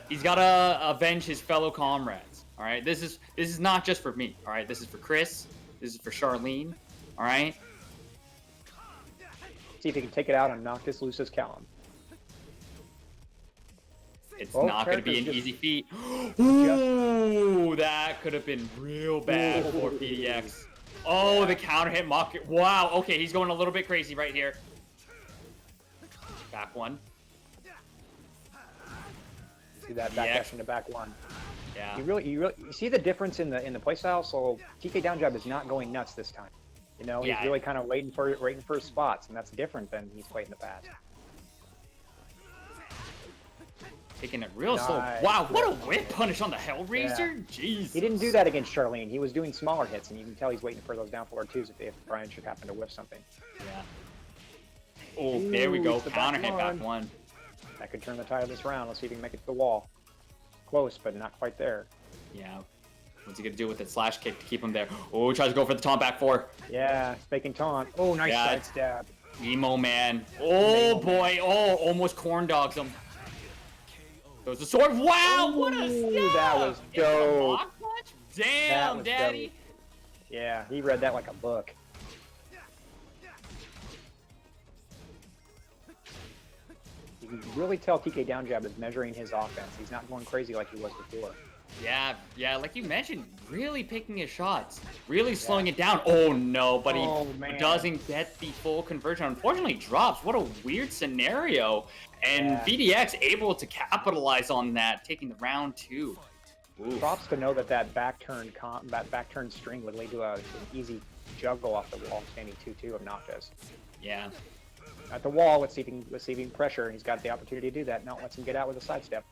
avenge his fellow comrades. All right. This is not just for me. All right. This is for Chris. This is for Charlene. All right. See if he can take it out on Noctis Lucis Callum. It's not going to be an easy feat. Ooh, that could have been real bad for PDX. Oh, the counter hit mock. Wow. Okay, he's going a little bit crazy right here. Back one. See that backdash into back one. Yeah. You see the difference in the playstyle. So TK Downjab is not going nuts this time. You know, he's Yeah. really kind of waiting for his spots, and that's different than he's played in the past. Taking it real slow. Nice. Wow, what a whip punish on the Hellraiser. Yeah. Jeez. He didn't do that against Charlene. He was doing smaller hits, and you can tell he's waiting for those down forward twos if Brian should happen to whiff something. Yeah. Oh, there we go. It's the Counter back hit back one. That could turn the tide of this round. Let's see if he can make it to the wall. Close, but not quite there. Yeah. What's he gonna do with the slash kick to keep him there? Oh, tries to go for the taunt back four. Yeah, faking taunt. Oh, nice Yeah. side stab. Emo man. Oh boy. Oh, almost corn dogs him. Throws the sword. Wow, what a Ooh, snap! that was It's a dope. block punch? Damn, was daddy. dope. Yeah, he read that like a book. You can really tell TK down jab is measuring his offense. He's not going crazy like he was before. Yeah, like you mentioned, really picking his shots, really slowing it down. Oh no, but he man. doesn't get the full conversion. Unfortunately, drops. What a weird scenario. And Yeah. VDX able to capitalize on that, taking the round 2. Oof. Props to know that that back turn string would lead to an easy juggle off the wall, standing 2-2 of Noctis. Yeah. At the wall, let's see if he can pressure. He's got the opportunity to do that. No, lets him get out with a sidestep.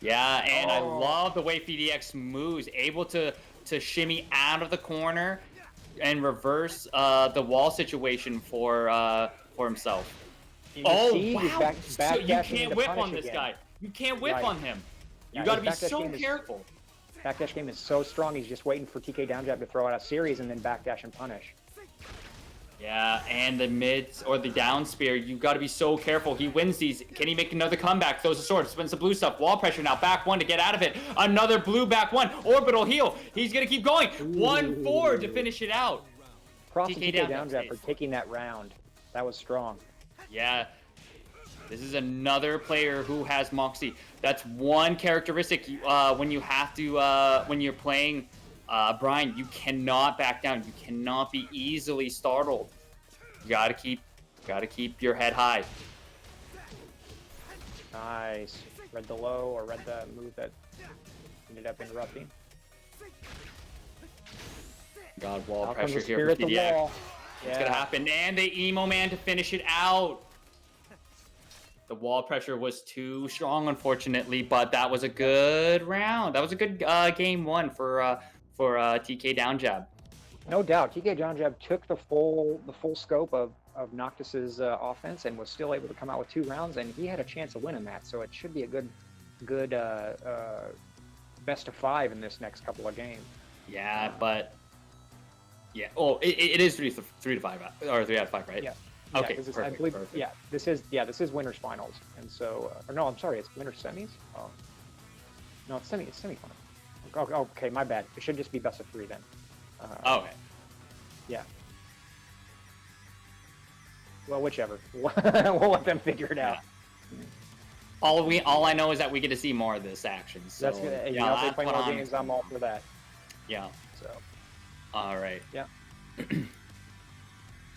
Yeah, and I Oh. love the way VDX moves, able to shimmy out of the corner and reverse the wall situation for himself. You can Oh, see he's wow. back You dashing can't into whip punish on this again. guy. You can't whip Right. on him. Yeah, You got to his be backdash so game is- careful. Backdash game is so strong. He's just waiting for TK down jab to throw out a series and then backdash and punish. Yeah, and the mids or the down spear, you got to be so careful. He wins these. Can he make another comeback? Throws a sword, spins the blue stuff. Wall pressure now. Back one to get out of it. Another blue back one. Orbital heal. He's going to keep going. 1-4 to finish it out. Props to TK TK down down jab for stays. taking that round. That was strong. Yeah. This is another player who has Moxie. That's one characteristic when you have to, when you're playing Brian, you cannot back down. You cannot be easily startled. You gotta keep your head high. Nice. Read the low or read the move that ended up interrupting. God, wall Out comes pressure the here spear for at the PDX. wall. It's gonna happen, and the emo man to finish it out. The wall pressure was too strong, unfortunately, but that was a good round. That was a good game one for TK down jab. No doubt, TK down jab took the full scope of Noctis's offense and was still able to come out with 2 rounds, and he had a chance of winning that. So it should be a good best of 5 in this next couple of games. Yeah, but yeah. Oh, it is 3 to 5 or 3 out of 5, right? Yeah. Okay, Yeah, 'cause perfect, I believe, perfect. yeah, this is winners finals, and so or no, I'm sorry, it's winners semis. Oh, no, it's semifinal. Okay, my bad. It should just be best of 3 then. Okay. Yeah. Well, whichever. We'll let them figure it out. All I know is that we get to see more of this action. So That's good. yeah, You know, if they that's play what more I'm games, I'm all for that. Yeah. So All right. yeah.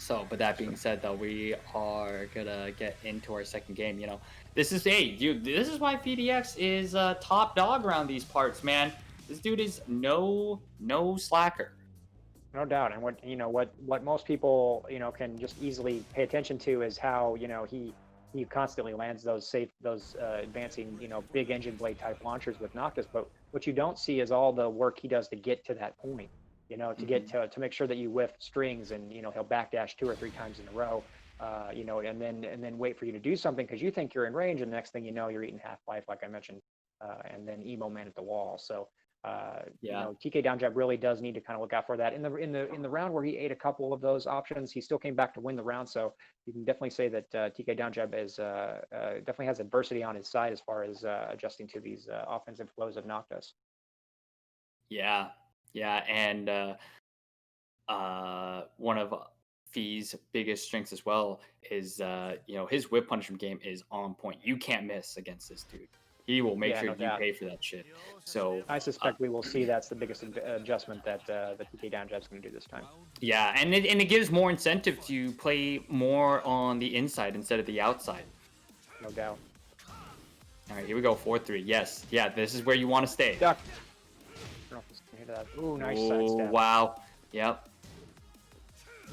So, but that being said, though, we are gonna get into our second game. You know, this is this is why PDX is top dog around these parts, man. This dude is no slacker. No doubt, and what most people can just easily pay attention to is how he constantly lands those advancing big engine blade type launchers with Noctis. But what you don't see is all the work he does to get to that point. To get to make sure that you whiff strings, and he'll backdash 2 or 3 times in a row, and then wait for you to do something because you think you're in range, and the next thing you know, you're eating half life, like I mentioned, and then emo man at the wall. So. TK down jab really does need to kind of look out for that. In the round where he ate a couple of those options, he still came back to win the round. So you can definitely say that TK down jab is definitely has adversity on his side as far as adjusting to these offensive flows of Noctis. Yeah, and one of Fee's biggest strengths as well is his whip punishment game is on point. You can't miss against this dude. He will make sure you pay for that shit. So I suspect we will see that's the biggest adjustment that the TK down jab is going to do this time. Yeah, and it gives more incentive to play more on the inside instead of the outside. No doubt. All right, here we go. 4-3. Yes, yeah, this is where you want to stay. Duck. Ooh, nice side Oh step. wow. Yep.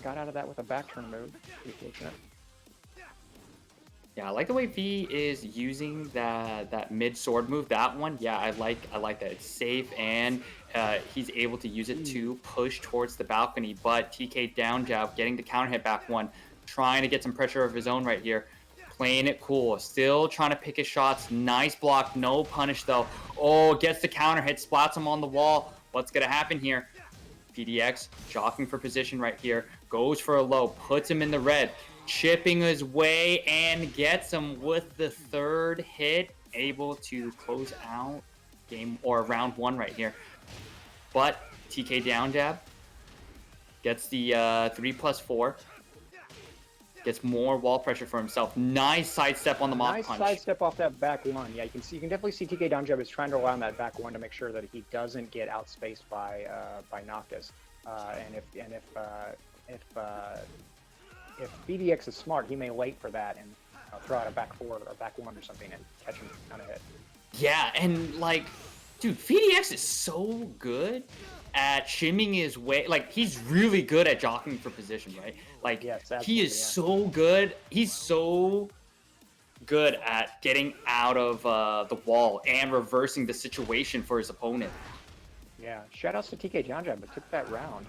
got out of that with a back turn move. Pretty fortunate. Yeah, I like the way V is using that mid sword move. That one, yeah, I like that. It's safe, and he's able to use it to push towards the balcony. But TK down jab, getting the counter hit back one, trying to get some pressure of his own right here. Playing it cool, still trying to pick his shots. Nice block, no punish though. Oh, gets the counter hit, splats him on the wall. What's gonna happen here? PDX jockeying for position right here, goes for a low, puts him in the red, chipping his way and gets him with the third hit, able to close out game or round one right here. But TK down jab gets the 3+4. Gets more wall pressure for himself. Nice sidestep on the mock punch. Nice sidestep off that back one. Yeah, you can definitely see TK down jab is trying to rely on that back one to make sure that he doesn't get outspaced by Noctis. And if BDX is smart, he may wait for that and throw out a back four or back one or something and catch him on a hit. Yeah, and like, dude, VDX is so good at shimming his way. Like, he's really good at jockeying for position, right? Like, yes, he is so good. He's so good at getting out of the wall and reversing the situation for his opponent. Yeah, shoutouts to TK John Jab, but took that round.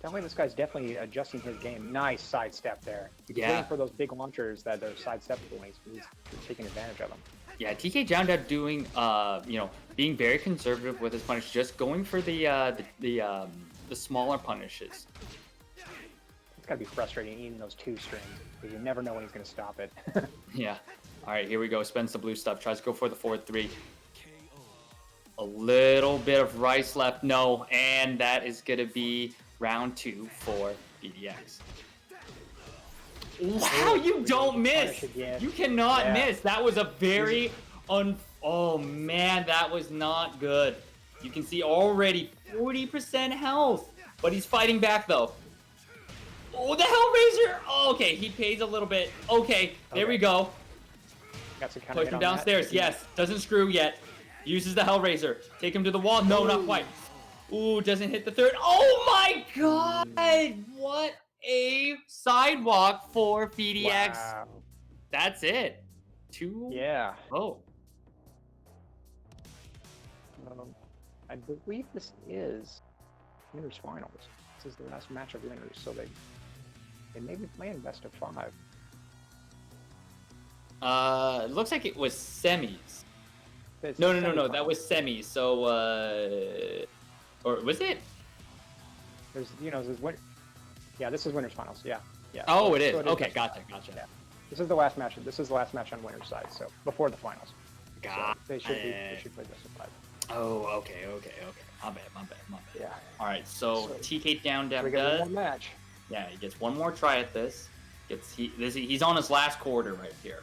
Tell me this guy's definitely adjusting his game. Nice sidestep there. He's waiting for those big launchers that are sidestepable, and he's taking advantage of them. Yeah, TK Joundab doing, being very conservative with his punish, just going for the smaller punishes. It's gotta be frustrating eating those two strings because you never know when he's gonna stop it. Yeah. All right, here we go. Spends the blue stuff. Tries to go for the 4-3. A little bit of rice left. No, and that is gonna be round 2 for BDX. Wow, you don't miss. You cannot miss. That was a very oh man, that was not good. You can see already 40% health, but he's fighting back though. Oh, the Hellraiser. Oh, okay, he pays a little bit. Okay, there we go. Push him downstairs. Yes, doesn't screw yet. Uses the Hellraiser. Take him to the wall. No, not quite. Ooh, doesn't hit the third. Oh my god! What a sidewalk for PDX. Wow. That's it. 2. Yeah. Oh. I believe this is winners finals. This is the last match of winners, so they may be playing best of 5. It looks like it was semis. No. That was semis. So, or was it? There's, yeah, this is winners finals. Yeah. Oh, so, it is. So Okay, gotcha. Yeah. This is the last match. This is the last match on winners side. So before the finals. Got so they should play best of 5. Oh, okay. My bad. Yeah. All right. So TK down We does. got one more match. Yeah, he gets one more try at this. He's on his last quarter right here.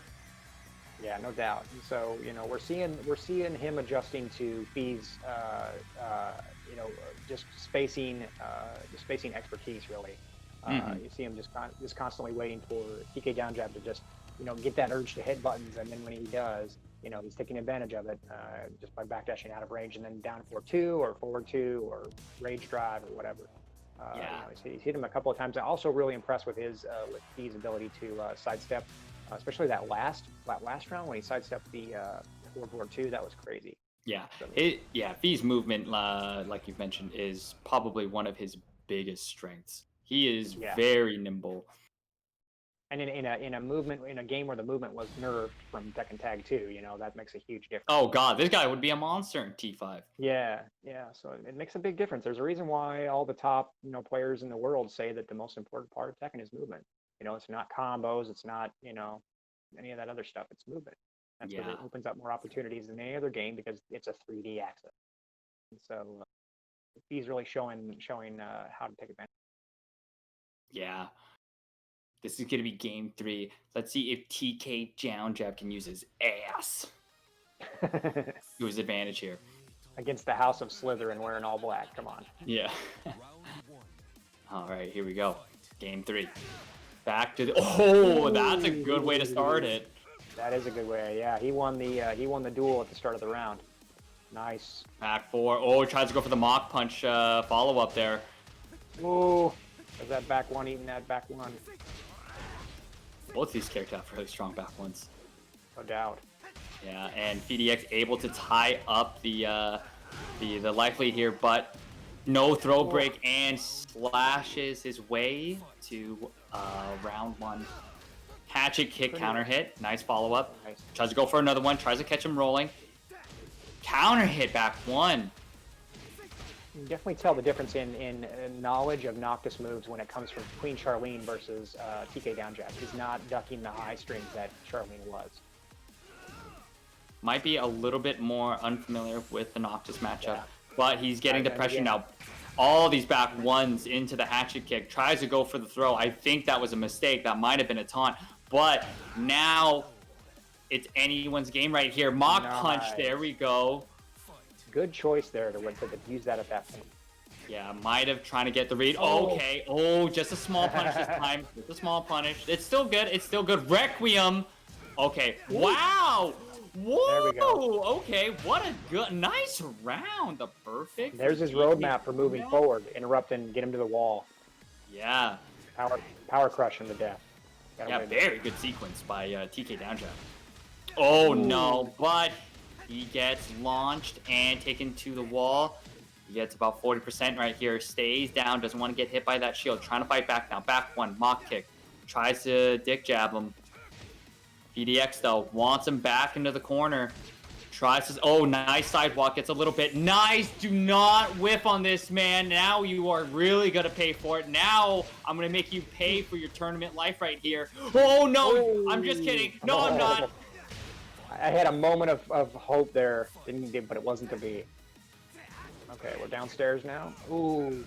Yeah, no doubt. So we're seeing him adjusting to Fee's just spacing expertise really. You see him just constantly waiting for TK down jab to just get that urge to hit buttons, and then when he does, he's taking advantage of it just by backdashing out of range and then down 4-2 or forward 2 or rage drive or whatever. He's hit him a couple of times. I'm also really impressed with with Fee's ability to sidestep. Especially that last round when he sidestepped the forward 2, that was crazy. Yeah, Fee's movement, like you've mentioned, is probably one of his biggest strengths. He is very nimble. And in a game where the movement was nerfed from Tekken Tag 2, that makes a huge difference. Oh god, this guy would be a monster in T5. Yeah. So it makes a big difference. There's a reason why all the top players in the world say that the most important part of Tekken is movement. It's not combos, it's not, any of that other stuff, it's movement. That's what it opens up more opportunities than any other game because it's a 3D access. And so he's really showing how to take advantage. Yeah. This is going to be game 3. Let's see if TK Joundjab can use his ass to his advantage here. Against the House of Slytherin wearing all black, come on. Yeah. All right, here we go. Game 3. Back to the that's a good way to start it. That is a good way. Yeah, he won the duel at the start of the round. Nice. Back 4. Oh, he tries to go for the mock punch follow up there. Oh. Is that back one eating that back one? Both these characters have really strong back ones. No doubt. Yeah, and PDX able to tie up the life lead here, but no throw break and slashes his way to round one. Hatchet kick, counter hit, nice follow up. Nice. Tries to go for another one, tries to catch him rolling. Counter hit back one. You can definitely tell the difference in knowledge of Noctis moves when it comes from Queen Charlene versus TK down jab. He's not ducking the high strings that Charlene was. Might be a little bit more unfamiliar with the Noctis matchup, but he's getting the pressure now. All these back ones into the hatchet kick. Tries to go for the throw. I think that was a mistake. That might have been a taunt, but now it's anyone's game right here. Mock punch. There we go. Good choice there to use that at that point. Yeah, might have trying to get the read. Okay. Oh, just a small punish this time. Just a small punish. It's still good. It's still good. Requiem. Okay. Wow. Whoa. There we go. Okay. What a good, nice round. The perfect. There's his roadmap for moving forward. Interrupt and get him to the wall. Yeah. Power crush him to death. Yeah, very good sequence by TK down jab. Oh no, but he gets launched and taken to the wall. He gets about 40% right here. Stays down, doesn't want to get hit by that shield. Trying to fight back now. Back one, mock kick. Tries to dick jab him. PDX though, wants him back into the corner. Tries to, oh, nice sidewalk. Gets a little bit, nice. Do not whiff on this, man. Now you are really going to pay for it. Now I'm going to make you pay for your tournament life right here. Oh, no, I'm just kidding. No, I'm not. I had a moment of hope there, but it wasn't to be. Okay, we're downstairs now. Ooh,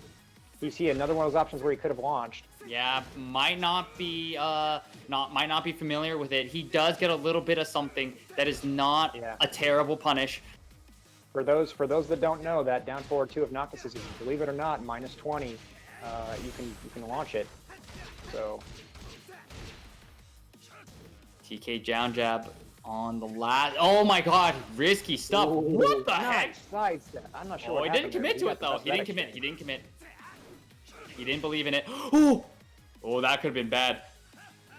you see another one of those options where he could have launched. Yeah, might not be familiar with it. He does get a little bit of something that is not a terrible punish. For those that don't know, that down forward two of Noctis is, believe it or not, minus 20. You can launch it. So TK down jab on the last. Oh my God, risky stuff. Ooh, what the heck? Side step. I'm not sure. Oh, he didn't commit to it though. He didn't commit. He didn't commit. He didn't believe in it. Oh, oh, that could have been bad.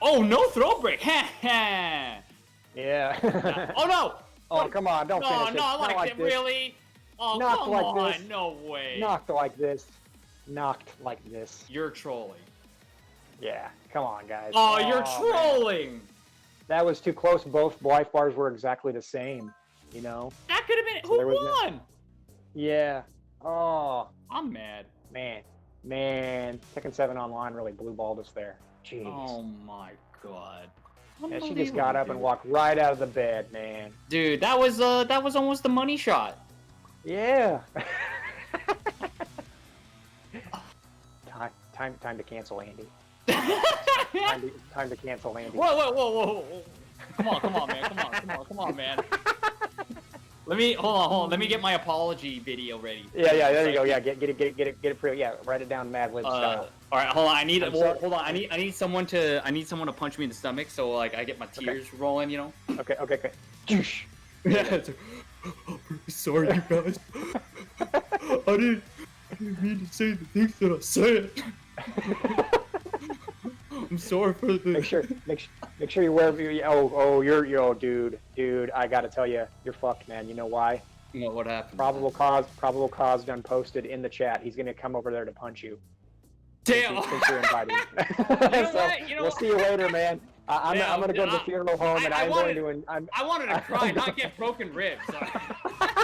Oh, no throw break. Yeah. Oh no. Oh, come on, don't finish it. Not like it, really. Oh, Knocked come like on, this. no way. Knocked like this. Knocked like this. You're trolling. Yeah, come on, guys. Oh, you're trolling. Man. That was too close. Both life bars were exactly the same, you know? That could have been, who won? Yeah. Oh. I'm mad. Man, Tekken 7 Online really blue balled us there. Jeez. Oh my God. Yeah, she just got up and walked right out of the bed, man. Dude, that was almost the money shot. Yeah. time to cancel Andy. time to cancel Andy. Whoa. Come on, man. Come on, man. Hold on. Let me get my apology video ready. Yeah, there you go. Yeah, get it pretty. Yeah, write it down, Mad Lib style. All right, hold on. I need someone to punch me in the stomach so like I get my tears rolling, you know. Okay. Yeah. Sorry, you guys. I didn't mean to say the things that I said. I'm sorry for the. Make sure you wear. Oh, dude. I gotta tell you, you're fucked, man. You know why? What happened? Probable cause done posted in the chat. He's gonna come over there to punch you. Damn. Since you're invited. We'll see you later, man. I'm gonna go to the funeral home, and I wanted to cry, not get broken ribs.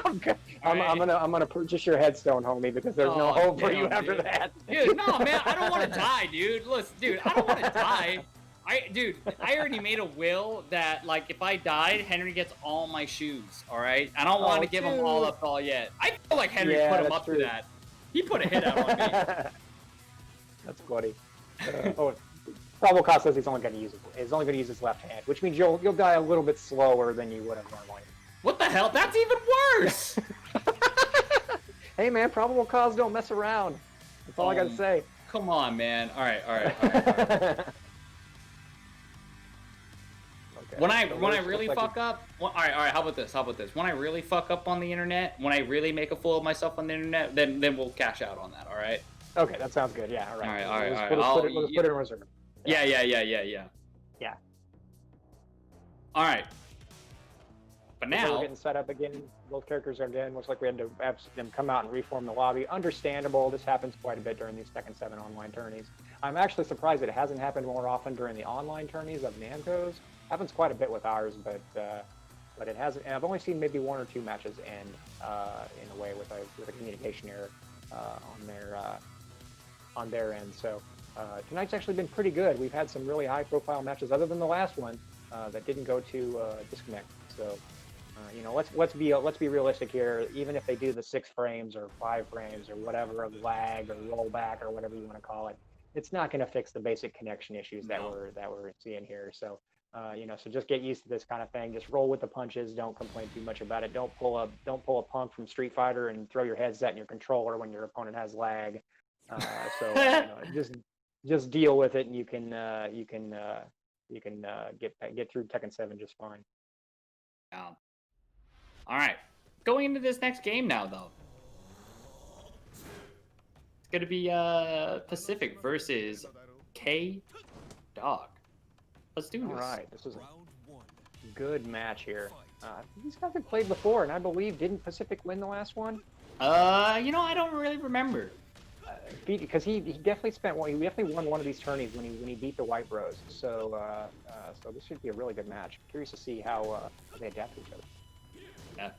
Okay. I'm gonna purchase your headstone, homie, because there's no hope for you after that. Dude, no, man, I don't want to die, dude. Listen, dude, I don't want to die. I already made a will that, like, if I died, Henry gets all my shoes, all right? I don't want to give them all up all yet. I feel like Henry put him up to that. He put a hit out on me. That's funny. Probable cause says he's only going to use his left hand, which means you'll die a little bit slower than you would have normally. What the hell? That's even worse. Hey man, probable cause don't mess around. That's all I got to say. Come on, man. All right. Okay. When I really fuck up, all right. How about this? When I really fuck up on the internet, when I really make a fool of myself on the internet, then we'll cash out on that. All right. Okay, that sounds good. Yeah, all All right. right, all right, We'll all just, right. we'll just put it in reserve. Yeah, yeah, yeah, yeah, yeah. Yeah. All right. But So we're now, getting set up again. Both characters are again. Looks like we had to have them come out and reform the lobby. Understandable. This happens quite a bit during these Tekken 7 online tourneys. I'm actually surprised that it hasn't happened more often during the online tourneys of Namco's. Happens quite a bit with ours, but it hasn't. And I've only seen maybe 1 or 2 matches end in a way with a communication error on their end. So tonight's actually been pretty good. We've had some really high-profile matches, other than the last one that didn't go to disconnect. So. You know, let's be realistic here. Even if they do the 6 frames or 5 frames or whatever of lag or rollback or whatever you want to call it, it's not going to fix the basic connection issues that we're seeing here. So, you know, so just get used to this kind of thing. Just roll with the punches. Don't complain too much about it. Don't pull a punk from Street Fighter and throw your headset in your controller when your opponent has lag. So you know, just deal with it, and you can get through Tekken 7 just fine. yeah. All right. Going into this next game now, though. It's going to be Pacific versus K-Dog. Let's do this. All right. This is a good match here. These guys have played before, and I believe, didn't Pacific win the last one? You know, I don't really remember. Because he definitely he definitely won one of these tourneys when he beat the White Bros. So so this should be a really good match. Curious to see how they adapt to each other. Yeah.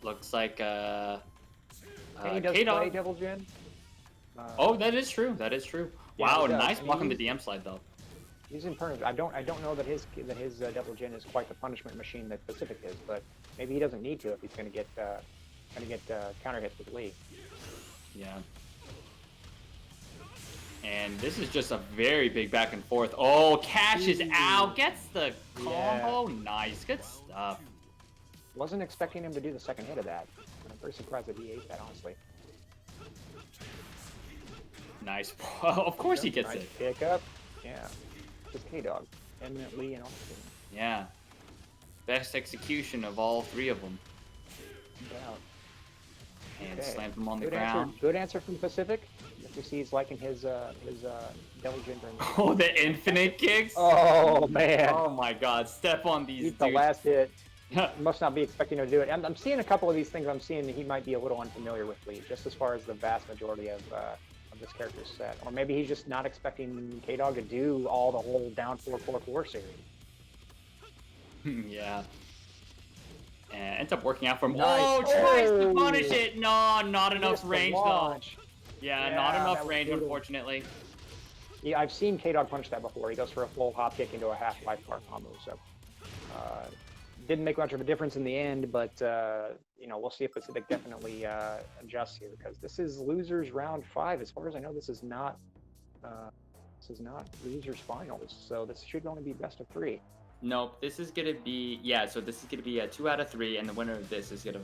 Looks like he does play Devil Jin. Oh, that is true. That is true. Yeah, wow, nice block on the DM slide though. He's in front of. I don't know that his Devil Jin is quite the punishment machine that Pacific is, but maybe he doesn't need to if he's going to get counter hits with Lee. Yeah. And this is just a very big back and forth. Oh, Cash is out. Gets the combo. Yeah. Nice. Good stuff. Wasn't expecting him to do the second hit of that. I'm very surprised that he ate that, honestly. Nice. Of course he gets it. Pick up. Yeah. Just K-Dog. Eminently and Austin. Yeah. Best execution of all 3 of them. Yeah. And slammed him on the ground. Good answer from Pacific. You see he's liking his Devil Jin. Oh, the infinite kicks? Oh, man. Oh, my God. Step on these dudes. The last hit. Must not be expecting him to do it. I'm seeing a couple of these things. I'm seeing that he might be a little unfamiliar with Lee, just as far as the vast majority of this character's set. Or maybe he's just not expecting K-Dog to do the whole down 4-4-4 series. Yeah. And ends up working out for him. Nice. Oh, tries to punish it. No, not enough range, though. Yeah, not enough range, unfortunately. Yeah, I've seen K-Dog punish that before. He goes for a full hop kick into a half life bar combo. So, didn't make much of a difference in the end, but you know, we'll see if Pacific definitely adjusts here, because this is losers round 5. As far as I know, this is not losers finals. So this should only be best of 3. Nope, this is gonna be so this is gonna be a 2 out of 3, and the winner of this is gonna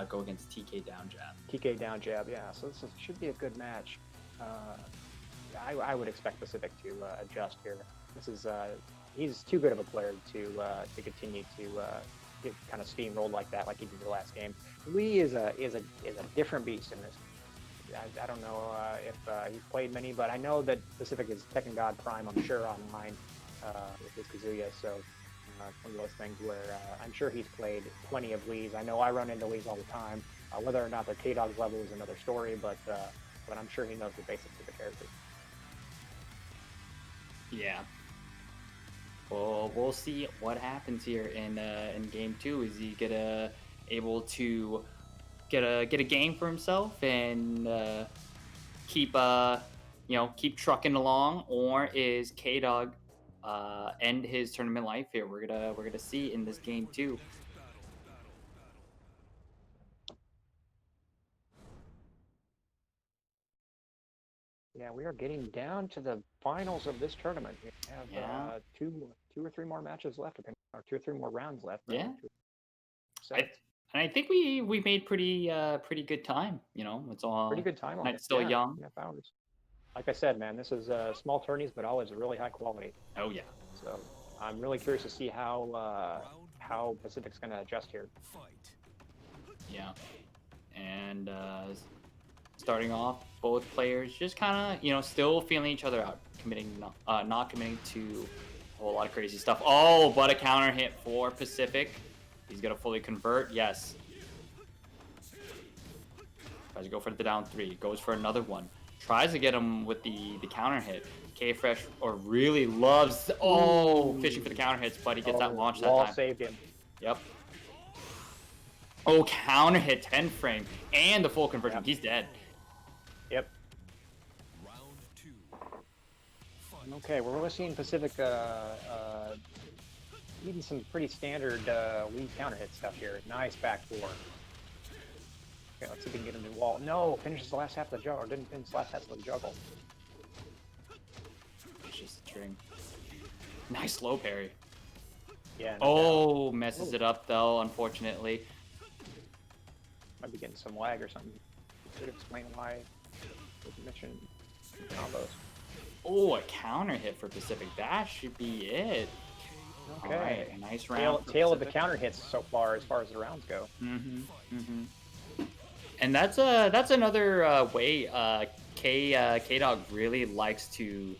go against TK down jab. TK down jab, yeah. So this should be a good match. I would expect Pacific to adjust here. This is he's too good of a player to continue to get kind of steamrolled like that, like he did the last game. Lee is a different beast in this. I don't know if he's played many, but I know that Pacific is Tekken God Prime, I'm sure, online with his Kazuya. So one of those things where I'm sure he's played plenty of Lees. I know I run into Lees all the time. Whether or not they're K-Dog's level is another story, but I'm sure he knows the basics of the character. Yeah. Well, we'll see what happens here in game 2. Is he able to get a game for himself and keep trucking along, or is K-Dog end his tournament life here? We're gonna see in this game 2. Yeah, we are getting down to the finals of this tournament. We have two or three more matches left, or 2 or 3 more rounds left. Yeah. I think we made pretty good time. You know, it's all pretty good time on it. It's still young. 2.5 hours. Like I said, man, this is small tourneys, but always really high quality. Oh yeah. So I'm really curious to see how Pacific's going to adjust here. Yeah. And starting off. Both players just kind of, still feeling each other out, not committing to a whole lot of crazy stuff. Oh, but a counter hit for Pacific. He's gonna fully convert. Yes. Tries to go for the down 3. Goes for another one. Tries to get him with the counter hit. K-Fresh really loves fishing for the counter hits, but he gets that launch that wall time. Saved him. Yep. Oh, counter hit 10 frame and the full conversion. Yep. He's dead. Yep. Okay, we're really seeing Pacific needing some pretty standard lead counter hit stuff here. Nice back 4. Okay, let's see if we can get him to wall. No, finishes the last half of the juggle, or didn't finish the last half of the juggle. It's just a string. Nice low parry. Yeah. No messes it up though, unfortunately. Might be getting some lag or something. Could explain why we mentioned combos. Oh, a counter hit for Pacific. That should be it. Okay. All right, a nice round. Tail of the counter hits so far as the rounds go. And that's another way K-Dog really likes to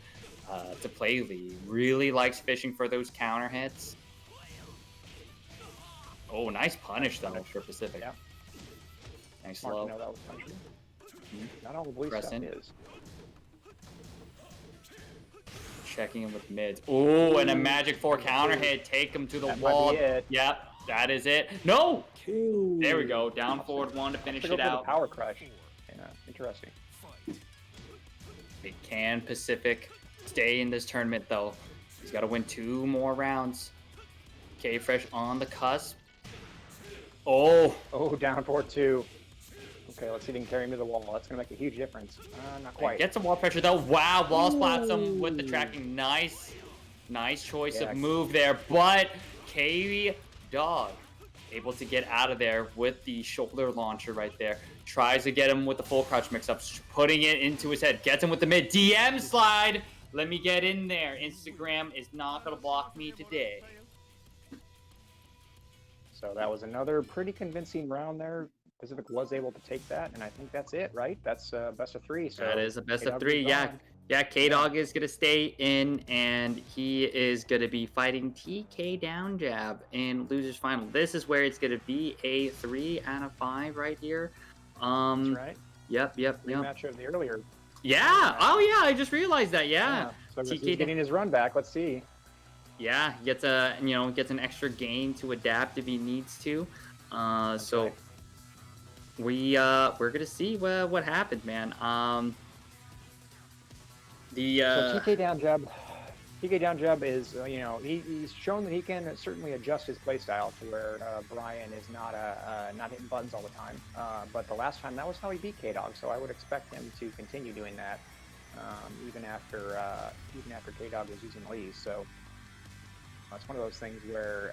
play Lee. Really likes fishing for those counter hits. Oh, nice punish though for Pacific. Yeah. Nice Smart slow. to know that was punishment. Not all the blue stuff is. Checking in with mids. Oh, and a magic 4 counter hit. Take him to the wall. Might be it. Yep, that is it. No! Ooh. There we go. Down forward 1 to finish it out. Power crush. Yeah, interesting. Can Pacific stay in this tournament though? He's got to win 2 more rounds. K-Fresh on the cusp. Oh, Down 4-2. Okay, let's see if he can carry him to the wall. That's going to make a huge difference. Not quite. Get some wall pressure though. Wow, wall splats him with the tracking. Nice choice of move there. But K-Dog able to get out of there with the shoulder launcher right there. Tries to get him with the full crouch mix-up, putting it into his head. Gets him with the mid. DM slide. Let me get in there. Instagram is not going to block me today. So that was another pretty convincing round there. Pacific was able to take that, and I think that's it, right? That's best of 3. So that is a best of K-Dog 3. Yeah, K-Dog is going to stay in, and he is going to be fighting TK Down Jab in losers final. This is where it's going to be a 3 out of 5 right here. That's right. Yep. Rematch of the earlier. Yeah. Oh, yeah. I just realized that. Yeah. So he's getting his run back. Let's see. Yeah, gets an extra game to adapt if he needs to. So we're gonna see what happens, man. So TK Down Jab is he's shown that he can certainly adjust his playstyle to where Brian is not hitting buttons all the time. But the last time that was how he beat K-Dog, so I would expect him to continue doing that even after K-Dog was using Lee. So it's one of those things where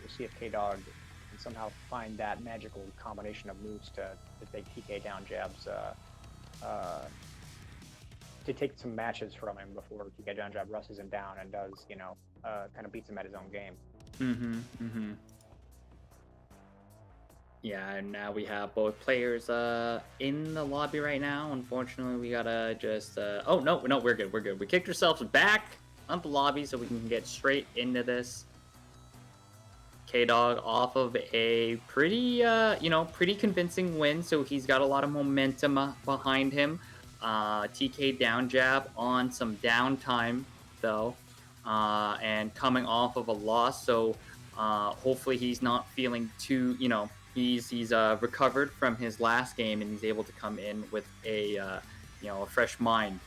we'll see if K-Dog can somehow find that magical combination of moves to take TK Down Jab's to take some matches from him before TK Down Jab rushes him down and does kind of beats him at his own game. Yeah, and now we have both players in the lobby right now. Unfortunately, we gotta just oh no, we're good. We kicked ourselves back on the lobby so we can get straight into this. K-Dog off of a pretty pretty convincing win, so he's got a lot of momentum behind him. TK Down Jab on some downtime though, and coming off of a loss, so hopefully he's not feeling too, he's recovered from his last game and he's able to come in with a a fresh mind.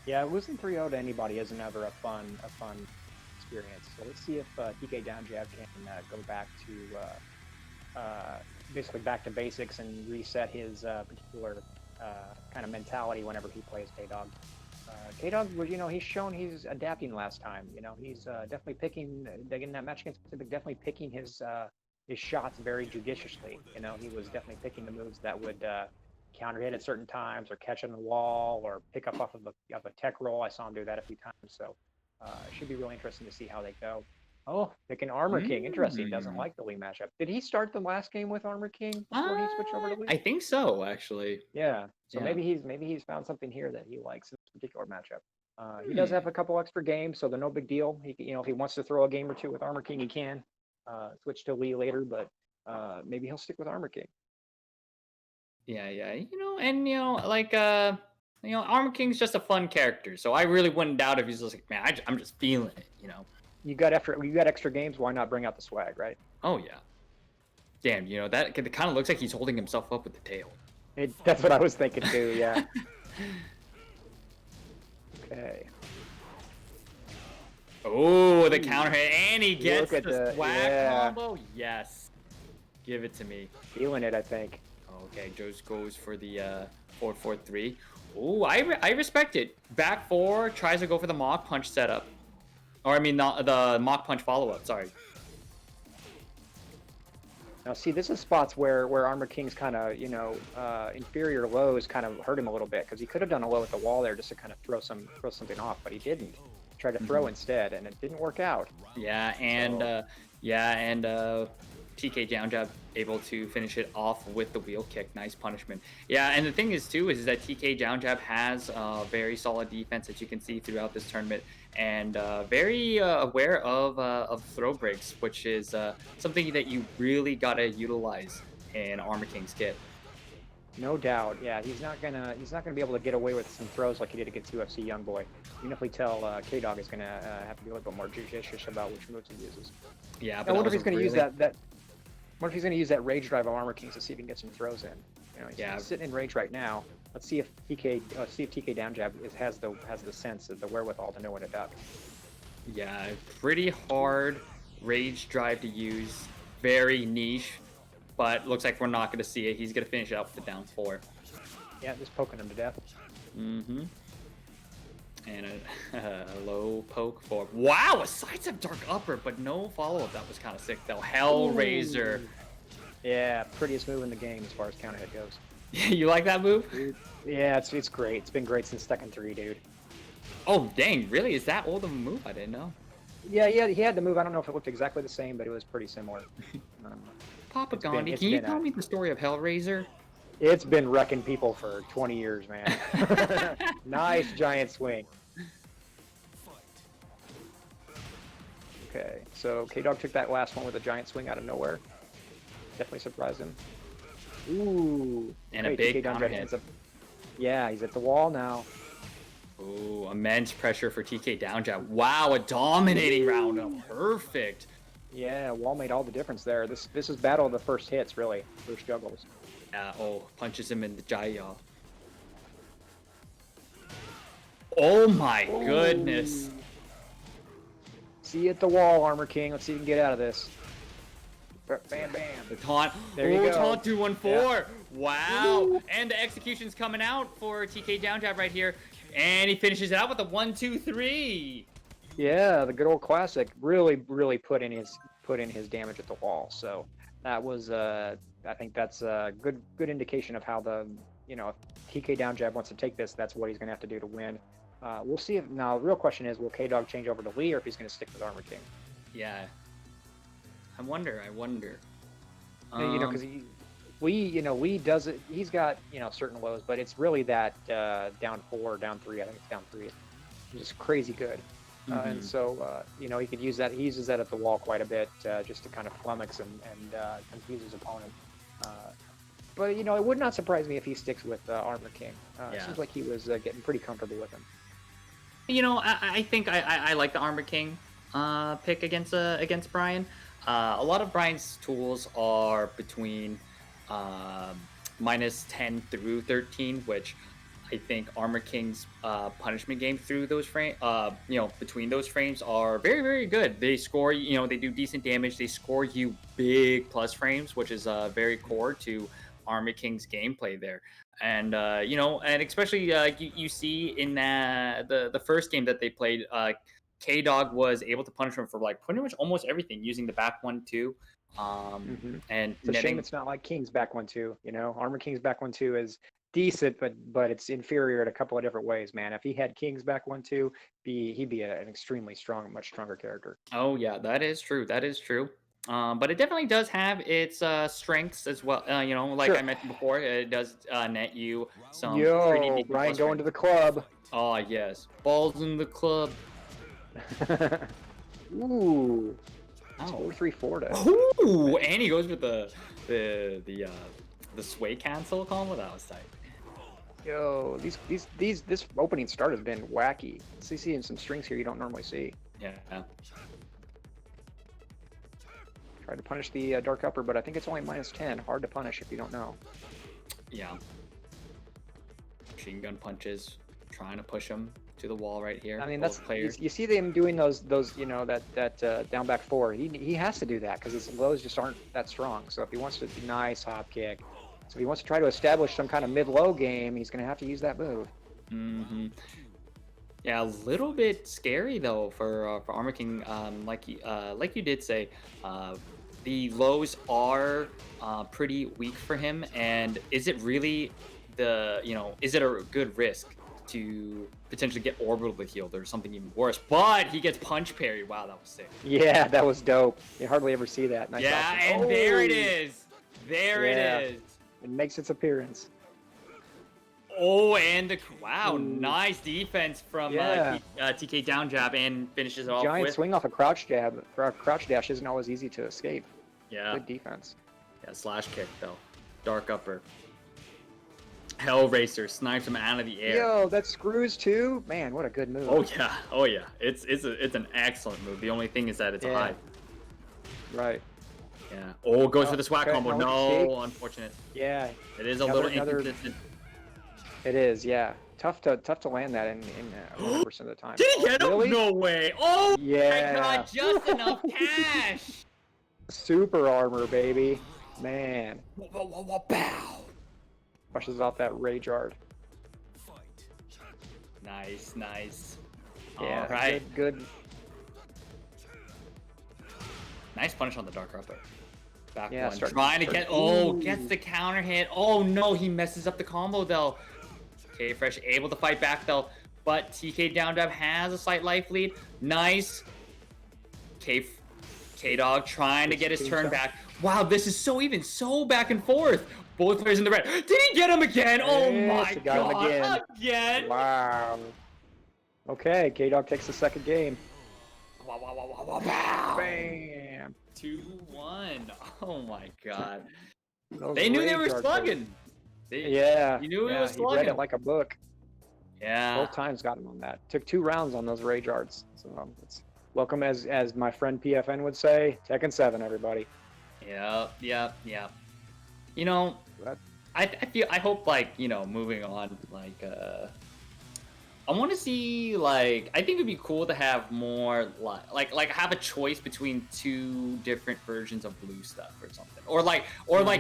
Yeah, losing 3-0 to anybody isn't ever a fun experience. So let's see if TK Down Jab can go back to basically back to basics and reset his particular kind of mentality whenever he plays K-Dog. K-Dog, he's shown he's adapting last time. He's definitely picking, in that match against Pacific, definitely picking his shots very judiciously. He was definitely picking the moves that would counter hit at certain times, or catch on the wall, or pick up off of a tech roll. I saw him do that a few times, so it should be really interesting to see how they go. Oh, picking Armor King. Interesting. Doesn't Mm. like the Lee matchup. Did he start the last game with Armor King before he switched over to Lee? I think so, actually. Yeah. So Yeah. maybe he's found something here that he likes in this particular matchup. He does Hmm. have a couple extra games, so they're no big deal. If he wants to throw a game or two with Armor King, he can. Switch to Lee later, but maybe he'll stick with Armor King. Yeah, yeah. Armor King's just a fun character, so I really wouldn't doubt if he's just like, man, I'm just feeling it. You got extra games. Why not bring out the swag, right? Oh yeah. Damn, that it kind of looks like he's holding himself up with the tail. That's what I was thinking too. Yeah. Okay. Oh, the Ooh, counter hit, and he gets look at the the swag yeah, combo. Yes, give it to me. feeling it. I think. Okay, Joe goes for the 4-4-3. Oh, I respect it. Back four, tries to go for the mock punch setup. Or I mean, not the mock punch follow up. Sorry. Now, see, this is spots where Armor King's kind of inferior lows kind of hurt him a little bit because he could have done a low at the wall there just to kind of throw something off, but he didn't. He tried to throw instead, and it didn't work out. Yeah, and So, TK down jab able to finish it off with the wheel kick. Nice punishment. Yeah, and the thing is too is that TK down jab has very solid defense that you can see throughout this tournament, and very aware of throw breaks, which is something that you really gotta utilize in Armor King's kit. no doubt, yeah, he's not gonna be able to get away with some throws like he did against UFC YoungBoy. You can definitely tell K Dog is gonna have to be a little bit more judicious about which moves he uses. Yeah, I but that wonder if was a he's gonna use really that. What if he's gonna use that rage drive of Armor Kings to see if he can get some throws in? yeah. He's sitting in rage right now. Let's see if TK down jab has the sense of the wherewithal to know when to duck. Yeah, pretty hard rage drive to use. Very niche, but looks like we're not going to see it. He's going to finish it up with the down four. Yeah, just poking him to death. Mm-hmm. And a low poke for... Wow, a sidestep dark upper, but no follow-up. That was kind of sick, though. Hellraiser. Ooh. Yeah, prettiest move in the game as far as counter hit goes. You like that move? Yeah, it's great. It's been great since Tekken 3, dude. Oh, dang. Really? Is that old of a move? I didn't know. Yeah, he had the move. I don't know if it looked exactly the same, but it was pretty similar. Papa It's been- Gandhi, it's can you been tell a- me the story of Hellraiser? It's been wrecking people for 20 years, man. Nice giant swing. Okay, so K-Dog took that last one with a giant swing out of nowhere. Definitely surprised him. Ooh. And a wait, big TK down counter ends hit. up- Yeah, he's at the wall now. Ooh, immense pressure for TK down jab. Wow, a dominating round. Perfect. Yeah, wall made all the difference there. This is battle of the first hits, really. First juggles. Punches him in the jaw. Oh my goodness. See you at the wall, Armor King. Let's see if we can get out of this. Bam, bam. The taunt. There you go. Taunt 2-1-4. Wow. Ooh. And the execution's coming out for TK down jab right here. And he finishes it out with a 1-2-3. Yeah, the good old classic. Really put in his damage at the wall. So that was I think that's a good indication of how if TK down jab wants to take this, that's what he's gonna have to do to win. We'll see if now the real question is, will K-Dog change over to Lee or if he's gonna stick with Armor King? Yeah. I wonder. Because Lee does it. He's got certain lows, but it's really that down 4, down 3. I think it's down 3. It's just crazy good. And so he could use that. He uses that at the wall quite a bit, just to kind of flummox and confuse his opponent. But it would not surprise me if he sticks with Armor King. It seems like he was getting pretty comfortable with him. I think I like the Armor King pick against Brian. A lot of Brian's tools are between minus 10 through 13, which I think Armor King's punishment game through those frames, between those frames are very, very good. They score, they do decent damage. They score you big plus frames, which is very core to Armor King's gameplay there. And and especially you see in the first game that they played, K-Dog was able to punish him for like pretty much almost everything using the back 1-2. And it's a shame it's not like King's back 1-2. Armor King's back 1-2 is decent, but it's inferior in a couple of different ways, man. If he had Kings back 1-2, he'd be an extremely strong, much stronger character. Oh yeah, that is true. That is true. But it definitely does have its strengths as well. You know, like I Sure. mentioned before, it does net you some pretty Yo, decent Brian plus going to strength. the club. Oh yes, balls in the club. Ooh, it's Oh. 4-3 to. Ooh, and he goes with the sway cancel combo. That was tight. Yo, this opening start has been wacky. Seeing some strings here you don't normally see. Yeah. Tried to punish the dark upper, but I think it's only -10. Hard to punish if you don't know. Yeah. Machine gun punches, trying to push him to the wall right here. I mean, Both players. you see them doing those that down back four. He has to do that because his lows just aren't that strong. So if he wants to do nice hop kick, so if he wants to try to establish some kind of mid-low game, he's gonna have to use that move. Mm-hmm. Yeah, a little bit scary though for Armor King. Like you did say, the lows are pretty weak for him. And is it really is it a good risk to potentially get orbitally healed or something even worse? But he gets punch parry. Wow, that was sick. Yeah, that was dope. You hardly ever see that. Nice Yeah, option. and there it Oh, is. There Yeah. it is. It makes its appearance. Oh, and wow, Ooh. nice defense from Yeah. TK down jab and finishes it off Giant with swing off a crouch jab. Crouch dash isn't always easy to escape. yeah. Good defense. Yeah, slash kick though. Dark upper. Hell Racer snipes him out of the air. Yo, that screws too. Man, what a good move. Oh yeah, oh yeah. It's an excellent move. The only thing is that it's a Yeah. high. Right. Yeah. Oh, goes Oh, for the swag okay, combo. now No, let's unfortunate. Yeah, It is a Another- little another- inconsistent. it is. Yeah, tough to land that in 100% of the time. Did he get him? Really? No way. Oh Yeah. my god, just enough cash. Super armor, baby. Man, Bow. brushes off that rage art. Nice, nice. Yeah, All right. good. Nice punish on the dark upper. Back Yeah, one. starting- Trying to get. starting- Oh, Ooh. gets the counter hit. Oh no, he messes up the combo though. Okay, Fresh able to fight back though, but TK down dab has a slight life lead. Nice. K Dog trying to get his turn back. Wow, this is so even, so back and forth. Both players in the red. Did he get him again? Oh Yes, my he got him god! again. Again? Wow. Okay, K-Dog takes the second game. Wow, wow, wow, wow, wow, wow. Bam. 2-1. Oh my god. Those They knew they rage were arts are- slugging. Yeah. You knew he yeah, was he read slugging. it like a book. Yeah. Both times got him on that. Took 2 rounds on those rage arts. So it's welcome, as my friend PFN would say, Tekken 7, everybody. Yep. You know, That- I hope, like, you know, moving on, like, I want to see, like, I think it'd be cool to have more, like have a choice between 2 different versions of blue stuff or something, or like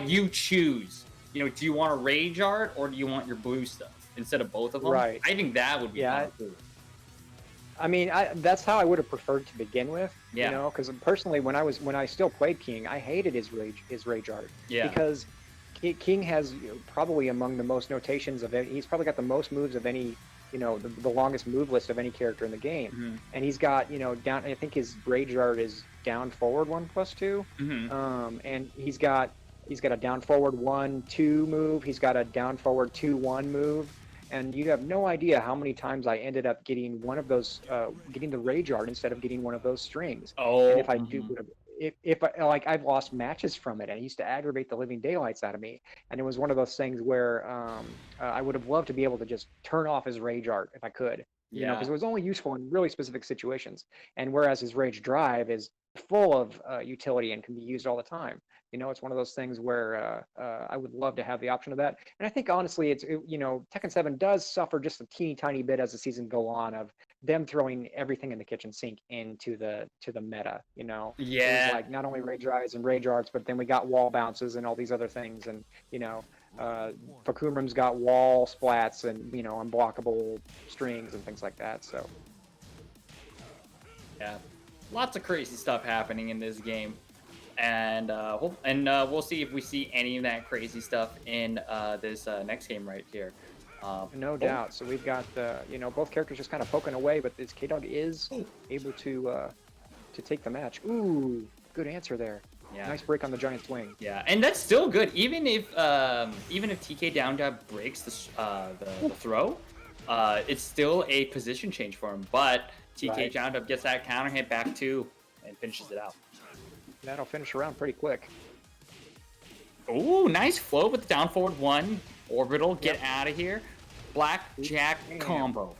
you choose, you know, do you want a rage art or do you want your blue stuff instead of both of them? Right. I think that would be Yeah, kind of cool. I mean, that's how I would have preferred to begin with. Yeah. You know, because personally, when I still played King, I hated his rage art. Yeah. Because King has probably among the most notations of he's probably got the most moves of any, you know, the longest move list of any character in the game. Mhm. And he's got, you know, down. I think his rage art is down forward 1+2. Mhm. And he's got a down forward 1-2 move. He's got a down forward 2-1 move. And you have no idea how many times I ended up getting one of those, getting the rage art instead of getting one of those strings. Oh. And if I mhm. do, if I like, I've lost matches from it, and it used to aggravate the living daylights out of me. And it was one of those things where I would have loved to be able to just turn off his rage art if I could. You know, Yeah. because it was only useful in really specific situations. And whereas his rage drive is full of utility and can be used all the time. You know, it's one of those things where I would love to have the option of that. And I think honestly, you know, Tekken 7 does suffer just a teeny tiny bit as the season go on of them throwing everything in the kitchen sink into the meta. You know, It Yeah. was like not only rage drives and rage arts, but then we got wall bounces and all these other things. And you know, Fakumram's got wall splats and, you know, unblockable strings and things like that. So Yeah. Lots of crazy stuff happening in this game. And we'll see if we see any of that crazy stuff in this next game right here. No doubt. So we've got both characters just kind of poking away, but this K-Dog is able to take the match. Ooh, good answer there. Yeah. Nice break on the giant swing. Yeah, and that's still good. Even if TK down jab breaks the throw, it's still a position change for him. But TK down jab gets that counter hit back two and finishes it out. That'll finish around pretty quick. Ooh, nice flow with the down forward one. Orbital, get out of here. Blackjack combo.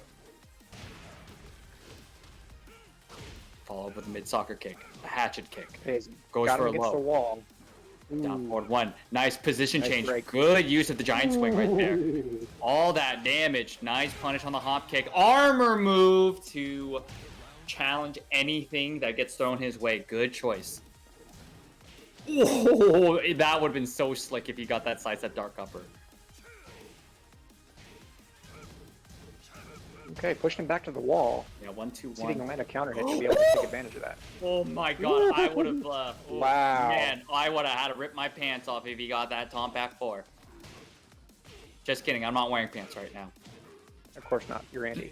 Followed with a mid soccer kick, a hatchet kick. Goes for a low. The wall. Down forward one. Nice position change. Break. Good use of the giant swing right there. All that damage. Nice punish on the hop kick. Armor move to challenge anything that gets thrown his way. Good choice. Oh, that would have been so slick if he got that sidestep dark upper. Okay, pushed him back to the wall. Yeah, 1-2-1. See if he can land a counter hit to be able to take advantage of that. Oh my god, I would have wow. Man, I would have had to rip my pants off if he got that Tom back 4. Just kidding, I'm not wearing pants right now. Of course not, you're Andy.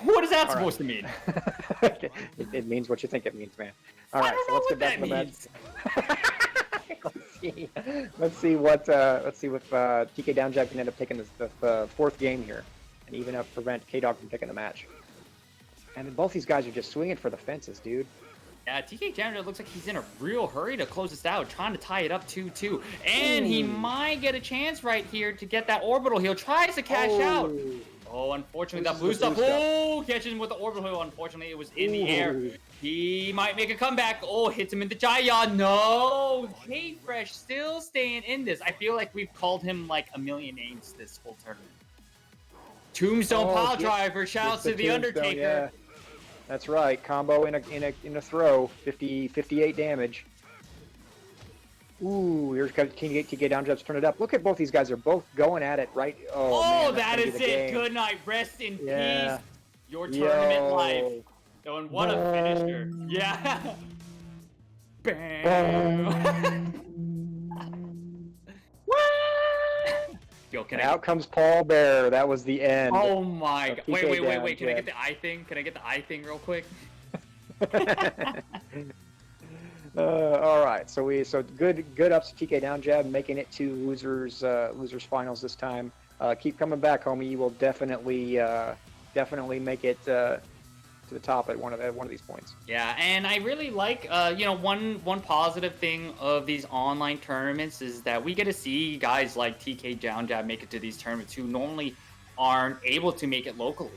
What is that supposed to mean? It means what you think it means, man. All right, so let's get back to the match. Let's see what TK down jab can end up taking the fourth game here, and even up prevent K-Dog from taking the match. And then both these guys are just swinging for the fences, dude. Yeah, TK down jab looks like he's in a real hurry to close this out, trying to tie it up 2-2, and he might get a chance right here to get that orbital heal. Tries to cash out. Oh, unfortunately, that blue stuff. Oh, catches him with the orbital heal. Unfortunately, it was in the air. He might make a comeback. Oh, hits him in the Jaya. No, K-Fresh still staying in this. I feel like we've called him like a million names this whole tournament. Tombstone pile driver. Shouts to the Undertaker. Yeah. That's right. Combo in a throw. 58 damage. Ooh, here's TK down jabs, turn it up. Look at both these guys. They're both going at it right. Oh, man, that is it. Game. Good night. Rest in peace. Your tournament life. Oh, and what a finisher. Yeah. Bam. Yo, out comes Paul Bear. That was the end. Oh my god. Wait. Can I get the eye thing? Can I get the eye thing real quick? All right, so good ups to TK down jab, making it to losers finals this time. Keep coming back, homie. You will definitely make it to the top at one of these points. Yeah, and I really like one positive thing of these online tournaments is that we get to see guys like TK down jab make it to these tournaments who normally aren't able to make it locally.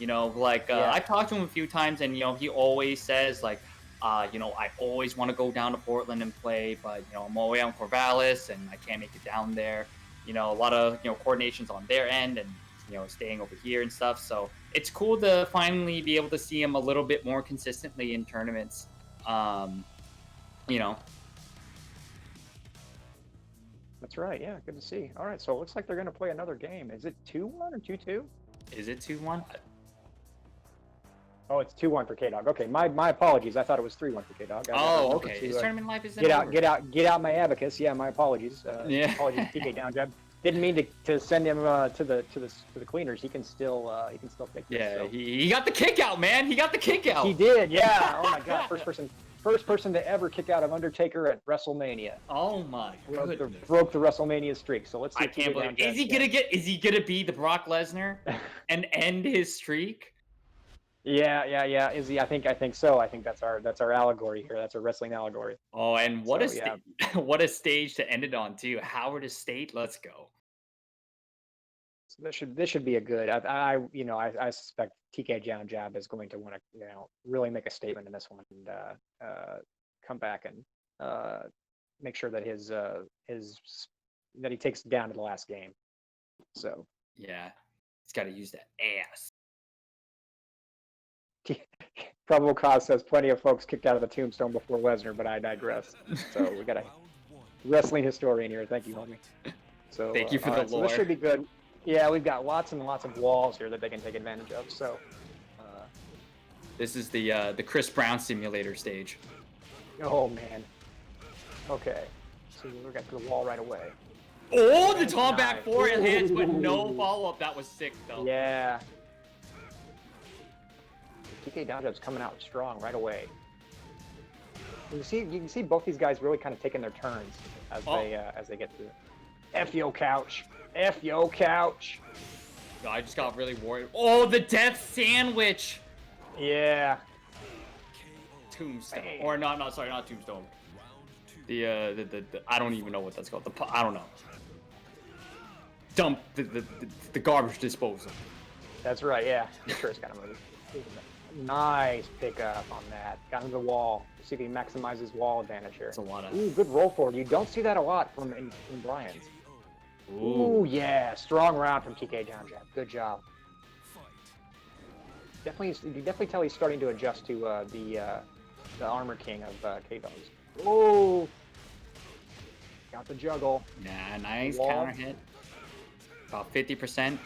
I've talked to him a few times, and he always says like. I always want to go down to Portland and play, but I'm all the way on Corvallis and I can't make it down there. A lot of coordinations on their end and staying over here and stuff. So it's cool to finally be able to see him a little bit more consistently in tournaments. That's right. Yeah, good to see. All right, so it looks like they're going to play another game. Is it 2-1 or 2-2? Is it 2-1? Oh, it's 2-1 for K-Dog. Okay, my apologies. I thought it was 3-1 for K-Dog. Oh, okay. This tournament life is get out my abacus. Yeah, my apologies. Apologies, TK down jab. Didn't mean to send him to the cleaners. He can still take this. Yeah, so. he got the kick out, man. He got the kick out. He did. Yeah. Oh my God. First person to ever kick out of Undertaker at WrestleMania. Oh my goodness. Broke the WrestleMania streak. So let's see. I can't believe. Is he gonna be the Brock Lesnar and end his streak? Yeah. Is he? I think so. I think that's our allegory here. That's a wrestling allegory. Oh, and what a stage to end it on too. Howard Estate. Let's go. So this should be a good. I suspect TK down jab is going to want to really make a statement in this one and come back and make sure that his that he takes it down to the last game. So yeah, he's got to use that ass. Probable cause says plenty of folks kicked out of the Tombstone before Lesnar, but I digress. So we got a wrestling historian here. Thank you, homie. So thank you for the lore. So this should be good. Yeah, we've got lots and lots of walls here that they can take advantage of. So this is the Chris Brown simulator stage. Oh man. Okay. So we got to the wall right away. Oh, the Tom back Nice. four hits with no Ooh. follow-up. That was sick, though. Yeah. TK down jab's coming out strong right away. You can see both these guys really kind of taking their turns as they get through. F yo couch. F yo couch. I just got really worried. Oh, the death sandwich. Yeah. Tombstone. Man. Or not Tombstone. The I don't even know what that's called. I don't know. Dump the garbage disposal. That's right, yeah. I'm sure it's got to move. Nice pickup on that. Got into the wall. See if he maximizes wall advantage here. That's a lot of. Ooh, good roll forward. You don't see that a lot from Brian's. Ooh, yeah. Strong round from TK down jab. Good job. Definitely, you definitely tell he's starting to adjust to the Armor King of K-Dogs. Oh, got the juggle. Nah, nice counter hit. About 50%.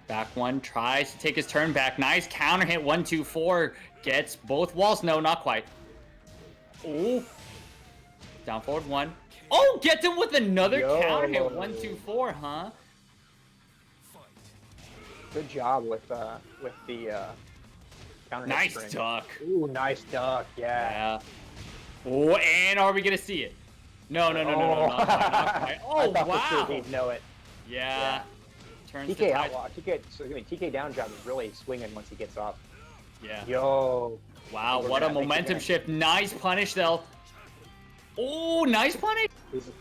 Back one, tries to take his turn back. Nice counter hit, 1, 2, 4. Gets both walls. No, not quite. Oh. Down forward 1. Oh, gets him with another counter hit. 1, 2, 4, huh? Good job with the counter hit. Nice string. duck. Ooh, nice duck. Yeah. Oh, and are we gonna see it? No, not quite. Oh, I thought wow. for sure he'd know it. Yeah. Turns TK outlaw. TK down jab is really swinging once he gets off. Yeah. Yo. Wow, what a momentum shift. Nice punish, though. Oh, nice punish. This is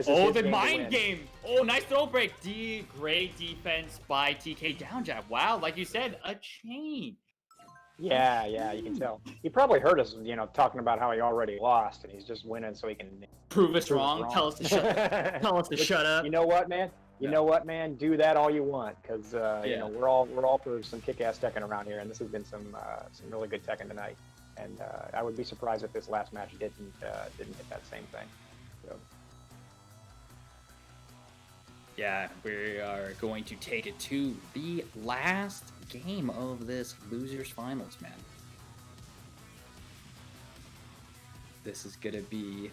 Oh, his the game to mind win. game. Oh, nice throw break. Great defense by TK down jab. Wow, like you said, a chain. Yeah, you can tell. He probably heard us, talking about how he already lost, and he's just winning so he can Prove us wrong. Tell us to shut. Tell us to shut up. You know what, man? You know what, man? Do that all you want, because we're all for some kick-ass Tekken around here, and this has been some really good Tekken tonight. And I would be surprised if this last match didn't hit that same thing. So. Yeah, we are going to take it to the last game of this losers finals, man. This is gonna be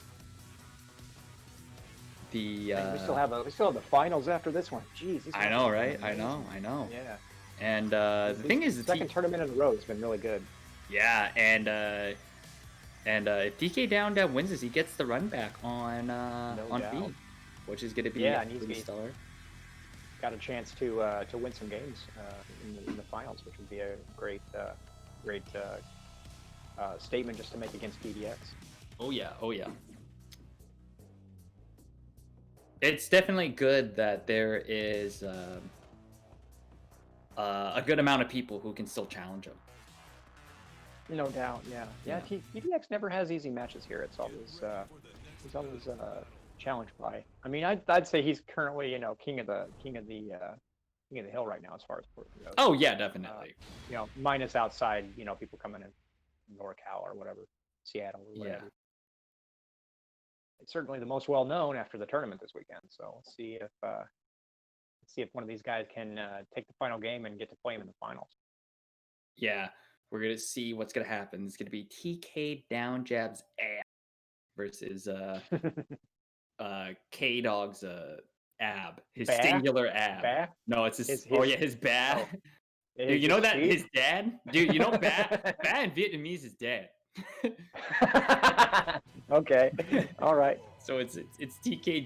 the. We still have the finals after this one. Jeez. I know, right? I know. Yeah. And the thing is, the second tournament in a row has been really good. Yeah, and if TK Down wins this, he gets the run back on doubt. B, which is gonna be pretty stellar. Got a chance to win some games in the finals, which would be a great statement just to make against DDX. Oh yeah. It's definitely good that there is a good amount of people who can still challenge him. No doubt, yeah. DDX never has easy matches here. It's always he's always challenged by. I mean, I'd say he's currently king of the hill right now as far as Portland goes. Oh yeah, definitely. Minus outside people coming in NorCal or whatever, Seattle or whatever. Yeah. It's certainly the most well known after the tournament this weekend. So let's see if one of these guys can take the final game and get to play him in the finals. Yeah, we're gonna see what's gonna happen. It's gonna be TK Down Jab's ass versus K Dog's ab, his singular ab. Ba? No, it's his bad. Oh. Dude, you know that his dad? Dude, you know ba in Vietnamese is dad. Okay. All right. So it's TK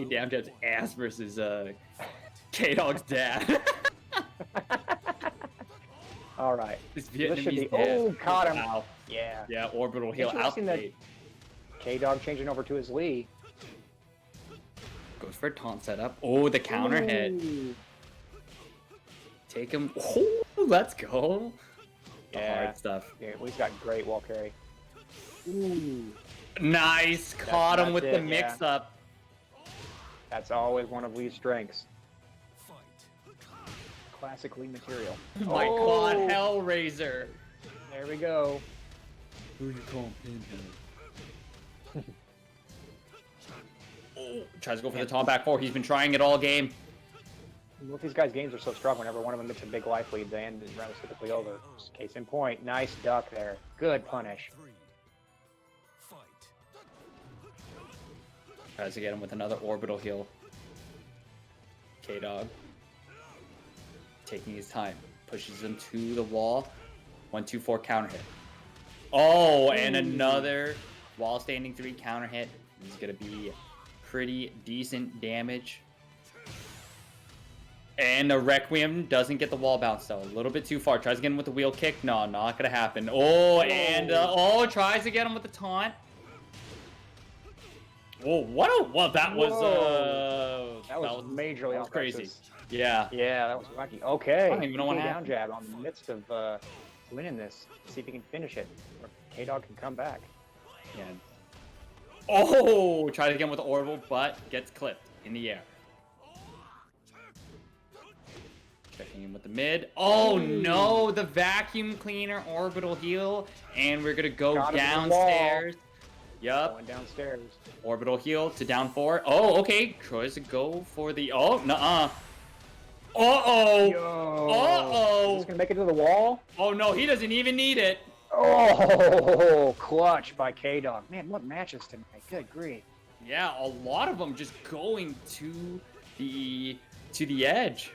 Down Jab's ass versus K Dog's dad. All right. This Vietnamese should be. dad. Oh, caught him. Wow. Yeah. Yeah, orbital heel out the gate. K-Dog changing over to his Lee. Goes for a taunt setup. Oh, the counter hit. Take him. Oh, let's go. Yeah. Hard stuff. Yeah, he's got great wall carry. Ooh. Nice. Caught him with the mix-up. That's always one of Lee's strengths. Classic Lee material. Oh my God, Hellraiser. There we go. Who you calling Pinhead? Oh, tries to go for the taunt back four. He's been trying it all game. Both these guys' games are so strong. Whenever one of them gets a big life lead, the end is round is typically over. Just case in point. Nice duck there. Good punish. Tries to get him with another orbital heal. K-Dog. Taking his time. Pushes him to the wall. 1-2-4 counter hit. Oh, and another wall standing 3 counter hit. He's going to be pretty decent damage. And the Requiem doesn't get the wall bounce though. A little bit too far. Tries to get him with the wheel kick. No, not going to happen. Oh, and tries to get him with the taunt. Oh, that was majorly that was crazy. offensive. Yeah. Yeah, that was wacky. Okay. I don't even know what down happened. jab on the midst of winning this. See if he can finish it. Or K-Dog can come back. Yeah. Oh, try it again with the orbital, but gets clipped in the air. Checking in with the mid. Oh no, the vacuum cleaner orbital heal, and we're gonna go downstairs. Yup. Going downstairs. Orbital heal to down 4. Oh, okay. Tries to go for the. Oh, nuh-uh. Uh-oh. Uh-oh. Is this gonna make it to the wall? Oh no, he doesn't even need it. Oh, clutch by K-Dog. Man, what matches tonight? Good grief. Yeah, a lot of them just going to the edge.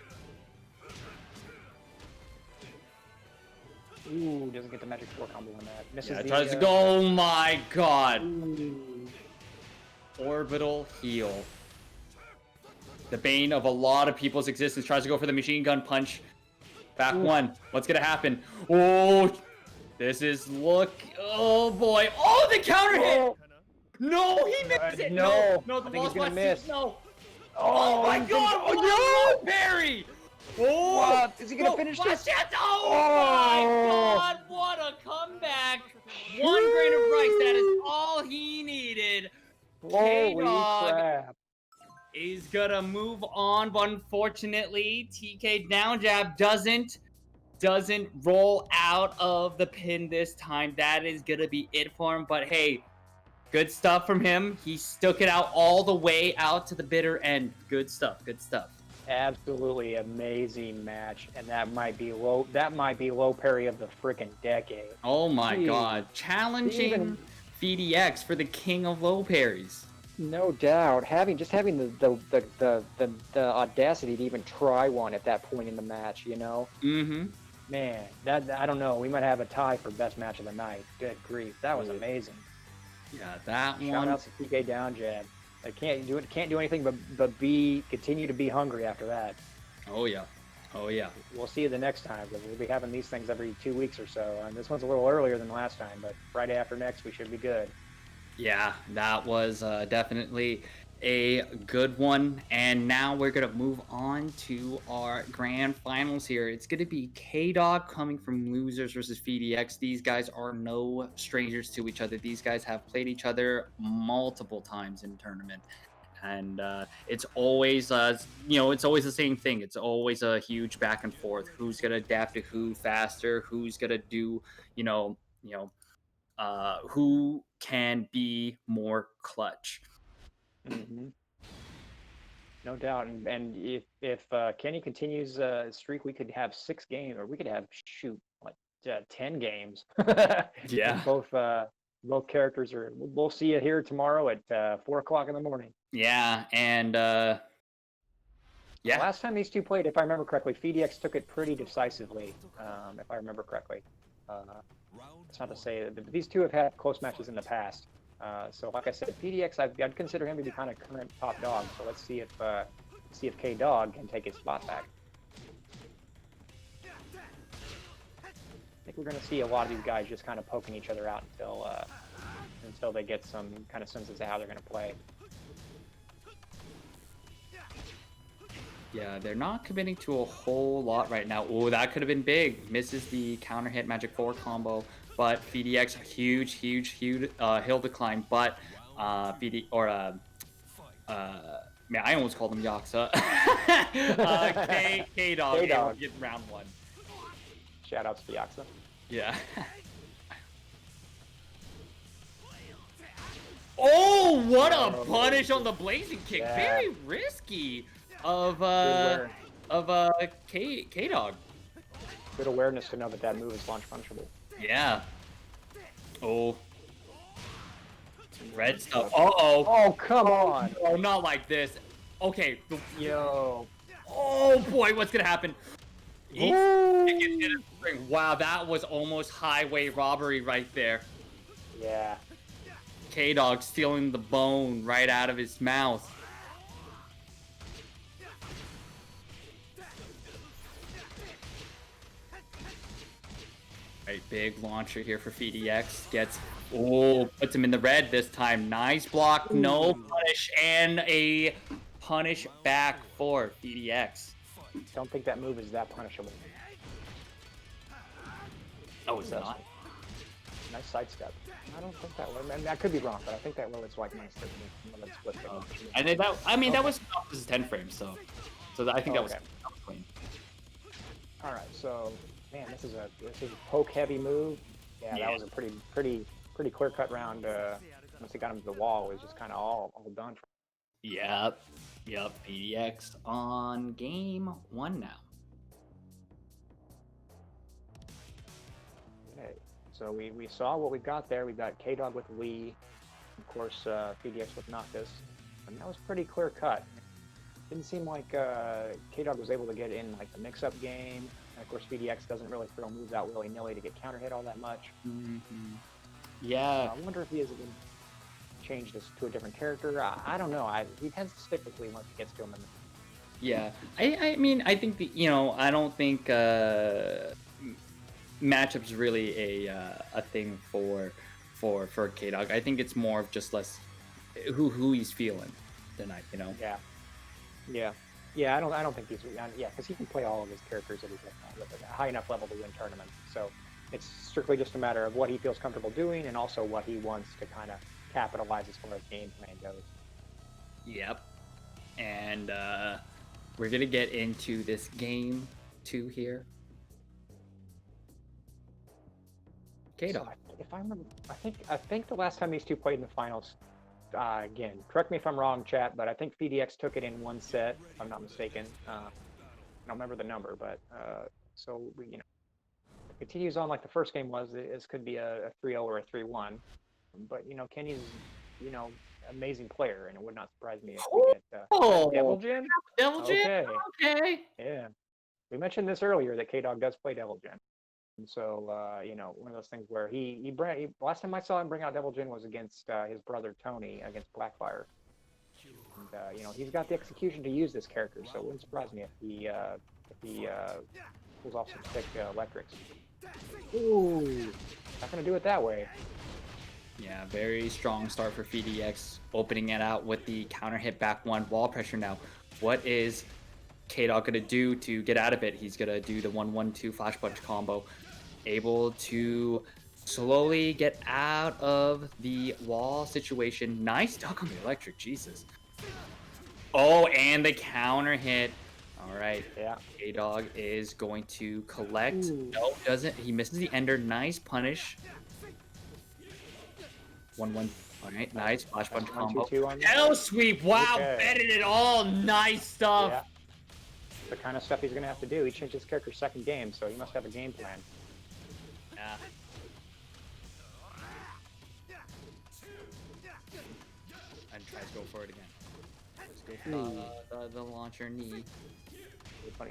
Ooh, doesn't get the magic 4 combo on that. Misses Yeah, the, tries to go. Oh my god. Ooh. Orbital heal. The bane of a lot of people's existence. Tries to go for the machine gun punch. Back 1. What's gonna happen? Oh, this is Oh boy. Oh, the counter hit. No, he missed it. No, no, the I think he's boss gonna miss. No. Oh my god. Oh no, parry. Oh, what? Is he gonna finish this? Oh my god, what a comeback. 1 grain of rice, that is all he needed. Holy K-Dog crap. is gonna move on, but unfortunately, TK down jab doesn't roll out of the pin this time. That is gonna be it for him, but hey, good stuff from him. He stuck it out all the way out to the bitter end. Good stuff, good stuff. Absolutely amazing match, and that might be low parry of the freaking decade. Oh my god, challenging VDX for the king of low parries. No doubt, having the audacity to even try one at that point in the match, you know. Man, that I don't know. We might have a tie for best match of the night. Good grief, that was amazing. Yeah, that one. Shout out to TK down jab. I can't do anything but continue to be hungry after that. Oh yeah, oh yeah. We'll see you the next time, because we'll be having these things every 2 weeks or so. And this one's a little earlier than last time, but Friday after next we should be good. Yeah, that was definitely a good one. And now we're going to move on to our grand finals here. It's going to be K-Dog coming from Losers versus VDX. These guys are no strangers to each other. These guys have played each other multiple times in tournament. And it's always, it's always the same thing. It's always a huge back and forth. Who's going to adapt to who faster? Who's going to do, who can be more clutch? No doubt, and if Kenny continues streak, we could have 6 games, or we could have 10 games. Yeah. Both characters are. We'll see you here tomorrow at 4 o'clock in the morning. Yeah, and yeah. Last time these two played, if I remember correctly, FDX took it pretty decisively. If I remember correctly, it's not to say that these two have had close matches in the past. So, like I said, PDX, I'd consider him to be kind of current top dog. So let's see if K-Dog can take his spot back. I think we're going to see a lot of these guys just kind of poking each other out until they get some kind of sense as to how they're going to play. Yeah, they're not committing to a whole lot right now. Oh, that could have been big. Misses the counter hit Magic 4 combo. But VDX, huge hill decline. But man, I almost called him Yaksa. K-Dog get round 1. Shout outs to Yaksa. Yeah. Oh, what a punish on the blazing kick. Yeah. Very risky of K-Dog. Good awareness to know that move is launch punishable. Yeah. Oh. red stuff. Uh-oh. Oh, come on. No, not like this. Okay. Yo. Oh, boy, what's going to happen? Wow, that was almost highway robbery right there. Yeah. K-Dog stealing the bone right out of his mouth. A big launcher here for VDX. Puts him in the red this time. Nice block, no punish, and a punish back for VDX. Don't think that move is that punishable. Oh, it's not. Nice sidestep. I don't think that was. I mean, I could be wrong, but I think that was like minus 13. Split I think that. I mean, that was 10 frames, so I think that was clean. All right, so man, this is a poke heavy move. Yeah, that was a pretty clear cut round. Once he got him to the wall, it was just kind of all done. Yep. PDX on game 1 now. Okay, so we saw what we've got there. We've got K-Dog with Lee, of course, PDX with Noctis, and that was pretty clear cut. Didn't seem like K-Dog was able to get in like the mix-up game. And of course, VDX doesn't really throw moves out willy-nilly to get counter hit all that much. Yeah. I wonder if he has been changed this to a different character. I don't know. He tends to stick with Lee once he gets to him. Yeah. I mean, I think I don't think matchups really a thing for K-Dog. I think it's more of just less who he's feeling tonight. Yeah, I don't think he's because he can play all of his characters at a high enough level to win tournaments. So it's strictly just a matter of what he feels comfortable doing and also what he wants to kind of capitalize as far as game plan goes. Yep. And we're gonna get into this game 2 here. K-Dog. So if I remember, I think the last time these two played in the finals. Again, correct me if I'm wrong, chat, but I think VDX took it in one set, if I'm not mistaken. I don't remember the number, but so we, it continues on like the first game was. This could be a 3-0 or a 3-1, but Kenny's, amazing player, and it would not surprise me if we get Devil Jin. Devil Jin. Okay. Yeah, we mentioned this earlier that K-Dog does play Devil Jin. And so, one of those things where he last time I saw him bring out Devil Jin was against his brother Tony against Blackfire. And, he's got the execution to use this character, so it wouldn't surprise me if he pulls off some sick electrics. Ooh, not gonna do it that way. Yeah, very strong start for VDX, opening it out with the counter hit back 1 wall pressure now. What is K-Dog gonna do to get out of it? He's gonna do the 1-1-2 flash punch combo. Able to slowly get out of the wall situation. Nice duck on the electric, Jesus. Oh, and the counter hit. All right. Yeah. K-Dog is going to collect. Ooh. No, doesn't. He misses the ender. Nice punish. 1-1. All right, nice flash punch combo. L sweep. Wow, betted it all. Nice stuff. Yeah. The kind of stuff he's gonna have to do. He changed his character's second game, so he must have a game plan. Yeah. And tries to go for it again. Let's go for the launcher knee.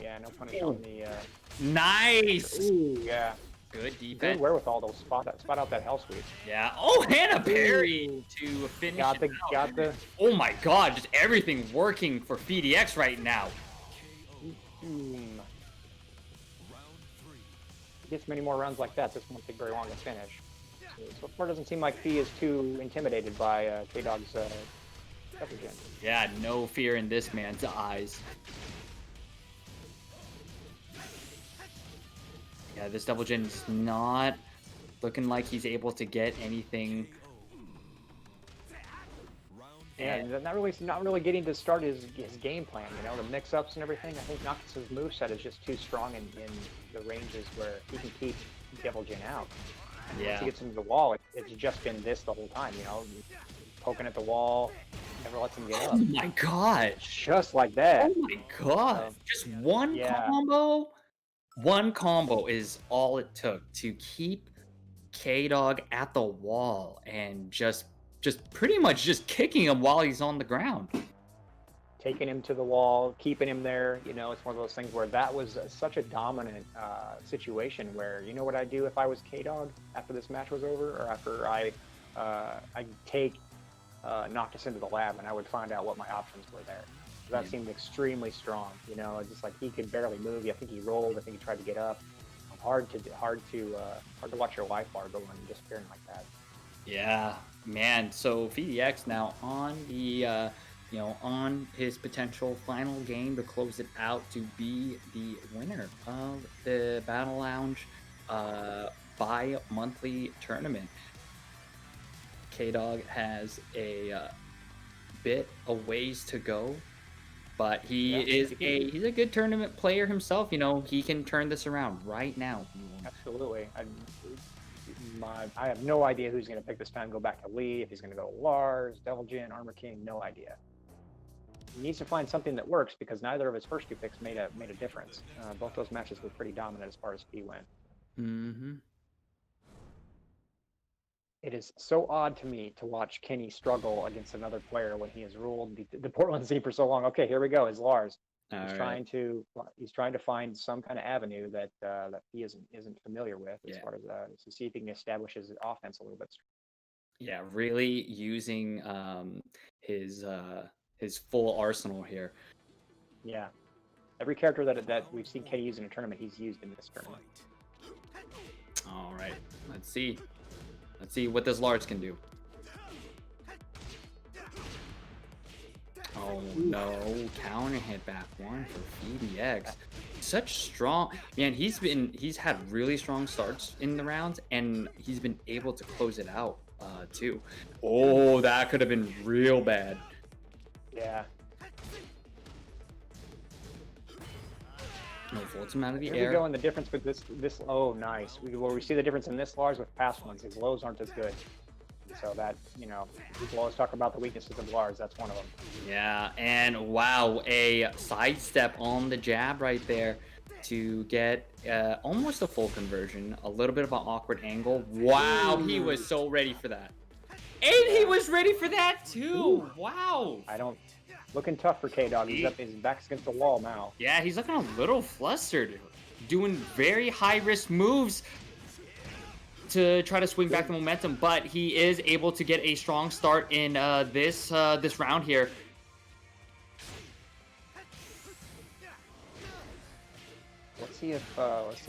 Yeah, no punish on the. Nice. Ooh, yeah. Good defense. Good wherewithal to spot out that hell sweep. Yeah. Oh, and a parry to finish. Got the. Oh my God! Just everything working for VDX right now. Gets many more rounds like that, this won't take very long to finish. So far, it doesn't seem like Fee is too intimidated by K-Dog's Devil Jin. Yeah, no fear in this man's eyes. Yeah, this Devil Jin is not looking like he's able to get anything. Yeah, not really getting to start his game plan. The mix-ups and everything. I think Noctis' moveset is just too strong in the ranges where he can keep Devil Jin out. And once he gets into the wall, it's just been this the whole time. Poking at the wall, never lets him get up. Oh my God! Just like that. Oh my God! Just one combo. One combo is all it took to keep K-Dog at the wall and just just pretty much just kicking him while he's on the ground. Taking him to the wall, keeping him there. You know, it's one of those things where that was such a dominant situation where, you know what I'd do if I was K-Dog after this match was over, or after I'd take Noctis into the lab, and I would find out what my options were there. That seemed extremely strong. You know, just like he could barely move. I think he rolled. I think he tried to get up. Hard to watch your life bar go and disappearing like that. Yeah, man. So VDX now on the on his potential final game to close it out to be the winner of the Battle Lounge bi-monthly tournament. K-Dog has a bit of ways to go, but he's a good tournament player himself. You know, he can turn this around right now. Absolutely. I have no idea who's going to pick this time. Go back to Lee, if he's going to go Lars, Devil Jin, Armor King, no idea. He needs to find something that works because neither of his first two picks made a difference. Both those matches were pretty dominant as far as speed went. Mm-hmm. It is so odd to me to watch Kenny struggle against another player when he has ruled the Portland scene for so long. Okay, here we go. Is Lars. He's trying to find some kind of avenue that he isn't familiar with as far as to see if he can establish his offense a little bit. Yeah, really using his full arsenal here. Yeah, every character that we've seen Kenny use in a tournament, he's used in this tournament. All right, let's see what this Lars can do. Oh no, counter hit back one for VDX. Such strong, man, he's had really strong starts in the rounds, and he's been able to close it out too. Oh, that could have been real bad. Yeah. No, folds him out of the Here air. we go, and the difference with this. Oh, nice. We see the difference in this Lars with past ones. His lows aren't as good. So that, you know, people always talk about the weaknesses of Lars. That's one of them. Yeah, and wow, a sidestep on the jab right there to get almost a full conversion. A little bit of an awkward angle. Wow, he was so ready for that. And he was ready for that too. Wow. Looking tough for K-Dog. His back's against the wall now. Yeah, he's looking a little flustered. Doing very high-risk moves to try to swing back the momentum, but he is able to get a strong start in this round here. Let's see if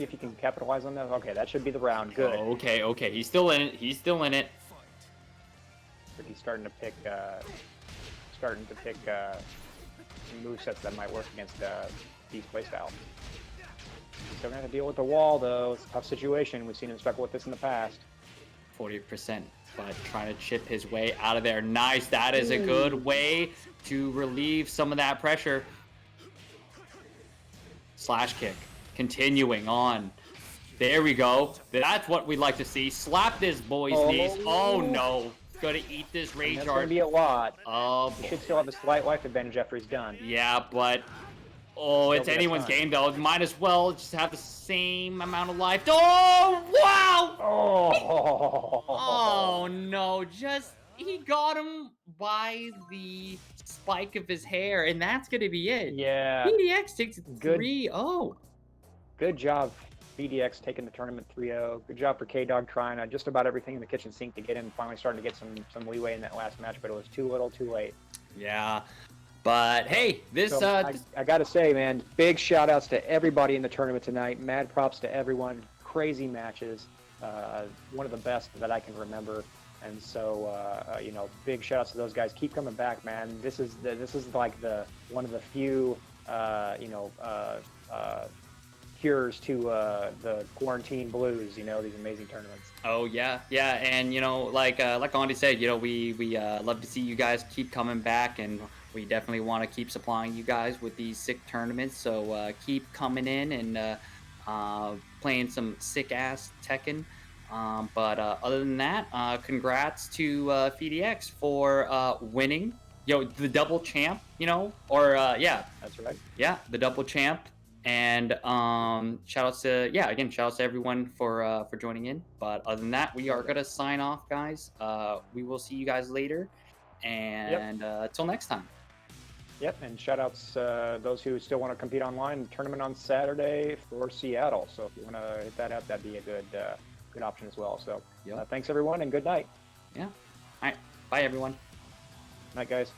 he can capitalize on that. Okay, that should be the round. Good. Oh, okay. He's still in it. But he's starting to pick some movesets that might work against these playstyles. He's still gonna have to deal with the wall though. It's a tough situation. We've seen him struggle with this in the past. 40%, but trying to chip his way out of there. Nice. That is a good way to relieve some of that pressure. Slash kick. Continuing on. There we go. That's what we'd like to see. Slap this boy's knees. Oh no. Gonna eat this rage That's art. gonna be a lot. Oh, he should still have a slight life advantage after he's done. Yeah, but it's anyone's game though. Might as well just have the same amount of life. Oh wow! Oh no! He got him by the spike of his hair, and that's gonna be it. Yeah. VDX takes it 3-0. Good job, VDX taking the tournament 3-0. Good job for K-Dog trying just about everything in the kitchen sink to get him finally starting to get some leeway in that last match, but it was too little, too late. Yeah. But hey, I gotta say, man, big shout outs to everybody in the tournament tonight. Mad props to everyone. Crazy matches. One of the best that I can remember. And so, big shout outs to those guys. Keep coming back, man. This is like one of the few, cures to the quarantine blues. You know, these amazing tournaments. Oh yeah, and like Andy said, we love to see you guys keep coming back, and we definitely want to keep supplying you guys with these sick tournaments. So keep coming in and playing some sick ass Tekken. But other than that, congrats to VDX for winning. The double champ. That's right. Yeah, the double champ. And shout outs to again, shout outs to everyone for joining in. But other than that, we Oh, are yeah. gonna sign off, guys. We will see you guys later, Yep. and till next time. Yep. And shout outs those who still want to compete online. Tournament on Saturday for Seattle. So if you want to hit that up, that'd be a good option as well. So Yep. thanks everyone, and good night. Yeah. All right. Bye, everyone. Night, guys.